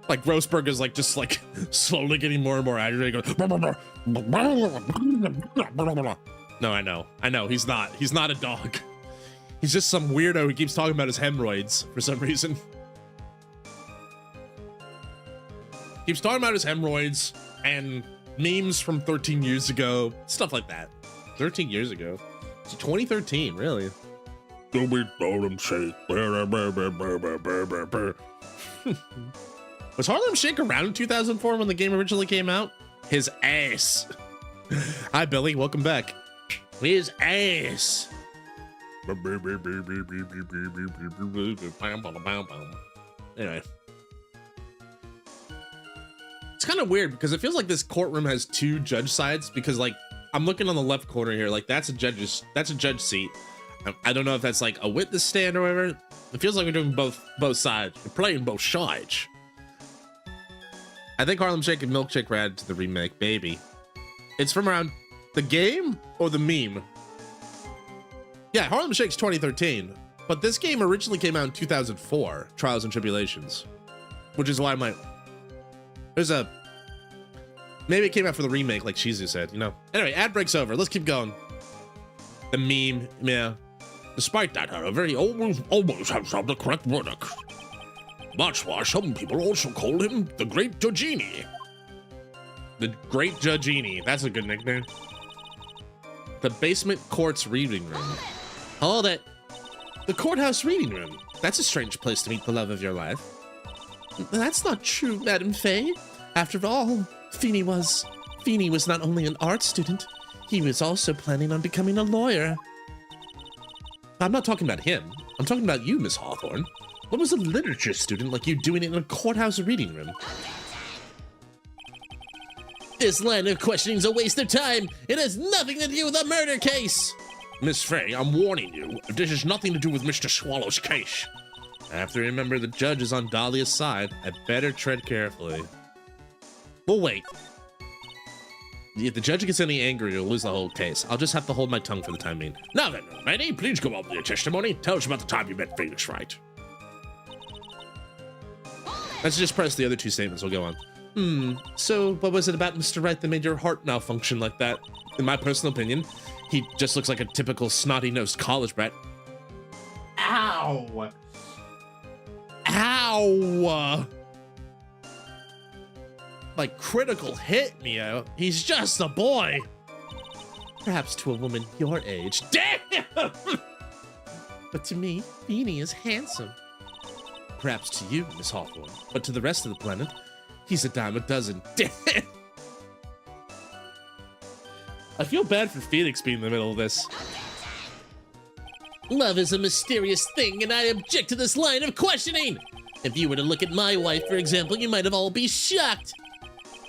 Like Grossberg is like just like slowly getting more and more aggravated. No, I know. He's not a dog. He's just some weirdo who keeps talking about his hemorrhoids for some reason. Keeps talking about his hemorrhoids and memes from 13 years ago, stuff like that. 13 years ago. It's 2013, really. Was Harlem Shake around in 2004 when the game originally came out? His ass. Hi, Billy. Welcome back. His ass. Anyway. It's kind of weird because it feels like this courtroom has two judge sides because, like, I'm looking on the left corner here, like that's a judge seat. I don't know if that's like a witness stand or whatever. It feels like we're doing both sides. We're playing both sides. I think Harlem Shake and Milkshake were added to the remake, baby. It's from around the game or the meme? Yeah, Harlem Shake's 2013, but this game originally came out in 2004, Trials and Tribulations, which is why maybe it came out for the remake, like Shizu said, you know. Anyway, ad break's over. Let's keep going. The meme, yeah. Despite that, however, he always has found the correct verdict. That's why some people also call him the Great Judgini. The Great Judgini. That's a good nickname. The basement court's reading room. Hold it. The courthouse reading room. That's a strange place to meet the love of your life. That's not true, Madame Faye. After all, Feeny was not only an art student, he was also planning on becoming a lawyer. I'm not talking about him. I'm talking about you, Miss Hawthorne. What was a literature student like you doing it in a courthouse reading room? This line of questioning's a waste of time. It has nothing to do with a murder case. Miss Faye, I'm warning you. This has nothing to do with Mr. Swallow's case. I have to remember the judge is on Dahlia's side. I better tread carefully. Well, wait. If the judge gets any angry, he'll lose the whole case. I'll just have to hold my tongue for the time being. Now then, lady, please go on with your testimony. Tell us about the time you met Phoenix Wright. Let's just press the other two statements. We'll go on. So what was it about Mr. Wright that made your heart malfunction like that? in my personal opinion, he just looks like a typical snotty-nosed college brat. Ow! Ow! Like, critical hit, Mio. He's just a boy. Perhaps to a woman your age. Damn! But to me, Beanie is handsome. Perhaps to you, Miss Hawthorne, but to the rest of the planet, he's a dime a dozen. Damn! I feel bad for Phoenix being in the middle of this. Love is a mysterious thing, and I object to this line of questioning. If you were to look at my wife, for example, you might have all be shocked.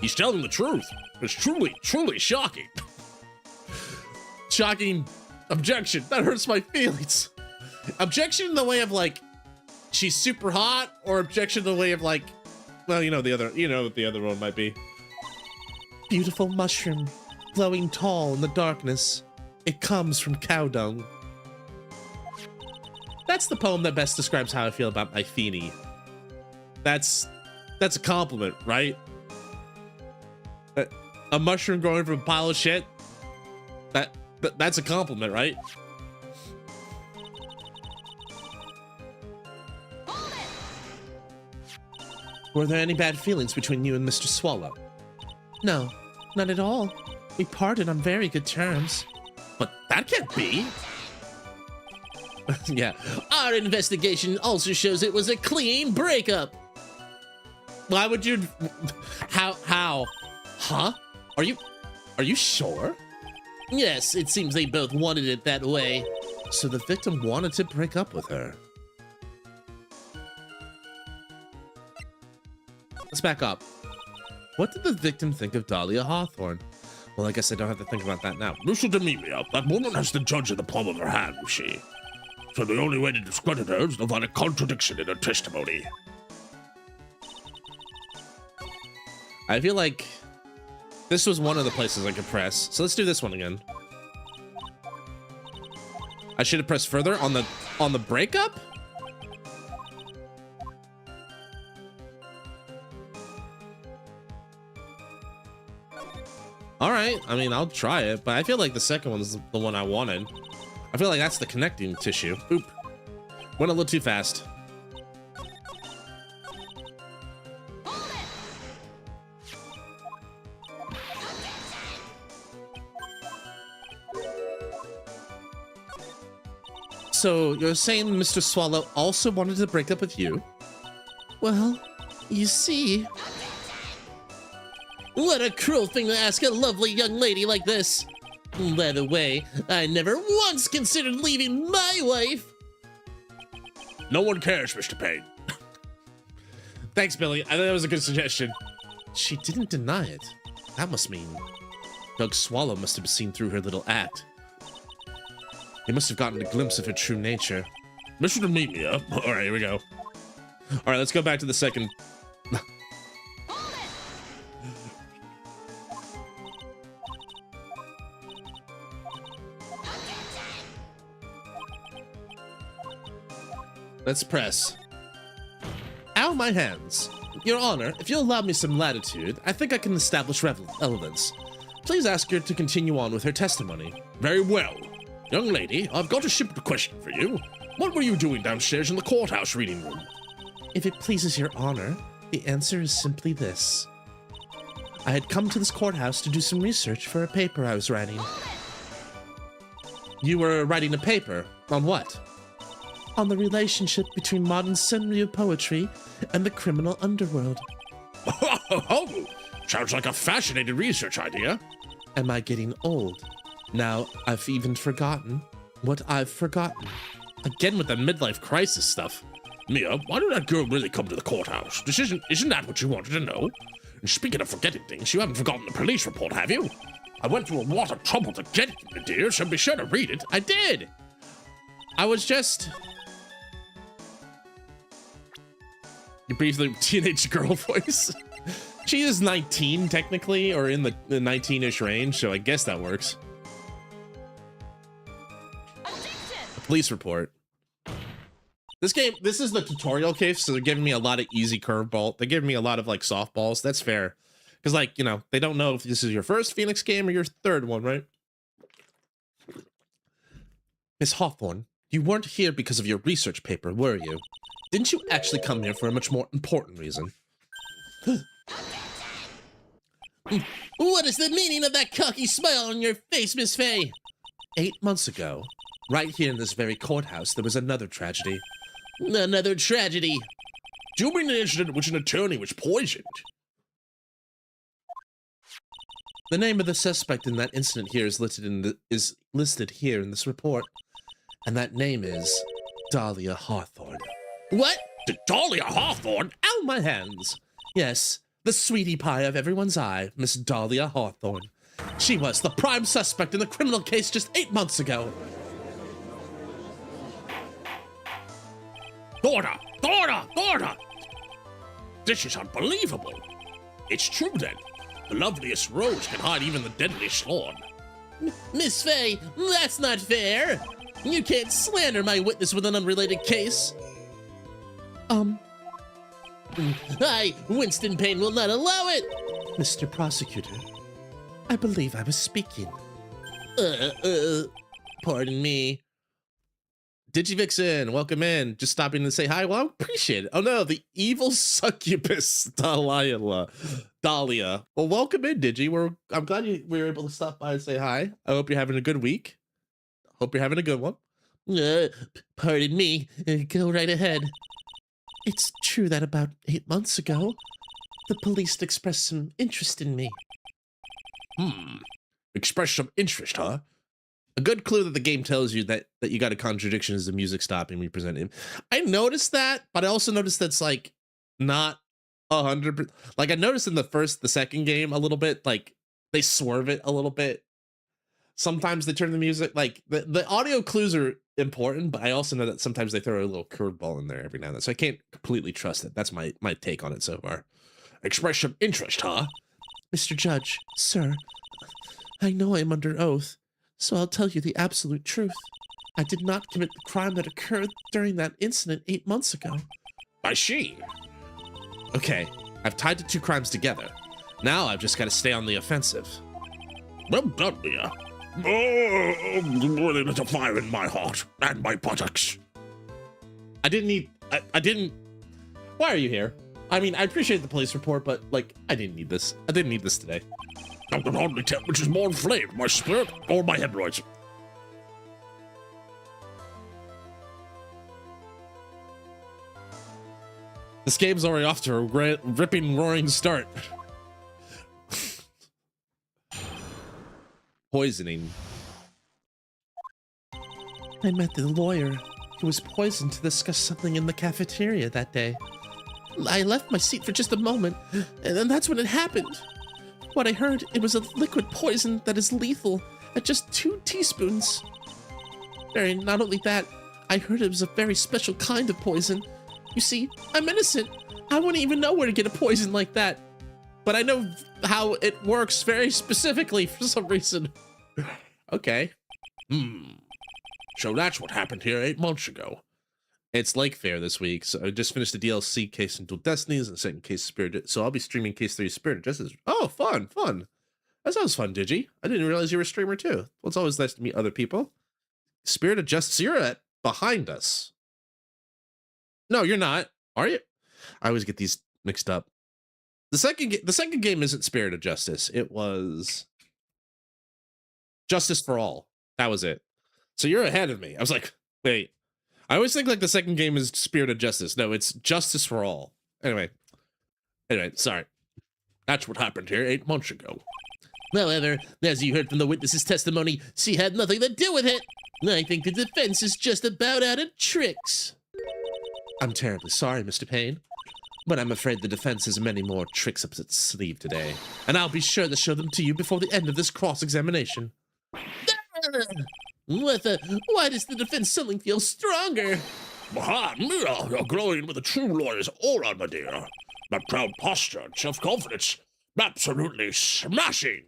He's telling the truth. It's truly, truly shocking. Shocking objection. That hurts my feelings. Objection in the way of like, she's super hot, or objection in the way of like, well, you know what the other one might be. Beautiful mushroom, glowing tall in the darkness. It comes from cow dung. That's the poem that best describes how I feel about my Feeny. That's a compliment, right? A mushroom growing from a pile of shit. That's a compliment, right? Were there any bad feelings between you and Mr. Swallow? No, not at all. We parted on very good terms. But that can't be. Yeah. Our investigation also shows it was a clean breakup. Why would you? How? Huh? Are you sure? Yes, it seems they both wanted it that way. So the victim wanted to break up with her. Let's back up. What did the victim think of Dahlia Hawthorne? Well, I guess I don't have to think about that now. Mr. Demelia, that woman has the judge in the palm of her hand, you see. So the only way to discredit her is to find a contradiction in her testimony. I feel like this was one of the places I could press. So let's do this one again. I should have pressed further on the breakup? All right, I mean, I'll try it, but I feel like the second one's the one I wanted. I feel like that's the connecting tissue. Oop. Went a little too fast. So you're saying Mr. Swallow also wanted to break up with you? Well, you see... What a cruel thing to ask a lovely young lady like this. By the way, I never once considered leaving my wife. No one cares, Mr. Payne. Thanks, Billy. I thought that was a good suggestion. She didn't deny it. That must mean Doug Swallow must have seen through her little act. He must have gotten a glimpse of her true nature. Mr. Demelia. All right, here we go. All right, let's go back to the second. Let's press. Ow, my hands. Your Honor, if you'll allow me some latitude, I think I can establish relevance. Please ask her to continue on with her testimony. Very well. Young lady, I've got a simple question for you. What were you doing downstairs in the courthouse reading room? If it pleases your honor, the answer is simply this. I had come to this courthouse to do some research for a paper I was writing. You were writing a paper? On what? On the relationship between modern Senryu poetry and the criminal underworld. Oh, sounds like a fascinating research idea. Am I getting old? Now I've even forgotten what I've forgotten. Again with the midlife crisis stuff. Mia, why did that girl really come to the courthouse? Isn't that what you wanted to know? And speaking of forgetting things, you haven't forgotten the police report, have you? I went through a lot of trouble to get it, my dear, so be sure to read it. I did. I was just... You breathe the teenage girl voice. She is 19, technically, or in the 19-ish range, so I guess that works. A police report. This is the tutorial case, so they're giving me a lot of easy curveball. They're giving me a lot of, like, softballs. That's fair. Because, like, you know, they don't know if this is your first Phoenix game or your third one, right? Miss Hawthorne, you weren't here because of your research paper, were you? Didn't you actually come here for a much more important reason? What is the meaning of that cocky smile on your face, Miss Fay? 8 months ago, right here in this very courthouse, there was another tragedy. Another tragedy. Do you mean the incident in which an attorney was poisoned? The name of the suspect in that incident here is listed here in this report, and that name is Dahlia Hawthorne. What? Dahlia Hawthorne? Ow, my hands! Yes, the sweetie pie of everyone's eye, Miss Dahlia Hawthorne. She was the prime suspect in the criminal case just 8 months ago. Order! This is unbelievable. It's true then. The loveliest rose can hide even the deadliest thorn. Miss Fay, that's not fair. You can't slander my witness with an unrelated case. I, Winston Payne, will not allow it. Mr. Prosecutor, I believe I was speaking. Pardon me. Digivixen, welcome in. Just stopping to say hi. Well, I appreciate it. Oh no, the evil succubus Dahlia. Well, welcome in, Digi. I'm glad we were able to stop by and say hi. I hope you're having a good week. Hope you're having a good one. Pardon me. Go right ahead. It's true that about 8 months ago, the police expressed some interest in me. Express some interest, huh? A good clue that the game tells you that you got a contradiction is the music stopping when you present him. I noticed that, but I also noticed that's like not 100%. Like I noticed in the second game a little bit, like they swerve it a little bit. Sometimes they turn the music, like the audio clues are important, but I also know that sometimes they throw a little curveball in there every now and then. So I can't completely trust it. That's my take on it so far. Express some interest, huh? Mr. Judge, sir, I know I am under oath, so I'll tell you the absolute truth. I did not commit the crime that occurred during that incident 8 months ago. I see. Okay, I've tied the two crimes together. Now I've just got to stay on the offensive. Well done, Mia. Oh, really lit a fire in my heart and my buttocks. I didn't. Why are you here? I mean, I appreciate the police report, but like, I didn't need this. I didn't need this today. I can hardly tell which is more inflamed, my spirit or my hemorrhoids. This game's already off to a ripping, roaring start. Poisoning. I met the lawyer who was poisoned to discuss something in the cafeteria that day. I left my seat for just a moment, and then that's when it happened. What I heard, it was a liquid poison that is lethal at just 2 teaspoons. And not only that, I heard it was a very special kind of poison. You see, I'm innocent. I wouldn't even know where to get a poison like that. But I know how it works very specifically for some reason. Okay. So that's what happened here 8 months ago. It's Lake Fair this week, so I just finished the DLC Case and Dual Destinies and the second case Spirit. So I'll be streaming Case 3 Spirit of Justice. Oh, fun. That sounds fun, Digi. I didn't realize you were a streamer too. Well, it's always nice to meet other people. Spirit of Justice, you're behind us. No, you're not. Are you? I always get these mixed up. The second game isn't Spirit of Justice. It was Justice for All. That was it. So you're ahead of me. I was like, wait. I always think like the second game is Spirit of Justice. No, it's Justice for All. Anyway, sorry. That's what happened here 8 months ago. However, as you heard from the witness's testimony, she had nothing to do with it. I think the defense is just about out of tricks. I'm terribly sorry, Mr. Payne, but I'm afraid the defense has many more tricks up its sleeve today, and I'll be sure to show them to you before the end of this cross-examination. Why does the defense suddenly feel stronger? Aha, Mia, you're glowing with a true lawyer's aura, my dear. That proud posture and self-confidence, absolutely smashing.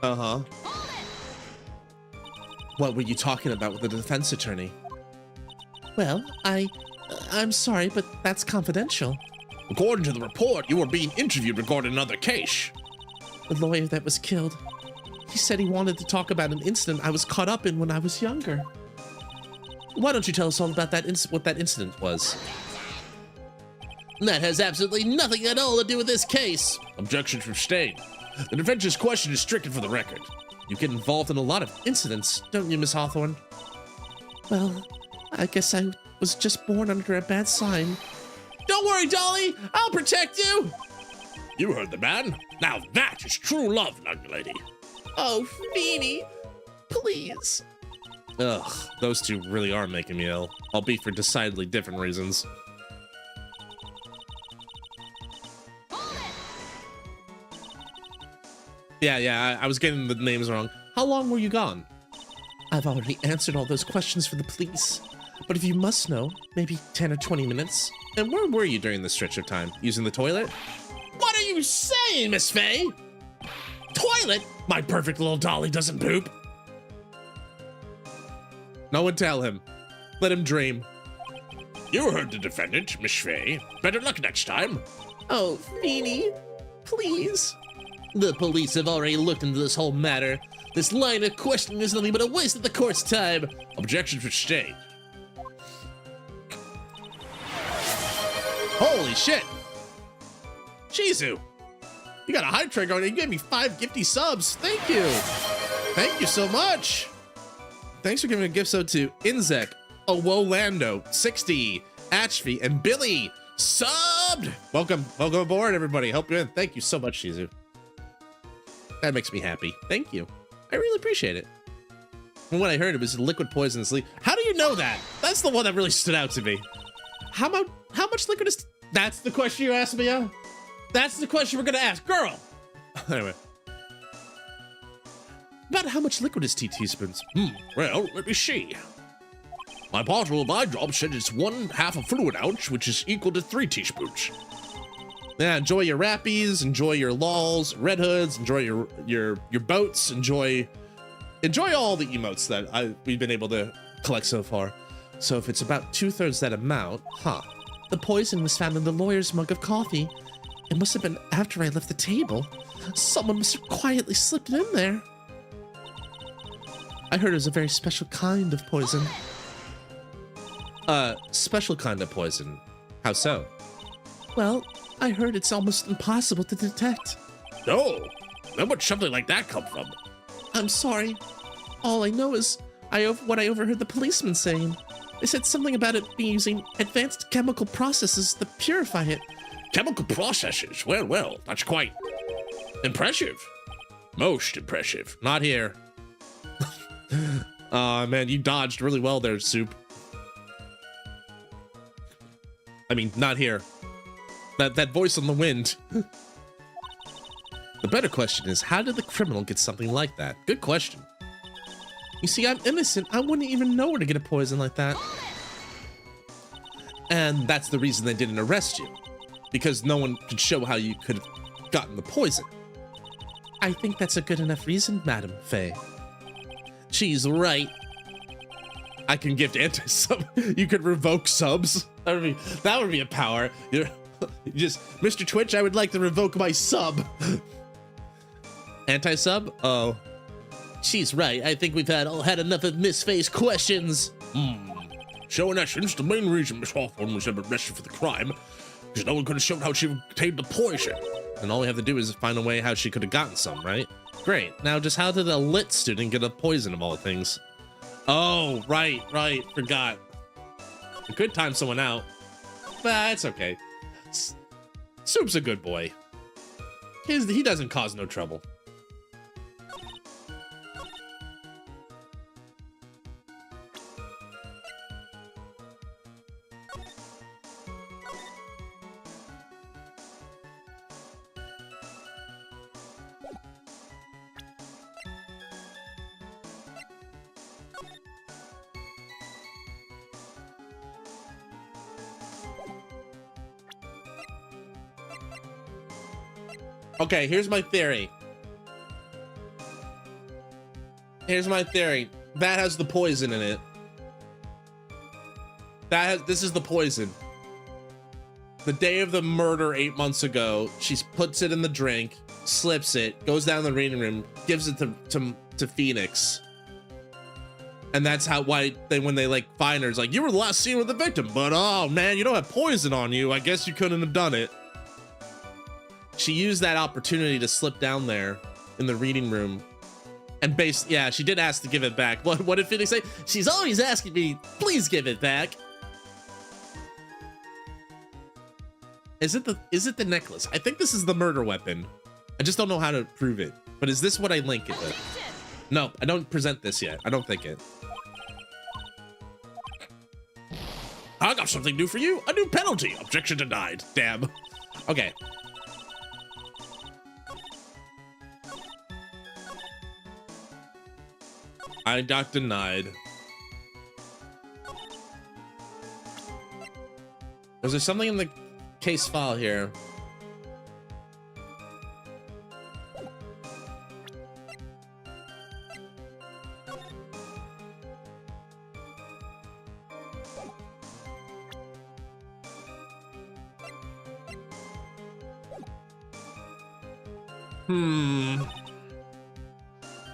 Uh-huh. What were you talking about with the defense attorney? Well, I'm sorry, but that's confidential. According to the report, you were being interviewed regarding another case. The lawyer that was killed. He said he wanted to talk about an incident I was caught up in when I was younger. Why don't you tell us all about what that incident was? That has absolutely nothing at all to do with this case. Objection sustained. The defense's question is stricken for the record. You get involved in a lot of incidents, don't you, Miss Hawthorne? Well, I guess I was just born under a bad sign. Don't worry, Dolly. I'll protect you. You heard the man. Now that is true love, young lady. Oh, Feeny, please. Ugh, those two really are making me ill. Albeit for decidedly different reasons. Yeah, I was getting the names wrong. How long were you gone? I've already answered all those questions for the police. But if you must know, maybe 10 or 20 minutes. And where were you during this stretch of time? Using the toilet? What are you saying, Miss Faye? Toilet? My perfect little Dolly doesn't poop. No one tell him. Let him dream. You heard the defendant, Miss Faye. Better luck next time. Oh, Feeny, please. The police have already looked into this whole matter. This line of questioning is nothing but a waste of the court's time. Objection sustained. Holy shit! Shizu! You got a hype train going and you gave me 5 gifty subs. Thank you! Thank you so much! Thanks for giving a gift sub to Inzek, Owolando, 60, Ashby, and Billy. Subbed! Welcome aboard, everybody. Help you in. Thank you so much, Shizu. That makes me happy. Thank you. I really appreciate it. From what I heard, it was liquid poison sleep. How do you know that? That's the one that really stood out to me. How much liquid is... That's the question you asked me, yeah? That's the question we're gonna ask, girl! Anyway. About how much liquid is 2 teaspoons? Well, let me see. My bottle of eye drop said it's 1/2 a fluid ounce, which is equal to 3 teaspoons. Yeah, enjoy your rappies, enjoy your lols, red hoods, enjoy your boats, enjoy all the emotes that we've been able to collect so far. So if it's about 2/3 that amount, huh? The poison was found in the lawyer's mug of coffee. It must have been after I left the table. Someone must have quietly slipped it in there. I heard it was a very special kind of poison. Special kind of poison. How so? Well, I heard it's almost impossible to detect. No, where would something like that come from? I'm sorry. All I know is what I overheard the policeman saying. They said something about it being using advanced chemical processes to purify it. Chemical processes? Well, that's quite impressive. Most impressive. Not here. Aw, man, you dodged really well there, Soup. I mean, not here. That voice on the wind. The better question is, how did the criminal get something like that? Good question. You see, I'm innocent. I wouldn't even know where to get a poison like that. And that's the reason they didn't arrest you. Because no one could show how you could have gotten the poison. I think that's a good enough reason, Madam Faye. She's right. I can gift anti-sub. You could revoke subs. That would be a power. You just, Mr. Twitch, I would like to revoke my sub. Anti-sub? Oh. She's right. I think we've all had enough of Miss Faye's questions. So in essence, the main reason Miss Hawthorne was ever arrested for the crime is no one could have shown how she obtained the poison. And all we have to do is find a way how she could have gotten some, right? Great. Now, just how did a lit student get a poison of all things? Oh, right. Forgot. I could time someone out. But it's okay. Soup's a good boy. He doesn't cause no trouble. Okay, here's my theory. That has the poison in it. This is the poison. the day of the murder 8 months ago, she puts it in the drink, slips it, goes down the reading room, gives it to Phoenix. And that's why when they like find her, it's like, you were the last seen with the victim, but oh man, you don't have poison on you. I guess you couldn't have done it. She used that opportunity to slip down there in the reading room. And yeah, she did ask to give it back. What did Phoenix say? She's always asking me, please give it back. Is it the necklace? I think this is the murder weapon. I just don't know how to prove it. But is this what I link it with? No, I don't present this yet. I don't think it. I got something new for you. A new penalty. Objection denied. Damn. Okay. I got denied. Was there something in the case file here?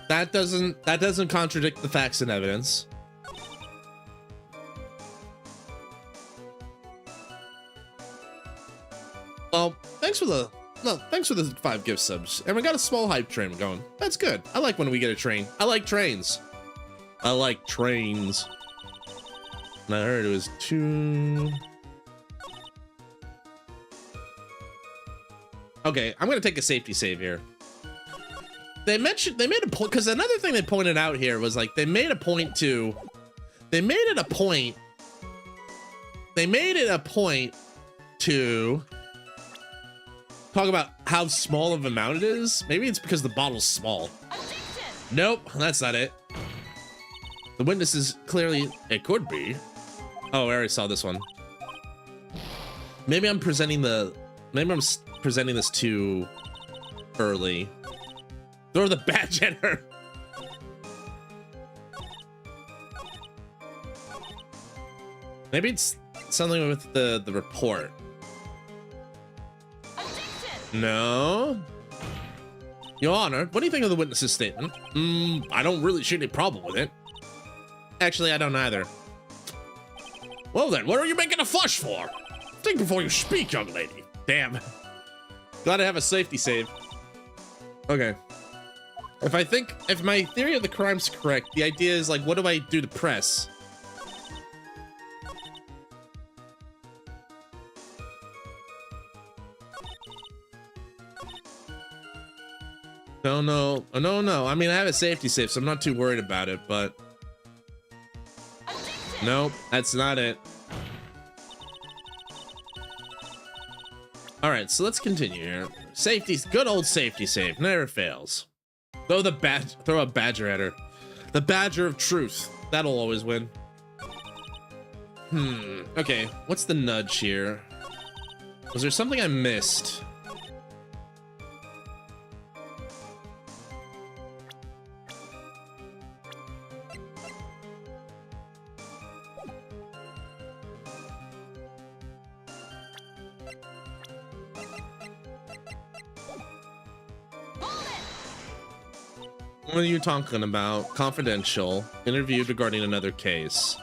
That doesn't contradict the facts and evidence. Well, thanks for the 5 gift subs. And we got a small hype train going. That's good. I like when we get a train. I like trains. I like trains. And I heard it was 2. Okay, I'm gonna take a safety save here. They made a point, because another thing they pointed out here was like they made it a point to talk about how small of an amount it is. Maybe it's because the bottle's small. Nope, that's not it. The witness is clearly, it could be. Oh, I already saw this one. Maybe I'm presenting this too early. Throw the badge at her. Maybe it's something with the report. No. Your Honor, what do you think of the witness's statement? I don't really see any problem with it. Actually, I don't either. Well then, what are you making a fuss for? Think before you speak, young lady. Damn. Gotta have a safety save. Okay. If my theory of the crime's correct, the idea is like, what do I do to press? No. Oh, no. I mean, I have a safety save, so I'm not too worried about it, but... Nope, that's not it. All right, so let's continue here. Safety, good old safety save, never fails. Throw a badger at her. The badger of truth. That'll always win. Okay, what's the nudge here? Was there something I missed? What are you talking about? Confidential. Interviewed regarding another case.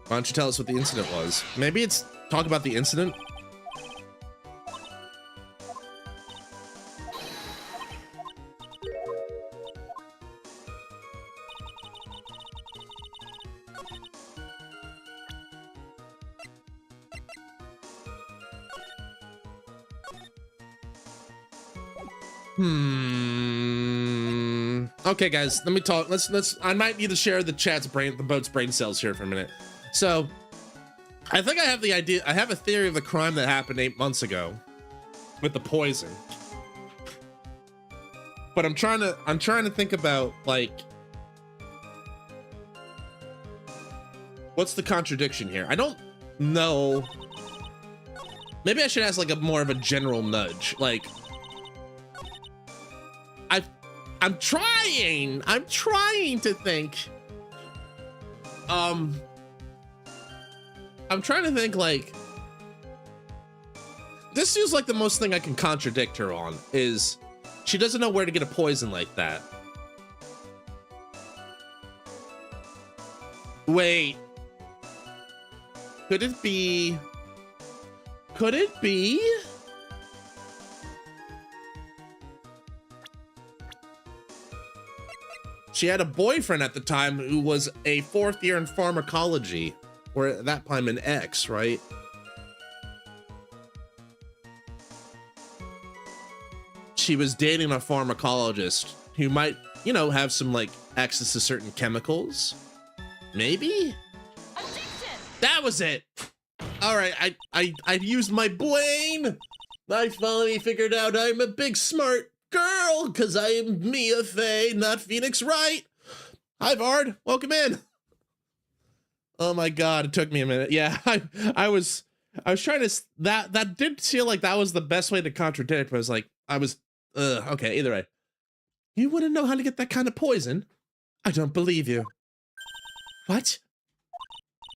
Why don't you tell us what the incident was? Maybe it's talk about the incident? Okay, guys, let me talk. I might need to share the boat's brain cells here for a minute. So, I think I have the idea. I have a theory of the crime that happened 8 months ago with the poison. But I'm trying to think about like, what's the contradiction here? I don't know. Maybe I should ask like more of a general nudge, like. I'm trying to think. I'm trying to think like This feels like the most thing I can contradict her on is she doesn't know where to get a poison like that. Wait. Could it be? Could it be? She had a boyfriend at the time who was a 4th year in pharmacology, or at that time an ex, right? She was dating a pharmacologist who might, you know, have some like access to certain chemicals. Maybe? That was it. All right, I used my brain. I finally figured out I'm a big smart girl because I am Mia Fey, not Phoenix Wright. Hi, Vard. Welcome in. Oh my God, it took me a minute. Yeah, I was trying to that did feel like that was the best way to contradict. But I was okay. Either way, you wouldn't know how to get that kind of poison. I don't believe you. What?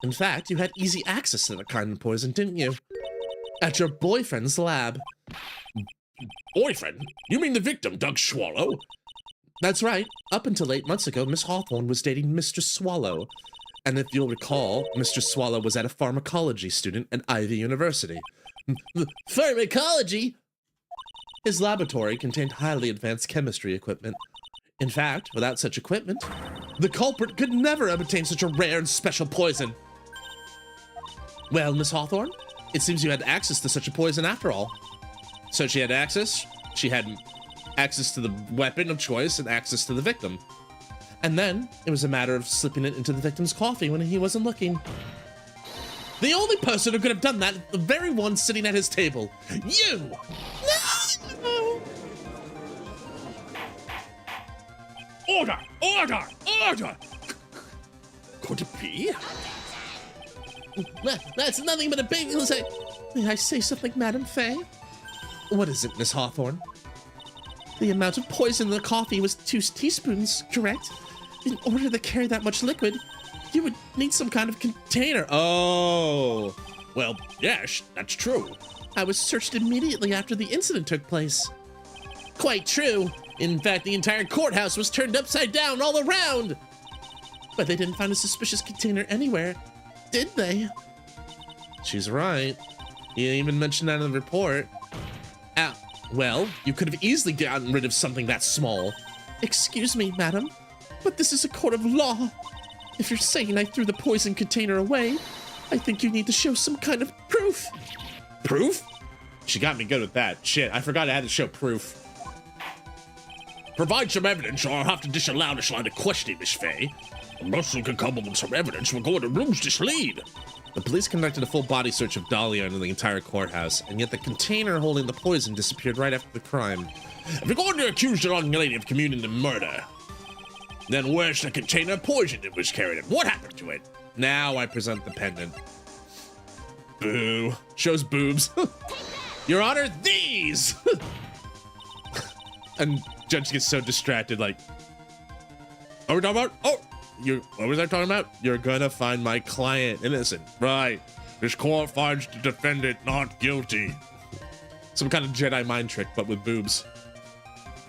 In fact, you had easy access to that kind of poison, didn't you? At your boyfriend's lab. Boyfriend? You mean the victim, Doug Swallow? That's right. Up until 8 months ago, Miss Hawthorne was dating Mr. Swallow. And if you'll recall, Mr. Swallow was a pharmacology student at Ivy University. Pharmacology? His laboratory contained highly advanced chemistry equipment. In fact, without such equipment, the culprit could never have obtained such a rare and special poison. Well, Miss Hawthorne, it seems you had access to such a poison after all. So she had access, she had access to the weapon of choice and access to the victim. And then it was a matter of slipping it into the victim's coffee when he wasn't looking. The only person who could have done that is the very one sitting at his table. You! No! Order! Order! Order! Could it be? That's nothing but a baby. May I say something, Madam Fay? What is it, Miss Hawthorne? The amount of poison in the coffee was 2 teaspoons, correct? In order to carry that much liquid, you would need some kind of container. Oh. Well, yes, that's true. I was searched immediately after the incident took place. Quite true. In fact, the entire courthouse was turned upside down all around. But they didn't find a suspicious container anywhere, did they? She's right. You even mentioned that in the report. Well, you could have easily gotten rid of something that small. Excuse me, madam, but this is a court of law. If you're saying I threw the poison container away, I think you need to show some kind of proof. Proof? She got me good with that. Shit, I forgot I had to show proof. Provide some evidence or I'll have to disallow this line of questioning, Miss Fay. Unless you can come up with some evidence, we're going to lose this lead. The police conducted a full body search of Dahlia in the entire courthouse, and yet the container holding the poison disappeared right after the crime. If you're going to accuse the young lady of committing the murder, then where's the container of poison that was carried in? What happened to it? Now I present the pendant. Boo. Shows boobs. Your Honor, these! And judge gets so distracted, like, what are we talking about? Oh! What was I talking about? You're gonna find my client innocent. Right. This court finds the defendant not guilty. Some kind of Jedi mind trick, but with boobs.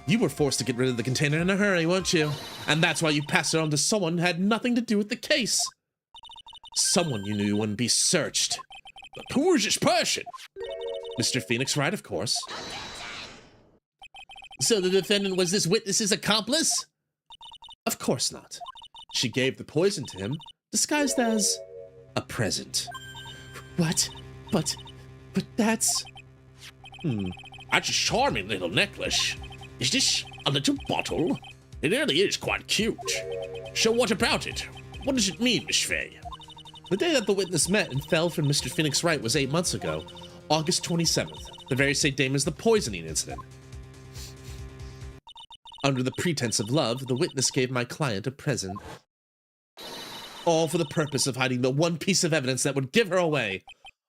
You were forced to get rid of the container in a hurry, weren't you? And that's why you passed it on to someone who had nothing to do with the case. Someone you knew wouldn't be searched. But who is this person? Mr. Phoenix Wright, of course. So the defendant was this witness's accomplice? Of course not. She gave the poison to him, disguised as a present. What? But that's... That's a charming little necklace. Is this a little bottle? It really is quite cute. So what about it? What does it mean, Miss Fay? The day that the witness met and fell for Mr. Phoenix Wright was 8 months ago, August 27th, the very same day as the poisoning incident. Under the pretense of love, the witness gave my client a present. All for the purpose of hiding the one piece of evidence that would give her away.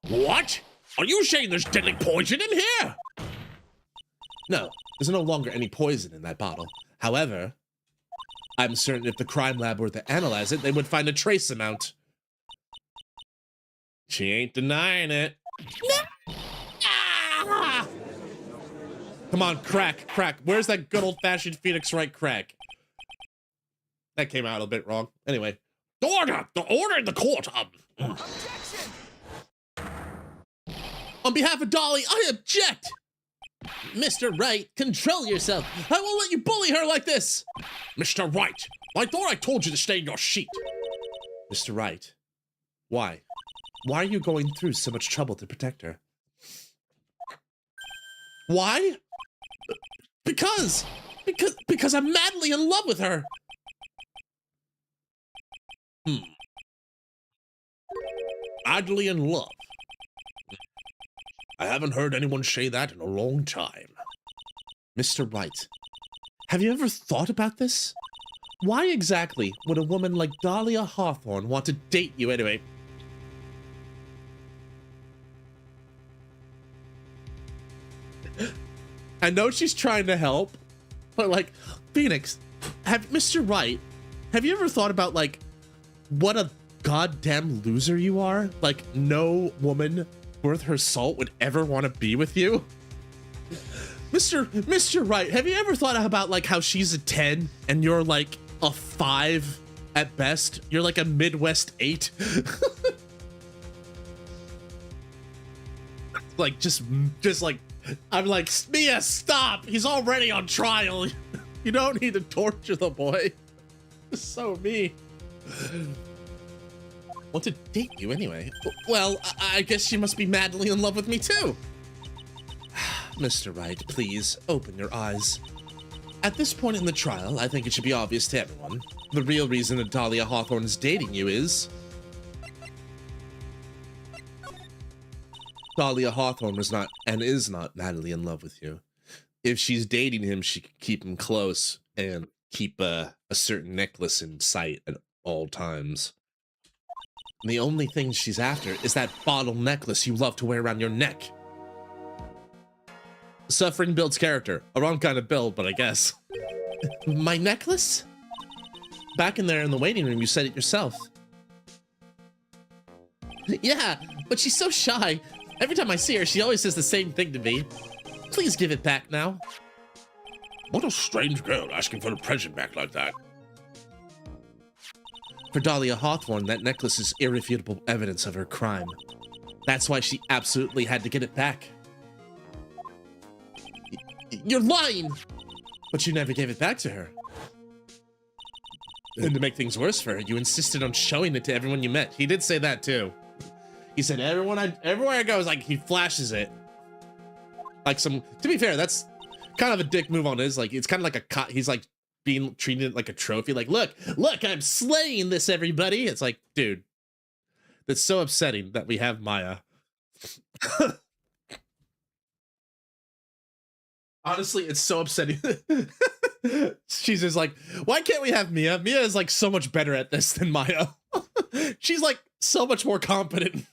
What? Are you saying there's deadly poison in here? No, there's no longer any poison in that bottle. However, I'm certain if the crime lab were to analyze it, they would find a trace amount. She ain't denying it. No! Ah! Come on, crack. Where's that good old-fashioned Phoenix Wright crack? That came out a bit wrong. Anyway. The order in the court. On behalf of Dolly, I object! Mr. Wright, control yourself. I won't let you bully her like this. Mr. Wright, I thought I told you to stay in your seat. Mr. Wright, why? Why are you going through so much trouble to protect her? Why? Because I'm madly in love with her. Madly in love. I haven't heard anyone say that in a long time. Mr. Wright, have you ever thought about this? Why exactly would a woman like Dahlia Hawthorne want to date you anyway? I know she's trying to help, but like, Phoenix, Mr. Wright, have you ever thought about like, what a goddamn loser you are? Like, no woman worth her salt would ever want to be with you. Mr. Wright, have you ever thought about like how she's a 10 and you're like a 5 at best? You're like a Midwest 8. Like just like, I'm like, Mia, stop. He's already on trial. You don't need to torture the boy. It's so me. Want to date you anyway? Well, I guess she must be madly in love with me too. Mr. Wright, please open your eyes. At this point in the trial, I think it should be obvious to everyone. The real reason that Dahlia Hawthorne is dating you is... Dahlia Hawthorne was not and is not madly in love with you. If she's dating him, she could keep him close and keep a certain necklace in sight at all times. The only thing she's after is that bottle necklace you love to wear around your neck. Suffering builds character. A wrong kind of build, but I guess. My necklace? Back in there in the waiting room, you said it yourself. Yeah, but she's so shy. Every time I see her, she always says the same thing to me. Please give it back now. What a strange girl asking for a present back like that. For Dahlia Hawthorne, that necklace is irrefutable evidence of her crime. That's why she absolutely had to get it back. You're lying! But you never gave it back to her. And to make things worse for her, you insisted on showing it to everyone you met. He did say that too. He said everywhere I go is like, he flashes it. Like to be fair, that's kind of a dick move on his, like, it's kind of like he's like being treated like a trophy. Like, look, I'm slaying this, everybody. It's like, dude, that's so upsetting that we have Maya. Honestly, it's so upsetting. She's just like, why can't we have Mia? Mia is like so much better at this than Maya. She's like so much more competent.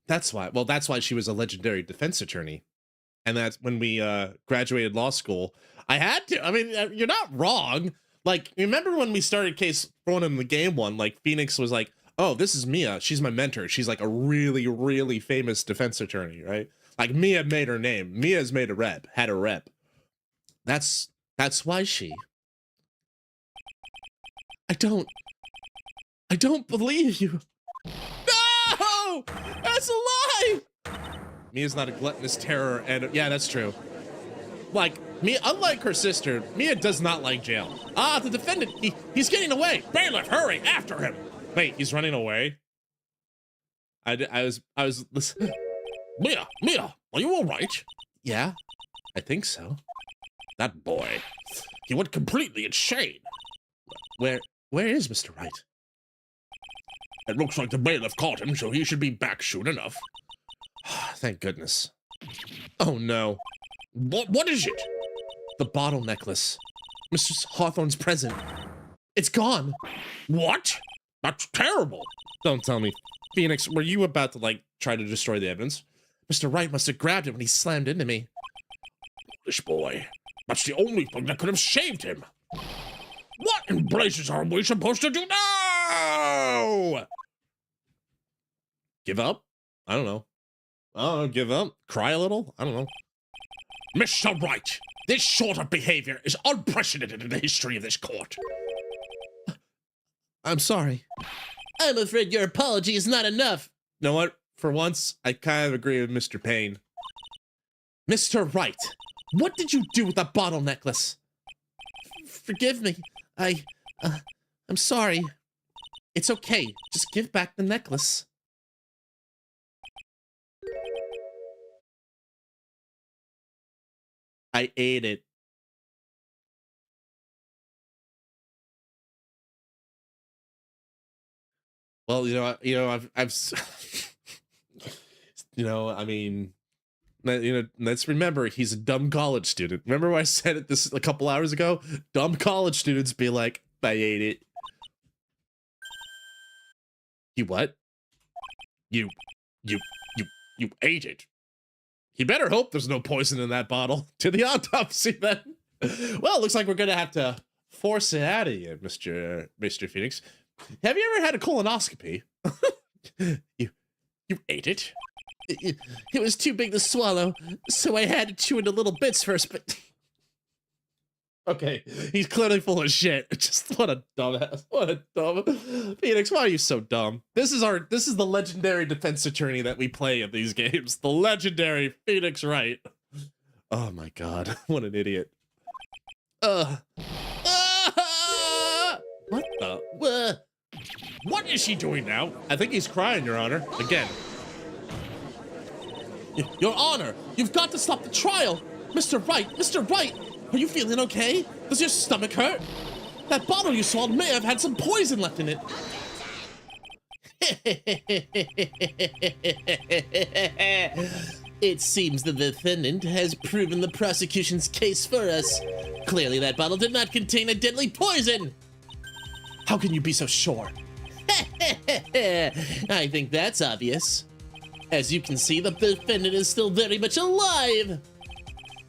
That's why she was a legendary defense attorney. And that's when we graduated law school. I had to. I mean, you're not wrong. Like, remember when we started case throwing in the game one, like Phoenix was like, oh, this is Mia. She's my mentor. She's like a really, really famous defense attorney, right? Like Mia made her name. Mia's made had a rep. That's why she. I don't believe you. No! That's a lie! Mia's not a gluttonous terror, and yeah, that's true. Like, Mia, unlike her sister, Mia does not like jail. Ah, the defendant, he's getting away. Bailiff, hurry, after him. Wait, he's running away? I was listening. Mia, are you all right? Yeah, I think so. That boy, he went completely insane. Where is Mr. Wright? It looks like the bailiff caught him, so he should be back soon enough. Thank goodness. Oh no. What is it? The bottle necklace. Mr. Hawthorne's present. It's gone. What? That's terrible. Don't tell me. Phoenix, were you about to, like, try to destroy the evidence? Mr. Wright must have grabbed it when he slammed into me. This boy. That's the only thing that could have saved him. What in blazes are we supposed to do now? Give up? I don't know. I don't know, give up, cry a little. I don't know. Mr. Wright, this sort of behavior is unprecedented in the history of this court. I'm sorry. I'm afraid your apology is not enough. You know what? For once, I kind of agree with Mr. Payne. Mr. Wright, what did you do with that bottle necklace? Forgive me. I'm sorry. It's okay. Just give back the necklace. I ate it. Well, I've, I mean, let's remember he's a dumb college student. Remember when I said it this a couple hours ago? Dumb college students be like, I ate it. You what? You ate it. He better hope there's no poison in that bottle. To the autopsy, then. Well, looks like we're gonna have to force it out of you, Mr. Phoenix. Have you ever had a colonoscopy? You ate it? It was too big to swallow, so I had to chew into little bits first, but... Okay, he's clearly full of shit. Just what a dumbass. What a dumb Phoenix. Why are you so dumb? This is the legendary defense attorney that we play in these games. The legendary Phoenix Wright. Oh my god, what an idiot. What the? What is he doing now? I think he's crying, Your Honor. Again. Your Honor, you've got to stop the trial. Mr. Wright, Mr. Wright, are you feeling okay? Does your stomach hurt? That bottle you swallowed may have had some poison left in it. It seems the defendant has proven the prosecution's case for us. Clearly that bottle did not contain a deadly poison. How can you be so sure? I think that's obvious. As you can see, the defendant is still very much alive.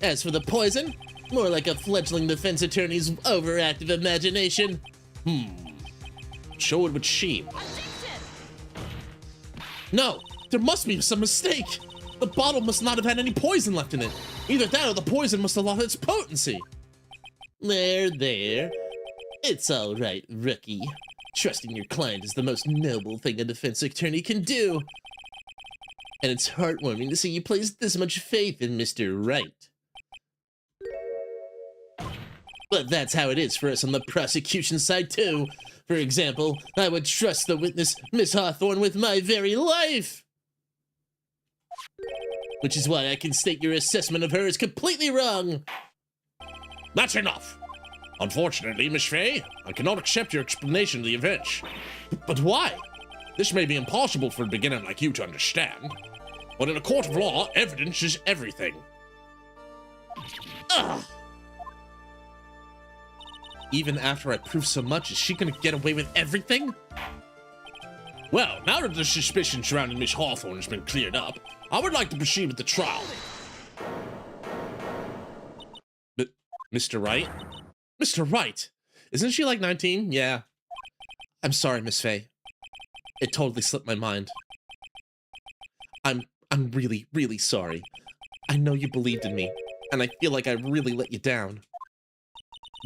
As for the poison, more like a fledgling defense attorney's overactive imagination. Show it with shame. No, there must be some mistake. The bottle must not have had any poison left in it. Either that or the poison must have lost its potency. There. It's all right, rookie. Trusting your client is the most noble thing a defense attorney can do. And it's heartwarming to see you place this much faith in Mr. Wright. But that's how it is for us on the prosecution side, too. For example, I would trust the witness, Miss Hawthorne, with my very life. Which is why I can state your assessment of her is completely wrong. That's enough. Unfortunately, Miss Fay, I cannot accept your explanation of the events. But why? This may be impossible for a beginner like you to understand, but in a court of law, evidence is everything. Ugh. Even after I prove so much, is she gonna get away with everything? Well, now that the suspicion surrounding Miss Hawthorne has been cleared up, I would like to proceed with the trial. Mr. Wright? Mr. Wright, Isn't she like 19? Yeah. I'm sorry, Miss Fay. It totally slipped my mind. I'm really, really sorry. I know you believed in me, and I feel like I really let you down.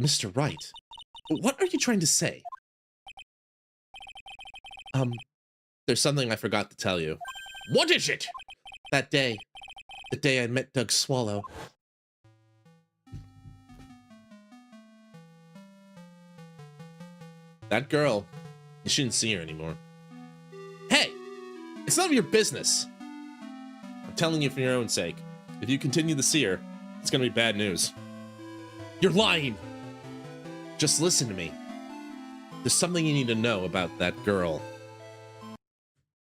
Mr. Wright, what are you trying to say? There's something I forgot to tell you. What is it? That day, the day I met Doug Swallow. That girl, you shouldn't see her anymore. Hey, it's none of your business. I'm telling you for your own sake. If you continue to see her, it's gonna be bad news. You're lying. Just listen to me. There's something you need to know about that girl.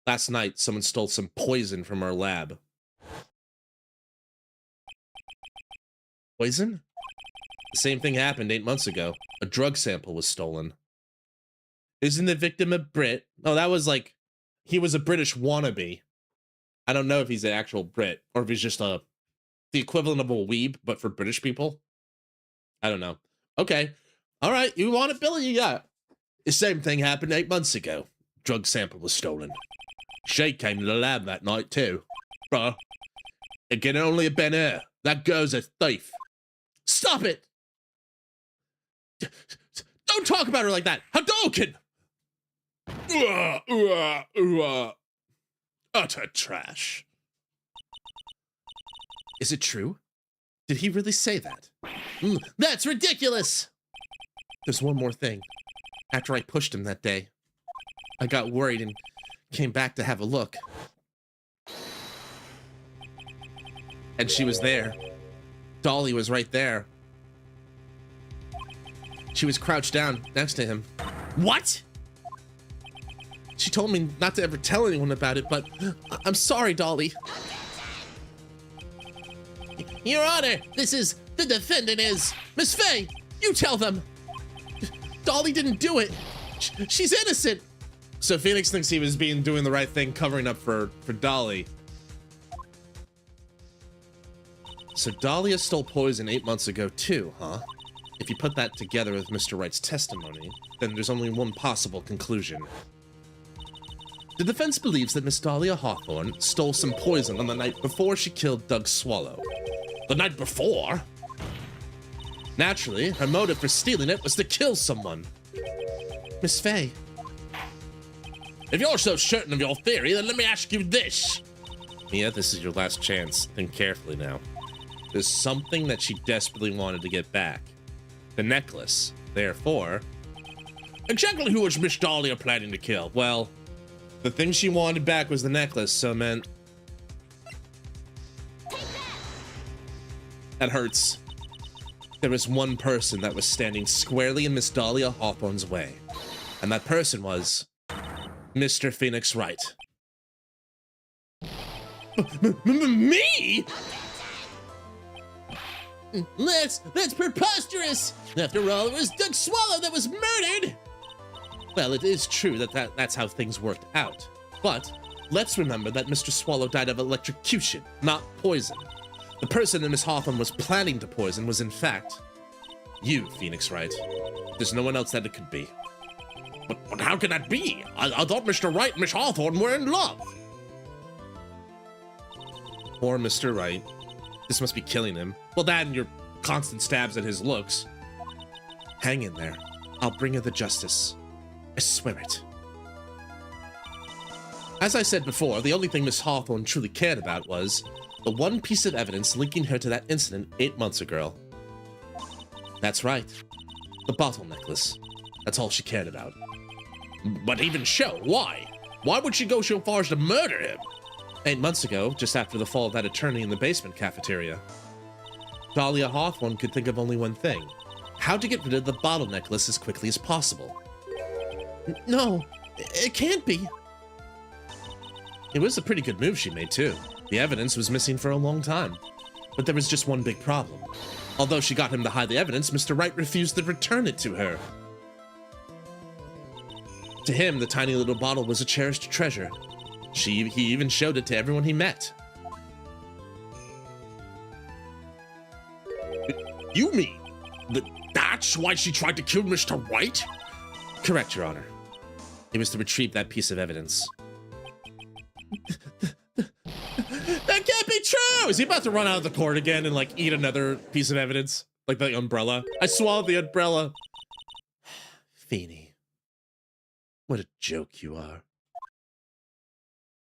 Last night, someone stole some poison from our lab. Poison? The same thing happened 8 months ago. A drug sample was stolen. Isn't the victim a Brit? No, that was like, he was a British wannabe. I don't know if he's an actual Brit, or if he's just the equivalent of a weeb, but for British people. I don't know. Okay. All right, you want it, Billy? You got it. The same thing happened 8 months ago. Drug sample was stolen. Shay came to the lab that night, too. Bruh, it can only have been her. That girl's a thief. Stop it! Don't talk about her like that! Hadouken! Utter trash. Is it true? Did he really say that? That's ridiculous! There's one more thing. After I pushed him that day, I got worried and came back to have a look. And she was there. Dolly was right there. She was crouched down next to him. What? She told me not to ever tell anyone about it, but I'm sorry, Dolly. Your Honor, the defendant is... Miss Faye, you tell them. Dolly didn't do it. She's innocent. So Phoenix thinks he was doing the right thing, covering up for Dolly. So Dahlia stole poison 8 months ago too, huh? If you put that together with Mr. Wright's testimony, then there's only one possible conclusion. The defense believes that Miss Dahlia Hawthorne stole some poison on the night before she killed Doug Swallow. The night before? Naturally, her motive for stealing it was to kill someone. Miss Faye. If you're so certain of your theory, then let me ask you this. Mia, this is your last chance. Think carefully now. There's something that she desperately wanted to get back. The necklace. Therefore... Exactly who was Miss Dahlia planning to kill? Well, the thing she wanted back was the necklace, so it meant... That hurts. There was one person that was standing squarely in Miss Dahlia Hawthorne's way. And that person was... Mr. Phoenix Wright. Me? That's preposterous! After all, it was Doug Swallow that was murdered! Well, it is true that's how things worked out. But let's remember that Mr. Swallow died of electrocution, not poison. The person that Miss Hawthorne was planning to poison was, in fact, you, Phoenix Wright. There's no one else that it could be. But how can that be? I thought Mr. Wright and Miss Hawthorne were in love. Poor Mr. Wright. This must be killing him. Well, that and your constant stabs at his looks. Hang in there. I'll bring you the justice. I swear it. As I said before, the only thing Miss Hawthorne truly cared about was the one piece of evidence linking her to that incident 8 months ago. That's right. The bottle necklace. That's all she cared about. But even so, why? Why would she go so far as to murder him? 8 months ago, just after the fall of that attorney in the basement cafeteria, Dahlia Hawthorne could think of only one thing. How to get rid of the bottle necklace as quickly as possible. No, it can't be. It was a pretty good move she made, too. The evidence was missing for a long time. But there was just one big problem. Although she got him to hide the evidence, Mr. Wright refused to return it to her. To him, the tiny little bottle was a cherished treasure. He even showed it to everyone he met. You mean that's why she tried to kill Mr. Wright? Correct, Your Honor. It was to retrieve that piece of evidence. That can't be true! Is he about to run out of the court again and, like, eat another piece of evidence? Like the umbrella? I swallowed the umbrella. Feeny. What a joke you are.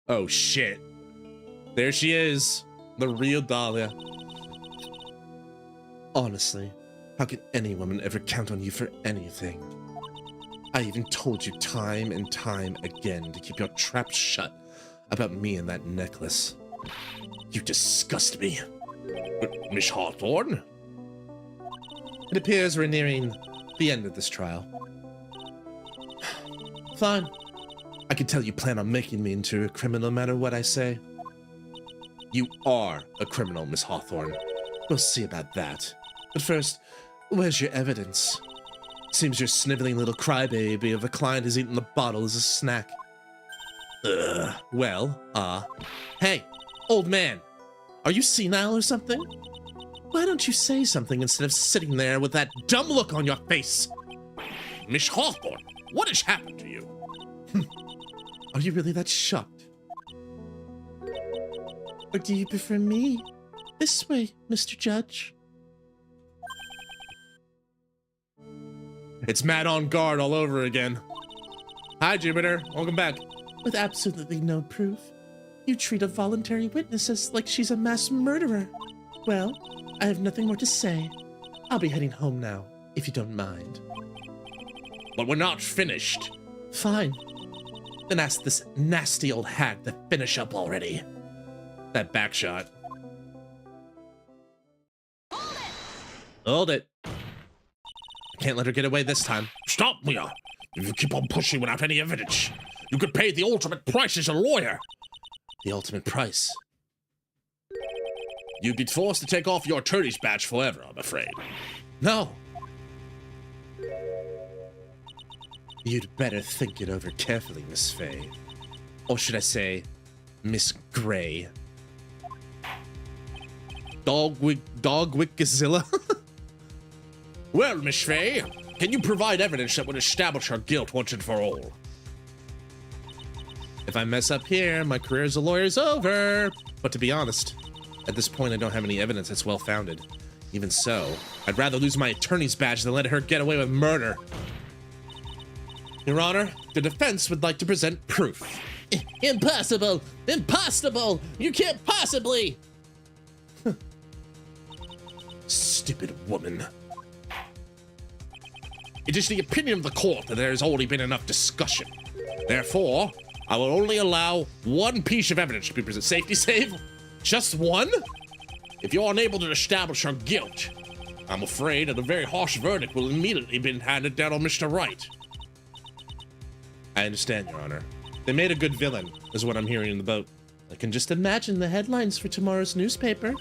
Oh, shit. There she is. The real Dahlia. Honestly, how could any woman ever count on you for anything? I even told you time and time again to keep your trap shut about me and that necklace. You disgust me. But Miss Hawthorne? It appears we're nearing the end of this trial. Fine. I can tell you plan on making me into a criminal no matter what I say. You are a criminal, Miss Hawthorne. We'll see about that. But first, where's your evidence? Seems your sniveling little crybaby of a client has eaten the bottle as a snack. Hey, old man. Are you senile or something? Why don't you say something instead of sitting there with that dumb look on your face? Miss Hawthorne, what has happened to you? Are you really that shocked? Or do you prefer me? This way, Mr. Judge. It's Matt on guard all over again. Hi, Jupiter. Welcome back. With absolutely no proof, you treat a voluntary witness as like she's a mass murderer. Well, I have nothing more to say. I'll be heading home now, if you don't mind. But we're not finished. Fine. Then ask this nasty old hag to finish up already. That back shot. Hold it. I can't let her get away this time. Stop, Mia. If you keep on pushing without any evidence, you could pay the ultimate price as a lawyer. The ultimate price. You'd be forced to take off your attorney's badge forever, I'm afraid. No. You'd better think it over carefully, Miss Faye. Or should I say, Miss Gray. Dogwick Gazilla? Well, Miss Faye, can you provide evidence that would establish her guilt once and for all? If I mess up here, my career as a lawyer's over. But to be honest, at this point I don't have any evidence that's well-founded. Even so, I'd rather lose my attorney's badge than let her get away with murder. Your Honor, the defense would like to present proof. Impossible! Impossible! You can't possibly! Stupid woman. It is the opinion of the court that there has already been enough discussion. Therefore, I will only allow one piece of evidence to be presented. Safety save? Just one? If you're unable to establish her guilt, I'm afraid that a very harsh verdict will immediately be handed down on Mr. Wright. I understand, Your Honor. They made a good villain, is what I'm hearing in the boat. I can just imagine the headlines for tomorrow's newspaper.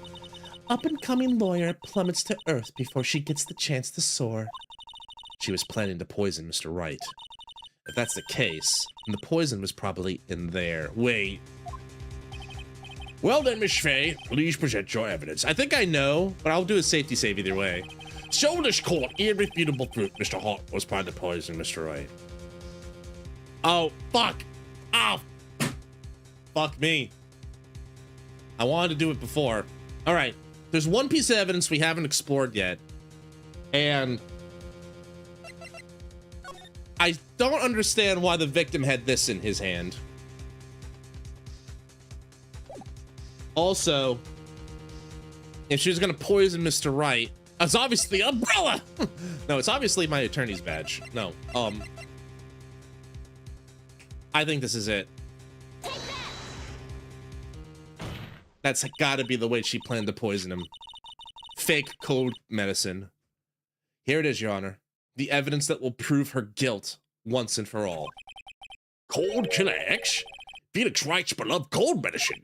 Up-and-coming lawyer plummets to earth before she gets the chance to soar. She was planning to poison Mr. Wright. If that's the case, then the poison was probably in there. Wait. Well then, Miss Faye, please present your evidence. I think I know, but I'll do a safety save either way. Show this court irrefutable proof Mr. Hart was planning to poison Mr. Wright. Oh, fuck. Oh, fuck me. I wanted to do it before. All right. There's one piece of evidence we haven't explored yet. And I don't understand why the victim had this in his hand. Also, if she was going to poison Mr. Wright, it's obviously the umbrella. No, it's obviously my attorney's badge. No, I think this is it. That's gotta be the way she planned to poison him. Fake cold medicine. Here it is, Your Honor. The evidence that will prove her guilt once and for all. Cold Killer X? Felix Wright's beloved cold medicine.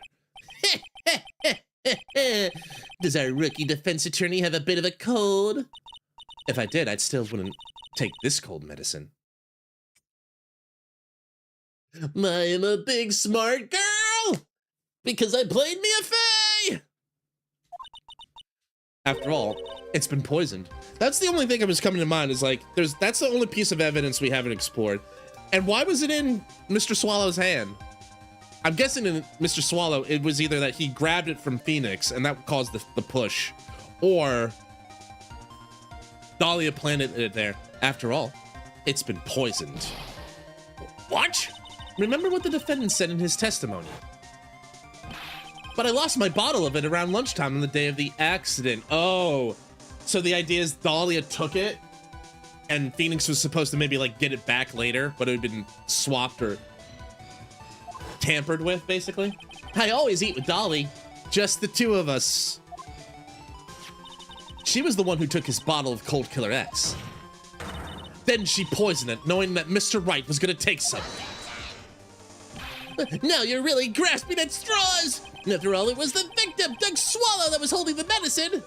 Does our rookie defense attorney have a bit of a cold? If I did, I'd still wouldn't take this cold medicine. I am a big smart girl! Because I played Mia Fey! After all, it's been poisoned. That's the only thing that was coming to mind is like, that's the only piece of evidence we haven't explored. And why was it in Mr. Swallow's hand? I'm guessing in Mr. Swallow, it was either that he grabbed it from Phoenix and that caused the push, or Dahlia planted it there. After all, it's been poisoned. What? Remember what the defendant said in his testimony? But I lost my bottle of it around lunchtime on the day of the accident. Oh, so the idea is Dahlia took it and Phoenix was supposed to maybe like get it back later, but it had been swapped or tampered with, basically. I always eat with Dolly. Just the two of us. She was the one who took his bottle of Cold Killer X. Then she poisoned it, knowing that Mr. Wright was gonna take some. Now you're really grasping at straws! After all, it was the victim, Doug Swallow, that was holding the medicine!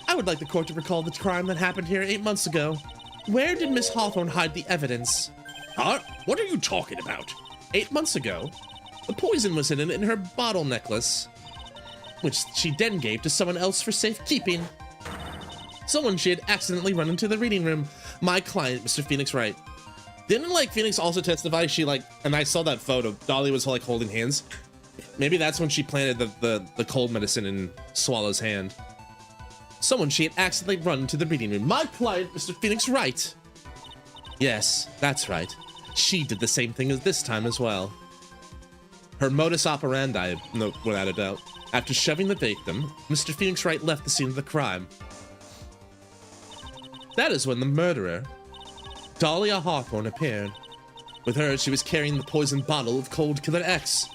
I would like the court to recall the crime that happened here 8 months ago. Where did Miss Hawthorne hide the evidence? Huh? What are you talking about? 8 months ago, the poison was hidden in her bottle necklace, which she then gave to someone else for safekeeping. Someone she had accidentally run into the reading room. My client, Mr. Phoenix Wright. Didn't like Phoenix also testify she like, and I saw that photo, Dolly was like holding hands. Maybe that's when she planted the cold medicine in Swallow's hand. Someone she had accidentally run into the reading room. My client, Mr. Phoenix Wright. Yes, that's right. She did the same thing as this time as well. Her modus operandi, no, without a doubt. After shoving the victim, Mr. Phoenix Wright left the scene of the crime. That is when the murderer, Dahlia Hawthorne, appeared. With her, she was carrying the poisoned bottle of Cold Killer X.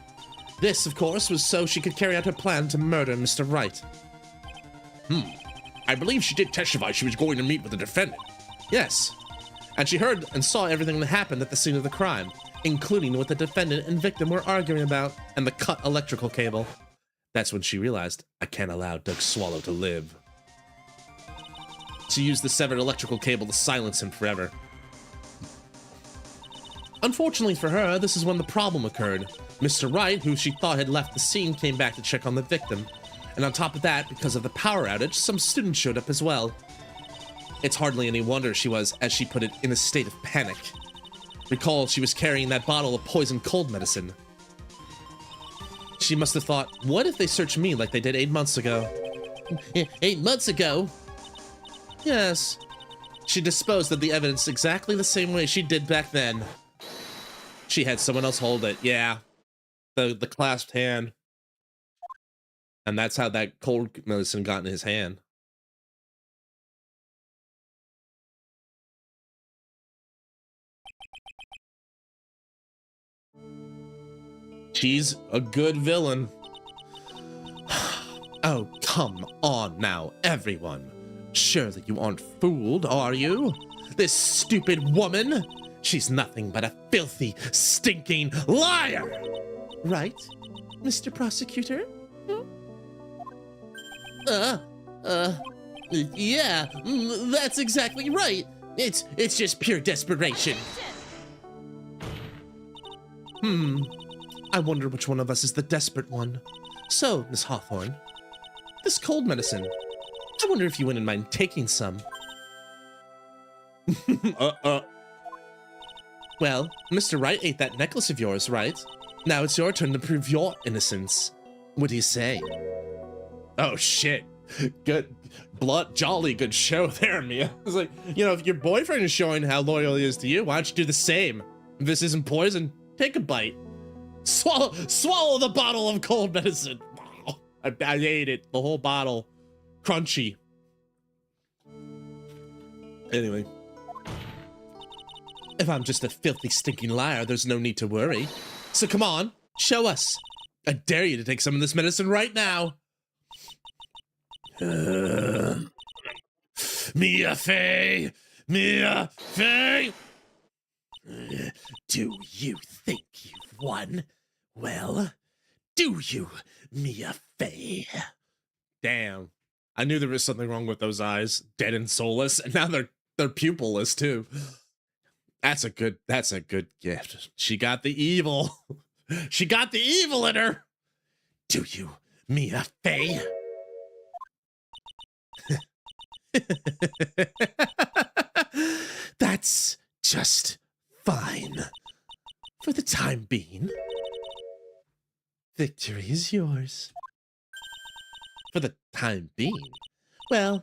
This, of course, was so she could carry out her plan to murder Mr. Wright. I believe she did testify she was going to meet with the defendant. Yes, and she heard and saw everything that happened at the scene of the crime, including what the defendant and victim were arguing about and the cut electrical cable. That's when she realized, I can't allow Doug Swallow to live. She used the severed electrical cable to silence him forever. Unfortunately for her, this is when the problem occurred. Mr. Wright, who she thought had left the scene, came back to check on the victim. And on top of that, because of the power outage, some students showed up as well. It's hardly any wonder she was, as she put it, in a state of panic. Recall, she was carrying that bottle of poison cold medicine. She must have thought, what if they search me like they did 8 months ago? 8 months ago? Yes. She disposed of the evidence exactly the same way she did back then. She had someone else hold it, yeah. The clasped hand. And that's how that cold medicine got in his hand. She's a good villain. Oh, come on now, everyone. Surely you aren't fooled, are you? This stupid woman? She's nothing but a filthy, stinking liar! Right, Mr. Prosecutor? Yeah, that's exactly right. It's just pure desperation. I wonder which one of us is the desperate one. So, Miss Hawthorne, this cold medicine, I wonder if you wouldn't mind taking some. Well, Mr. Wright ate that necklace of yours, right? Now it's your turn to prove your innocence. What do you say? Oh, shit. Good, jolly good show there, Mia. It's like, you know, if your boyfriend is showing how loyal he is to you, why don't you do the same? If this isn't poison, take a bite. Swallow the bottle of cold medicine. Wow. I ate it, the whole bottle. Crunchy. Anyway. If I'm just a filthy, stinking liar, there's no need to worry. So come on, show us. I dare you to take some of this medicine right now. Mia Fey! Mia Fey! Do you think you've won? Well, do you, Mia Fey? Damn. I knew there was something wrong with those eyes. Dead and soulless, and now they're pupilless too. That's a good gift. She got the evil. She got the evil in her. Do you, Mia Fey? That's just fine. For the time being, victory is yours. For the time being. Well,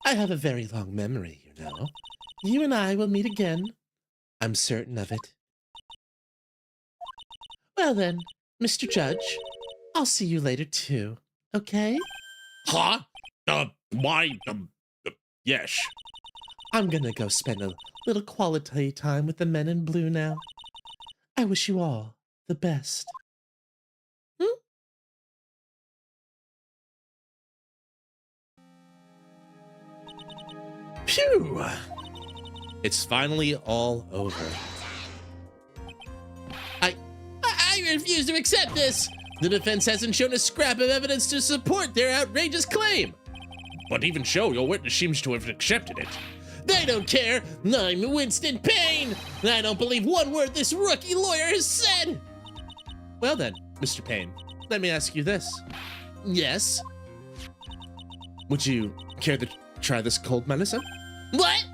I have a very long memory, you know. You and I will meet again. I'm certain of it. Well then, Mr. Judge, I'll see you later too, okay? Huh? Why? Yes. I'm gonna go spend a little quality time with the men in blue now. I wish you all the best. Phew! It's finally all over. I refuse to accept this! The defense hasn't shown a scrap of evidence to support their outrageous claim! But even so, your witness seems to have accepted it. They don't care! I'm Winston Payne! I don't believe one word this rookie lawyer has said! Well then, Mr. Payne, let me ask you this. Yes? Would you care to try this cold medicine? What?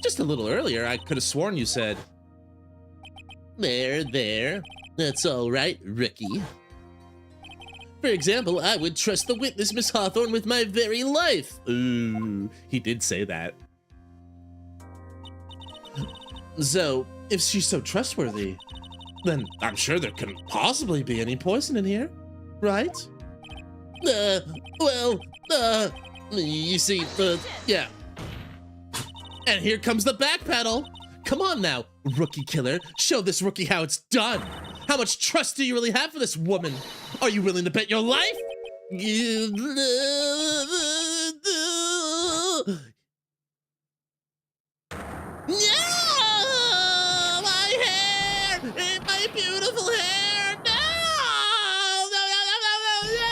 Just a little earlier, I could have sworn you said... There. That's all right, rookie. For example, I would trust the witness, Miss Hawthorne, with my very life. Ooh, he did say that. So, if she's so trustworthy, then I'm sure there couldn't possibly be any poison in here, right? You see, yeah. And here comes the back pedal. Come on now, rookie killer. Show this rookie how it's done. How much trust do you really have for this woman? Are you willing to bet your life? Yeah, my hair! My beautiful hair! No! No, no, no, no, no, no!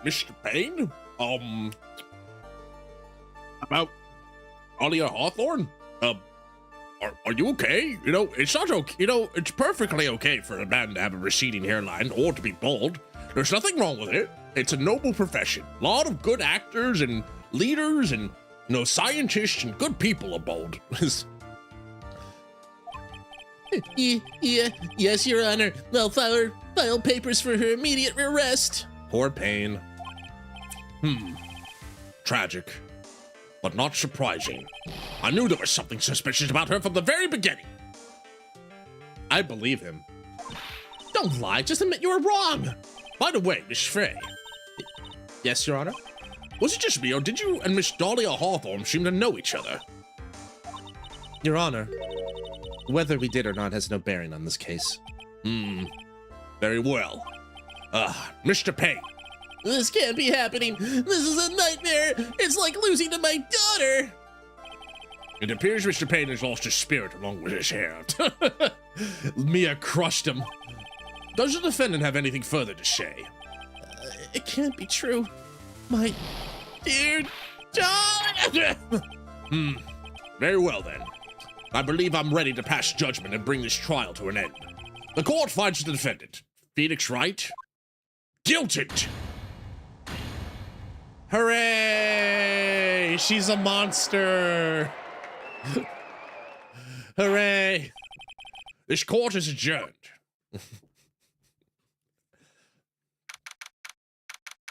Mr. Payne? About Alia Hawthorne? Are you okay? You know, it's not okay. You know, it's perfectly okay for a man to have a receding hairline or to be bald. There's nothing wrong with it. It's a noble profession. A lot of good actors and leaders and, you know, scientists and good people are bald. Yes, Your Honor. I'll file papers for her immediate arrest. Poor Payne. Tragic, but not surprising. I knew there was something suspicious about her from the very beginning. I believe him. Don't lie. Just admit you were wrong. By the way, Miss Fay, Yes, Your Honor? was it just me or did you and Miss Dahlia Hawthorne seem to know each other? Your Honor, whether we did or not has no bearing on this case. Very well. Mr. Payne, This can't be happening. This is a nightmare. It's like losing to my daughter. it appears Mr. Payne has lost his spirit along with his hair. Mia crushed him. Does the defendant have anything further to say? It can't be true. My dear daughter. Very well then. I believe I'm ready to pass judgment and bring this trial to an end. The court finds the defendant, Phoenix Wright, guilted. Hooray! She's a monster. Hooray! This court is adjourned.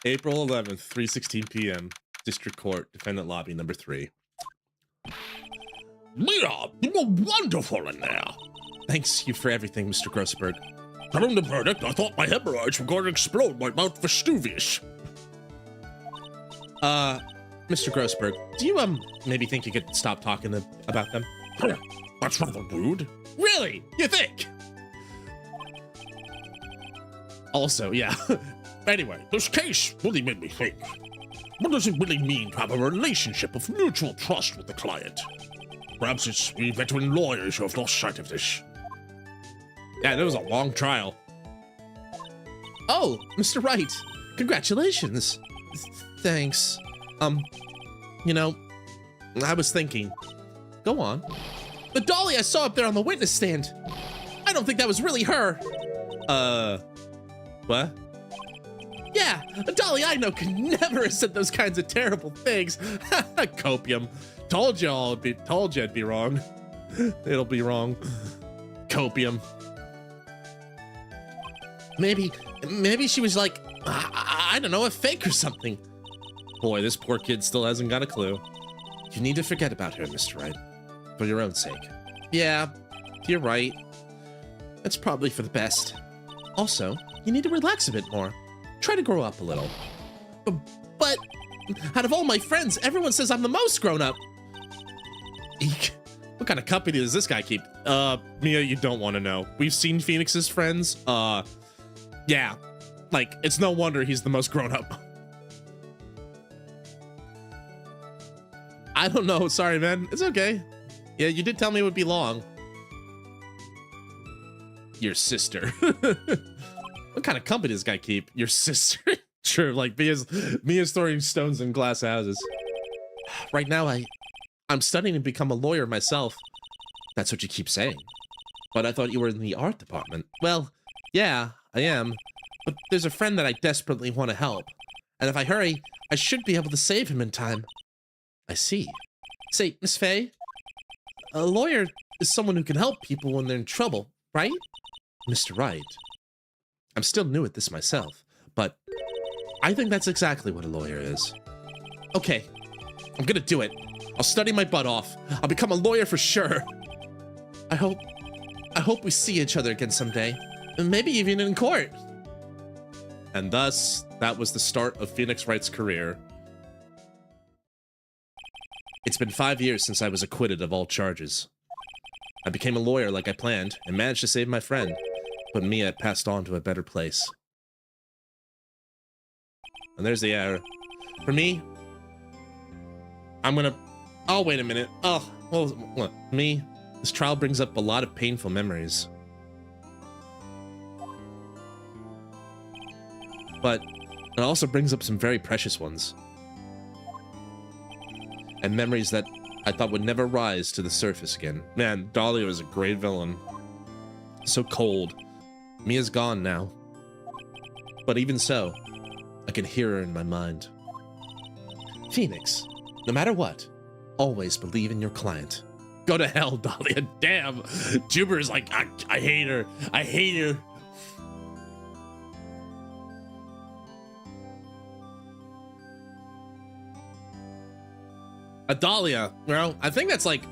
April 11th, 3:16 p.m. District Court, Defendant Lobby number 3. Mia, you were wonderful in there. Thanks you for everything, Mr. Grossberg. During the verdict, I thought my hemorrhoids were going to explode like Mount Vesuvius. Mr. Grossberg, do you, maybe think you could stop talking about them? That's rather rude. Really? You think? Also, yeah. Anyway, this case really made me think. What does it really mean to have a relationship of mutual trust with the client? Perhaps it's we veteran lawyers who have lost sight of this. Yeah, that was a long trial. Oh, Mr. Wright, congratulations. Thanks. You know, I was thinking. Go on. The dolly I saw up there on the witness stand. I don't think that was really her. What? Yeah, a dolly I know could never have said those kinds of terrible things. Copium. Told you it'd be wrong. It'll be wrong. Copium. Maybe she was like, I don't know, a fake or something. Boy, this poor kid still hasn't got a clue. You need to forget about her, Mr. Wright. For your own sake. Yeah, you're right. That's probably for the best. Also, you need to relax a bit more. Try to grow up a little. But out of all my friends, everyone says I'm the most grown up. Eek. What kind of company does this guy keep? Mia, you don't want to know. We've seen Phoenix's friends. Yeah. Like, it's no wonder he's the most grown up. I don't know. Sorry, man. It's okay. Yeah, you did tell me it would be long. Your sister. What kind of company does this guy keep? Your sister. Sure, like Mia's throwing stones in glass houses. Right now, I'm studying to become a lawyer myself. That's what you keep saying. But I thought you were in the art department. Well, yeah, I am. But there's a friend that I desperately want to help. And if I hurry, I should be able to save him in time. I see. Say, Miss Faye, a lawyer is someone who can help people when they're in trouble, right? Mr. Wright. I'm still new at this myself, but I think that's exactly what a lawyer is. Okay, I'm gonna do it. I'll study my butt off. I'll become a lawyer for sure. I hope we see each other again someday. And maybe even in court. And thus, that was the start of Phoenix Wright's career. It's been 5 years since I was acquitted of all charges. I became a lawyer like I planned and managed to save my friend, but Mia had passed on to a better place. And there's the error. For me, oh, wait a minute. Oh, well, look, Me, this trial brings up a lot of painful memories. But it also brings up some very precious ones. And memories that I thought would never rise to the surface again. man, Dahlia was a great villain. So cold. Mia's gone now. But even so, I can hear her in my mind. Phoenix, no matter what, always believe in your client. Go to hell, Dahlia. Damn. Jupiter's like, I hate her. I hate her. A Dahlia. Well, I think that's like,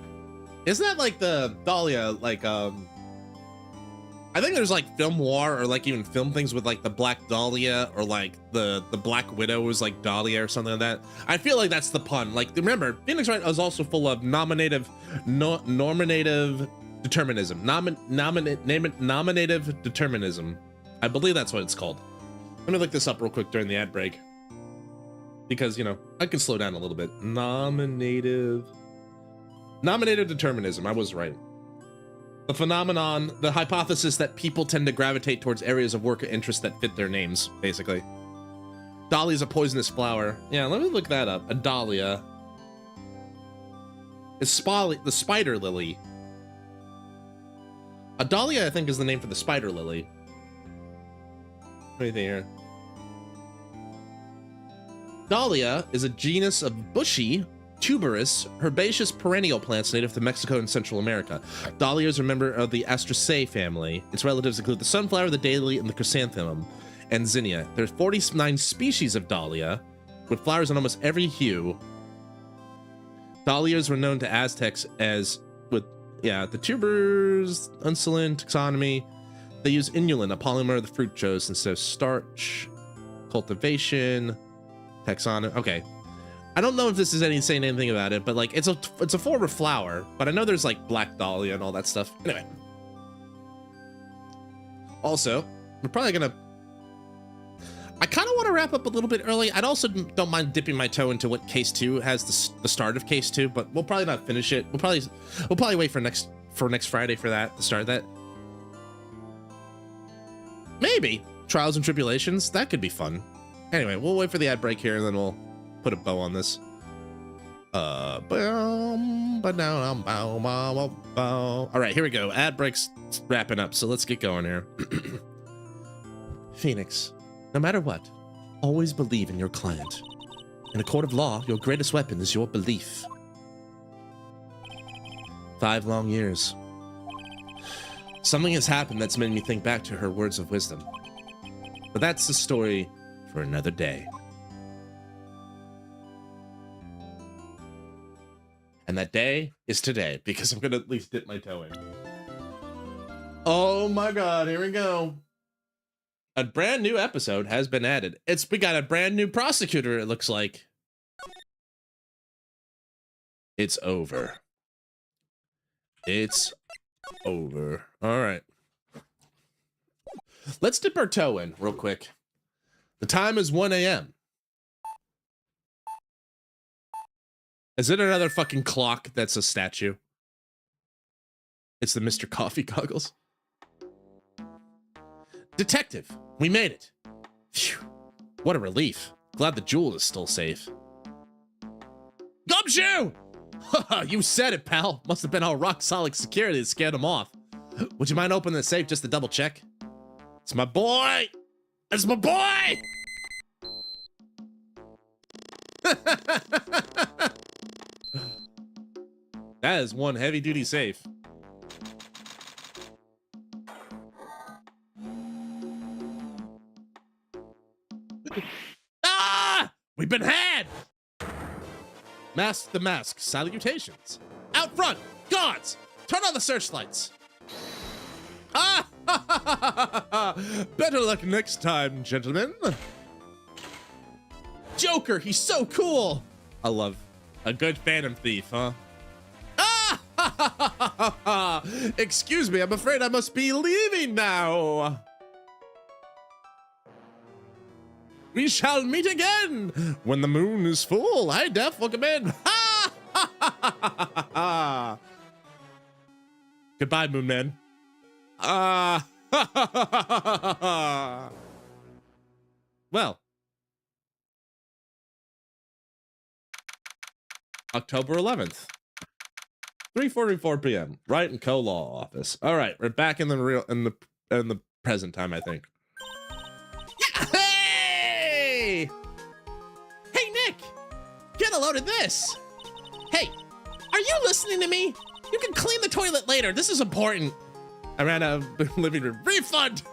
isn't that like the Dahlia, like, I think there's like film noir or like even film things with like the Black Dahlia or like the Black Widow was like Dahlia or something like that. I feel like that's the pun. Like, remember, Phoenix Wright was also full of nominative determinism. Nominative determinism. I believe that's what it's called. Let me look this up real quick during the ad break. Because, you know, I can slow down a little bit. Nominative determinism. I was right. The phenomenon, the hypothesis that people tend to gravitate towards areas of work or interest that fit their names, basically. Dahlia is a poisonous flower. Yeah, let me look that up. A dahlia. It's the spider lily. A dahlia, I think, is the name for the spider lily. What do you think here? Dahlia is a genus of bushy, tuberous, herbaceous perennial plants native to Mexico and Central America. Dahlia is a member of the Astraceae family. Its relatives include the sunflower, the daily, and the chrysanthemum, and zinnia. There are 49 species of dahlia, with flowers in almost every hue. Dahlias were known to Aztecs as, the tubers, insulin, taxonomy. They use inulin, a polymer of the fructose, instead of starch. Cultivation, taxonomy. Okay. I don't know if this is saying anything about it, but like it's a form of flower, but I know there's like Black Dahlia and all that stuff. Anyway. Also, we're probably gonna, I kind of want to wrap up a little bit early. I'd also don't mind dipping my toe into what case 2 has, the start of case 2, but we'll probably not finish it. We'll probably wait for next Friday for that, to start that. Maybe Trials and Tribulations, that could be fun. Anyway, we'll wait for the ad break here and then we'll put a bow on this. All right, here we go. Ad break's wrapping up, so let's get going here. Phoenix, no matter what, always believe in your client. In a court of law, your greatest weapon is your belief. 5 long years. Something has happened that's made me think back to her words of wisdom. But that's the story for another day. And that day is today, because I'm gonna at least dip my toe in. Oh my god, here we go. A brand new episode has been added. We got a brand new prosecutor, it looks like. It's over. It's over. All right. Let's dip our toe in real quick. The time is 1 a.m. Is it another fucking clock that's a statue? It's the Mr. Coffee goggles. Detective, we made it. Phew. What a relief. Glad the jewel is still safe. Gumshoe! You said it, pal. Must have been all rock solid security that scared him off. Would you mind opening the safe just to double check? It's my boy! It's my boy! That is one heavy duty safe. Ah! We've been had! Mask the mask. Salutations. Out front! Guards! Turn on the searchlights! Ah! Better luck next time, gentlemen. Joker, he's so cool! I love a good Phantom Thief, huh? Ah! Excuse me, I'm afraid I must be leaving now. We shall meet again when the moon is full. Hi, Def. Welcome in. Goodbye, Moon Man. Well, October 11th, 3:44 p.m. Wright and Co. Law Office. All right, we're back in the present time, I think. Hey! Hey, Nick! Get a load of this! Hey, are you listening to me? You can clean the toilet later. This is important. I ran out of living room. Refund!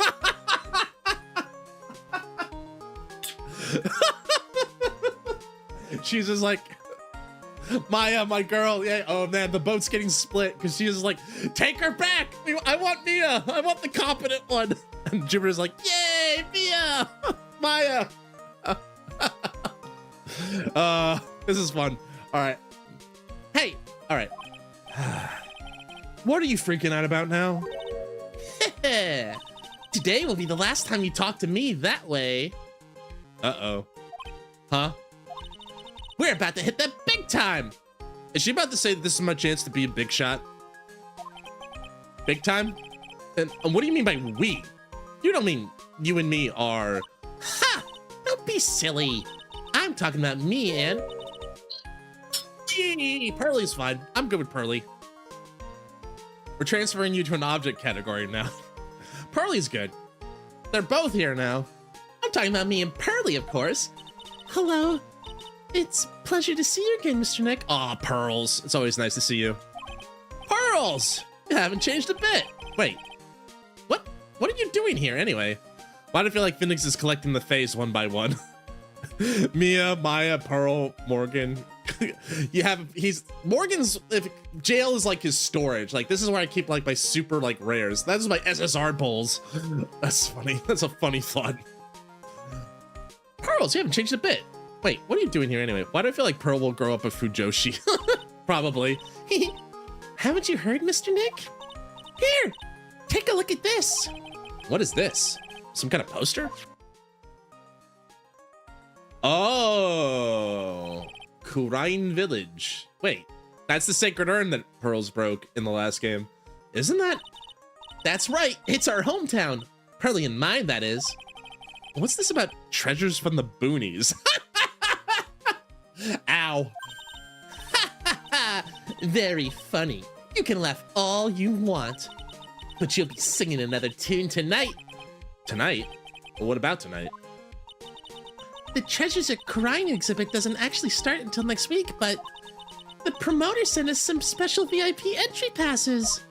She's just like, Maya, my girl. Yeah. Oh man, the boat's getting split because she was like, take her back. I want Mia. I want the competent one. And Jupiter's like, yay, Mia, Maya. This is fun. All right. Hey. All right. What are you freaking out about now? Today will be the last time you talk to me that way. Uh-oh. Huh? We're about to hit the big time. Is she about to say that this is my chance to be a big shot? Big time? And what do you mean by we? You don't mean you and me are... Ha! Don't be silly. I'm talking about me and... Gee, Pearly's fine. I'm good with Pearly. We're transferring you to an object category now. Pearly's good. They're both here now. I'm talking about me and Pearly, of course. Hello. It's a pleasure to see you again, Mr. Nick. Aw, Pearls. It's always nice to see you. Pearls! You haven't changed a bit. Wait. What are you doing here anyway? Why do I feel like Phoenix is collecting the face one by one? Mia, Maya, Pearl, Morgan. Morgan's jail is like his storage. Like this is where I keep like my super like rares. That's my SSR pulls. That's funny. That's a funny thought. Pearls, you haven't changed a bit. Wait, what are you doing here anyway? Why do I feel like Pearl will grow up a Fujoshi? Probably. Haven't you heard, Mr. Nick? Here, take a look at this. What is this? Some kind of poster? Oh, Kurain Village. Wait, that's the sacred urn that Pearls broke in the last game. Isn't that? That's right, it's our hometown. Pearly and mine, that is. What's this about treasures from the boonies? Ow. Very funny. You can laugh all you want, but you'll be singing another tune tonight. Tonight? Well, what about tonight? The Treasures at Kurain exhibit doesn't actually start until next week, but the promoter sent us some special VIP entry passes.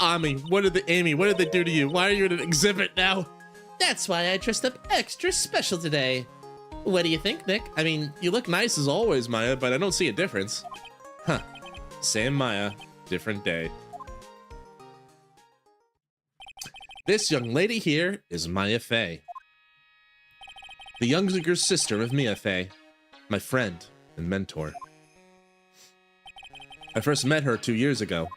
Amy, what did they do to you? Why are you at an exhibit now? That's why I dressed up extra special today. What do you think, Nick? I mean, you look nice as always, Maya, but I don't see a difference. Huh. Same Maya, different day. This young lady here is Maya Fey, the younger sister of Mia Fey, my friend and mentor. I first met her 2 years ago.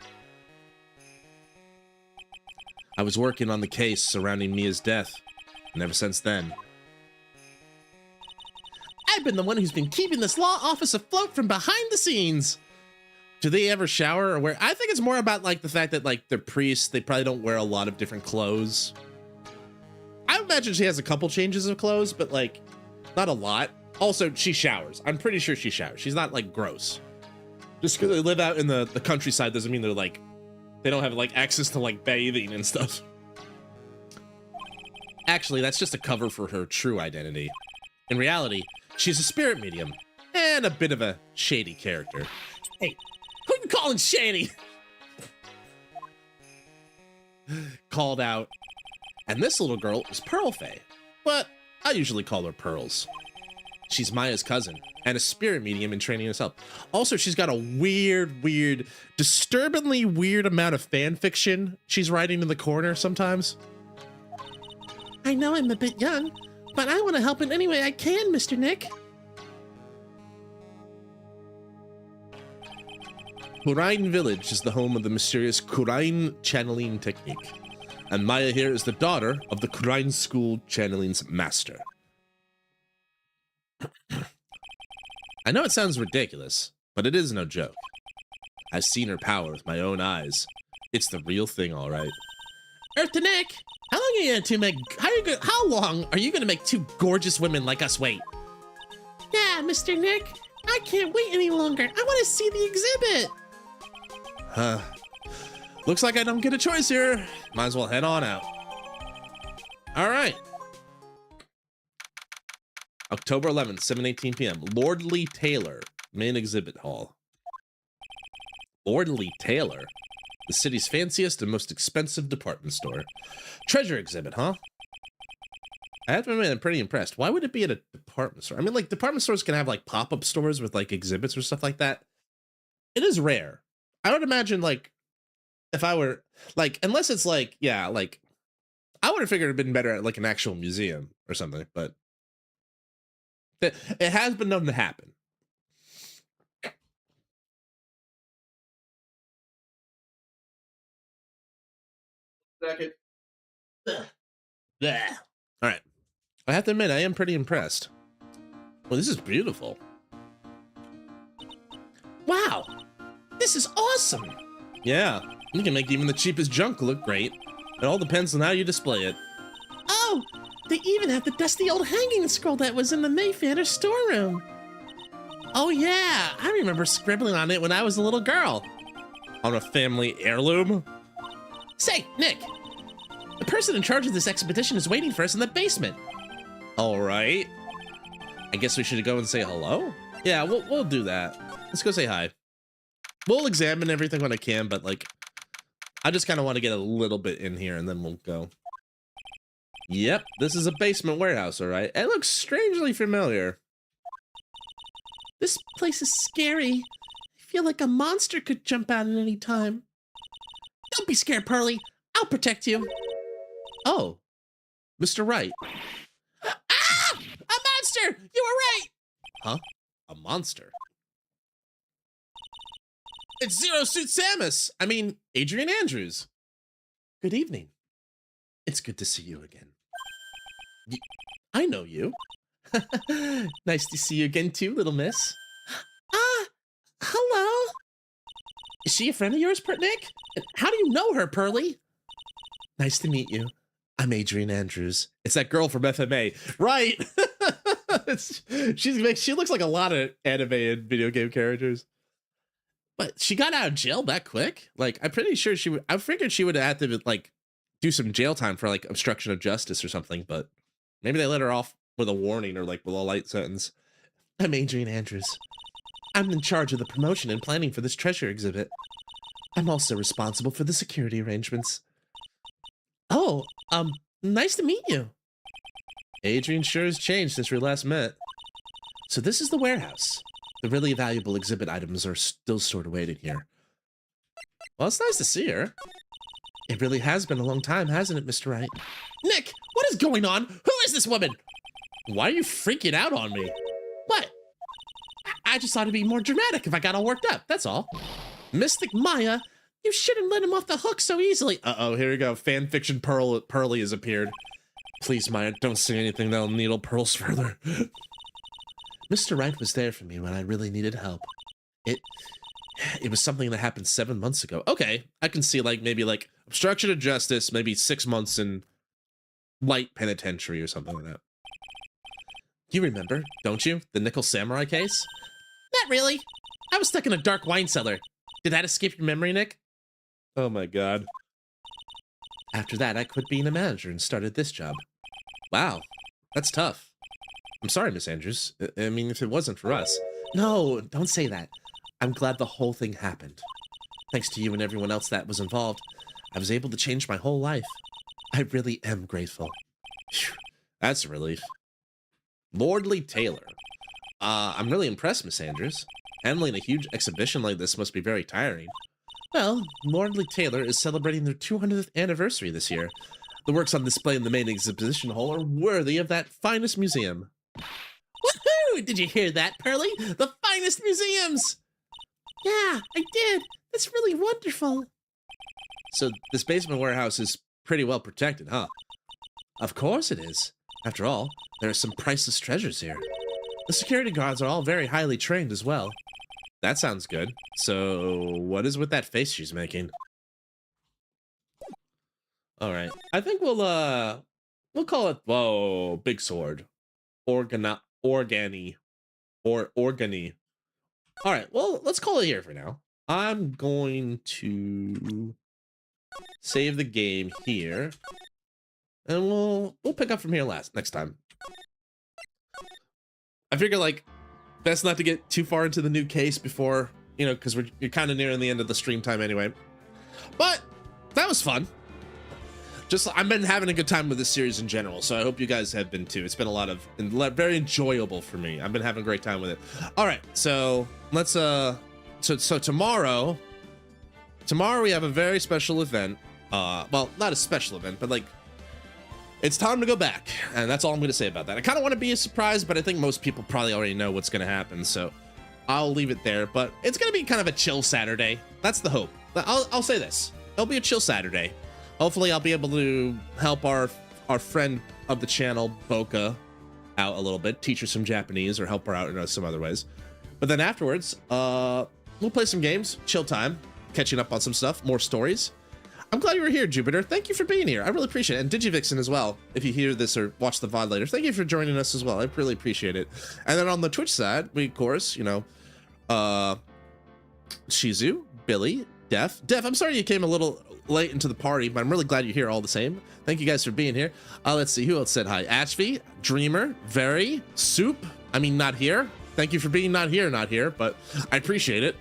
I was working on the case surrounding Mia's death, and ever since then, I've been the one who's been keeping this law office afloat from behind the scenes. do they ever shower or wear? I think it's more about like the fact that like they're priests, they probably don't wear a lot of different clothes. I imagine she has a couple changes of clothes, but like not a lot. Also, she showers. I'm pretty sure she showers. She's not like gross. Just because they live out in the countryside doesn't mean they're like, they don't have like access to like bathing and stuff. Actually, that's just a cover for her true identity. In reality, She's a spirit medium and a bit of a shady character. Hey, who you calling shady? Called out. And this little girl is Pearl Faye, but I usually call her Pearls. She's Maya's cousin and a spirit medium in training herself. Also, she's got a weird, disturbingly weird amount of fan fiction she's writing in the corner sometimes. I know I'm a bit young, but I want to help in any way I can, Mr. Nick. Kurain Village is the home of the mysterious Kurain channeling technique. And Maya here is the daughter of the Kurain school channeling's master. I know it sounds ridiculous, but it is no joke. I've seen her power with my own eyes. It's the real thing, all right. Earth to Nick, how long are you gonna make? How long are you gonna make two gorgeous women like us wait? Yeah, Mr. Nick, I can't wait any longer. I want to see the exhibit. Looks like I don't get a choice here. Might as well head on out. All right. October 11th, 7:18 p.m. Lordly Taylor, main exhibit hall. Lordly Taylor, the city's fanciest and most expensive department store. Treasure exhibit, huh? I have to admit, I'm pretty impressed. Why would it be at a department store? I mean, like, department stores can have, like, pop-up stores with, like, exhibits or stuff like that. It is rare. I would imagine, like, if I were, like, unless it's, like, yeah, like, I would have figured it'd been better at, like, an actual museum or something, but it has been known to happen. Second. Yeah. All right. I have to admit, I am pretty impressed. Well, this is beautiful. Wow, this is awesome. Yeah, you can make even the cheapest junk look great. It all depends on how you display it. Oh, they even have the dusty old hanging scroll that was in the Mayfair storeroom. Oh yeah, I remember scribbling on it when I was a little girl. On a family heirloom? Say, Nick, the person in charge of this expedition is waiting for us in the basement. All right. I guess we should go and say hello? Yeah, we'll do that. Let's go say hi. We'll examine everything when I can, but like, I just kind of want to get a little bit in here and then we'll go. Yep, this is a basement warehouse, all right? It looks strangely familiar. This place is scary. I feel like a monster could jump out at any time. Don't be scared, Pearly. I'll protect you. Oh, Mr. Wright. Ah! A monster! You were right! Huh? A monster? It's Zero Suit Samus! I mean, Adrian Andrews. Good evening. It's good to see you again. I know you. Nice to see you again too, little miss. Hello? Is she a friend of yours, Nick? How do you know her, Pearly? Nice to meet you. I'm Adrian Andrews. It's that girl from FMA. Right! She looks like a lot of anime and video game characters. But she got out of jail that quick? Like, I'm pretty sure she would... I figured she would have had to, like, do some jail time for, like, obstruction of justice or something, but maybe they let her off with a warning or, like, with a light sentence. I'm Adrian Andrews. I'm in charge of the promotion and planning for this treasure exhibit. I'm also responsible for the security arrangements. Oh, nice to meet you. Adrian sure has changed since we last met. So this is the warehouse. The really valuable exhibit items are still stored away in here. Well, it's nice to see her. It really has been a long time, hasn't it, Mr. Wright? Nick, what is going on? Who is this woman? Why are you freaking out on me? What? I just thought it'd be more dramatic if I got all worked up, that's all. Mystic Maya, you shouldn't let him off the hook so easily. Uh-oh, here we go. Fanfiction Pearly has appeared. Please, Maya, don't say anything that'll needle Pearls further. Mr. Wright was there for me when I really needed help. It was something that happened 7 months ago. Okay, I can see, like, maybe, like, obstruction of justice, maybe 6 months in light penitentiary or something like that. You remember, don't you? The Nickel Samurai case? Not really. I was stuck in a dark wine cellar. Did that escape your memory, Nick? Oh my god. After that, I quit being a manager and started this job. Wow, that's tough. I'm sorry, Miss Andrews. I mean, if it wasn't for us. No, don't say that. I'm glad the whole thing happened. Thanks to you and everyone else that was involved, I was able to change my whole life. I really am grateful. Phew, that's a relief. Lordly Taylor. I'm really impressed, Miss Andrews. Handling a huge exhibition like this must be very tiring. Well, Lordly Taylor is celebrating their 200th anniversary this year. The works on display in the main exhibition hall are worthy of that finest museum. Woohoo! Did you hear that, Pearly? The finest museums! Yeah, I did. That's really wonderful. So this basement warehouse is pretty well protected, huh? Of course it is. After all, there are some priceless treasures here. The security guards are all very highly trained as well. That sounds good. So what is with that face she's making? All right. I think we'll call it, whoa, big sword. Organi. All right, well, let's call it here for now. I'm going to save the game here, and we'll pick up from here next time. I figure, like, best not to get too far into the new case before, you know, because you're kind of nearing the end of the stream time anyway. But that was fun. I've been having a good time with this series in general, so I hope you guys have been too. It's been very enjoyable for me. I've been having a great time with it. All right, so let's so tomorrow we have a very special event. Well, not a special event, but like it's time to go back, and that's all I'm going to say about that. I kind of want to be a surprise, but I think most people probably already know what's going to happen, so I'll leave it there. But it's going to be kind of a chill Saturday. That's the hope. I'll say this: it'll be a chill Saturday. Hopefully I'll be able to help our friend of the channel, Boka, out a little bit, teach her some Japanese or help her out in some other ways. But then afterwards, we'll play some games, chill time, catching up on some stuff, more stories. I'm glad you were here, Jupiter. Thank you for being here. I really appreciate it. And Digivixen as well, if you hear this or watch the VOD later. Thank you for joining us as well. I really appreciate it. And then on the Twitch side, we, of course, you know, Shizu, Billy, Def, I'm sorry you came a little late into the party, but I'm really glad you're here all the same. Thank you guys for being here. Let's see who else said hi. Ashby, Dreamer, Very, Soup. I mean, not here. Thank you for being not here, but I appreciate it.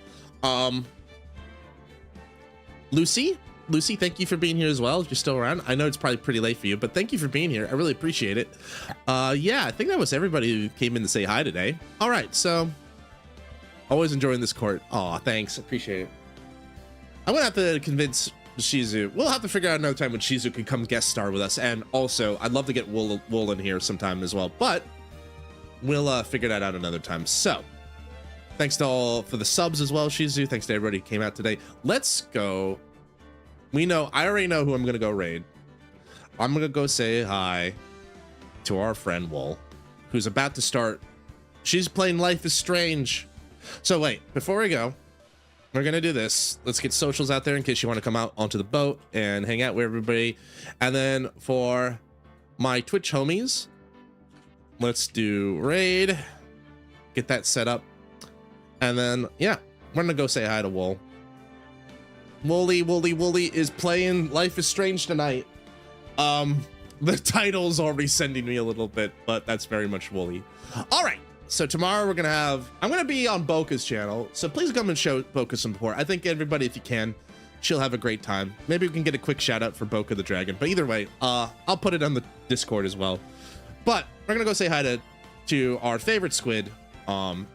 Lucy, thank you for being here as well. If you're still around, I know it's probably pretty late for you, but thank you for being here. I really appreciate it. Yeah, I think that was everybody who came in to say hi today. All right, so always enjoying this court. Aw, thanks, appreciate it. I'm gonna have to convince Shizu. We'll have to figure out another time when Shizu can come guest star with us, and also I'd love to get Wool in here sometime as well, but we'll figure that out another time. So thanks to all for the subs as well, Shizu. Thanks to everybody who came out today. Let's go. I already know who I'm gonna go raid. I'm gonna go say hi to our friend Wool, who's about to start. She's playing Life is Strange. So wait, before we go, we're gonna do this. Let's get socials out there in case you want to come out onto the boat and hang out with everybody. And then for my Twitch homies, let's do raid, get that set up, and then yeah, we're gonna go say hi to Wool. Wooly is playing Life is Strange tonight. The title's already sending me a little bit, but that's very much Wooly. All right. So tomorrow I'm gonna be on Boka's channel, so please come and show Boka some support. I think everybody, if you can, she'll have a great time. Maybe we can get a quick shout out for Boka the Dragon, but either way, I'll put it on the Discord as well. But we're gonna go say hi to our favorite squid, and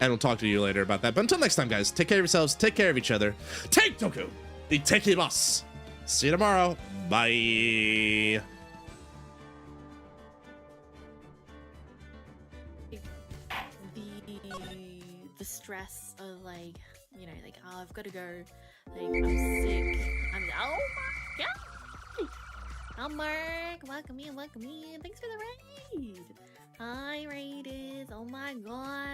we'll talk to you later about that. But until next time, guys, take care of yourselves, take care of each other. Take Toku, the Tekimasu. See you tomorrow. Bye. The stress of like, you know, like, oh, I've got to go, like, I'm sick, oh my god, oh Mark, welcome in, thanks for the raid, hi raiders, oh my god.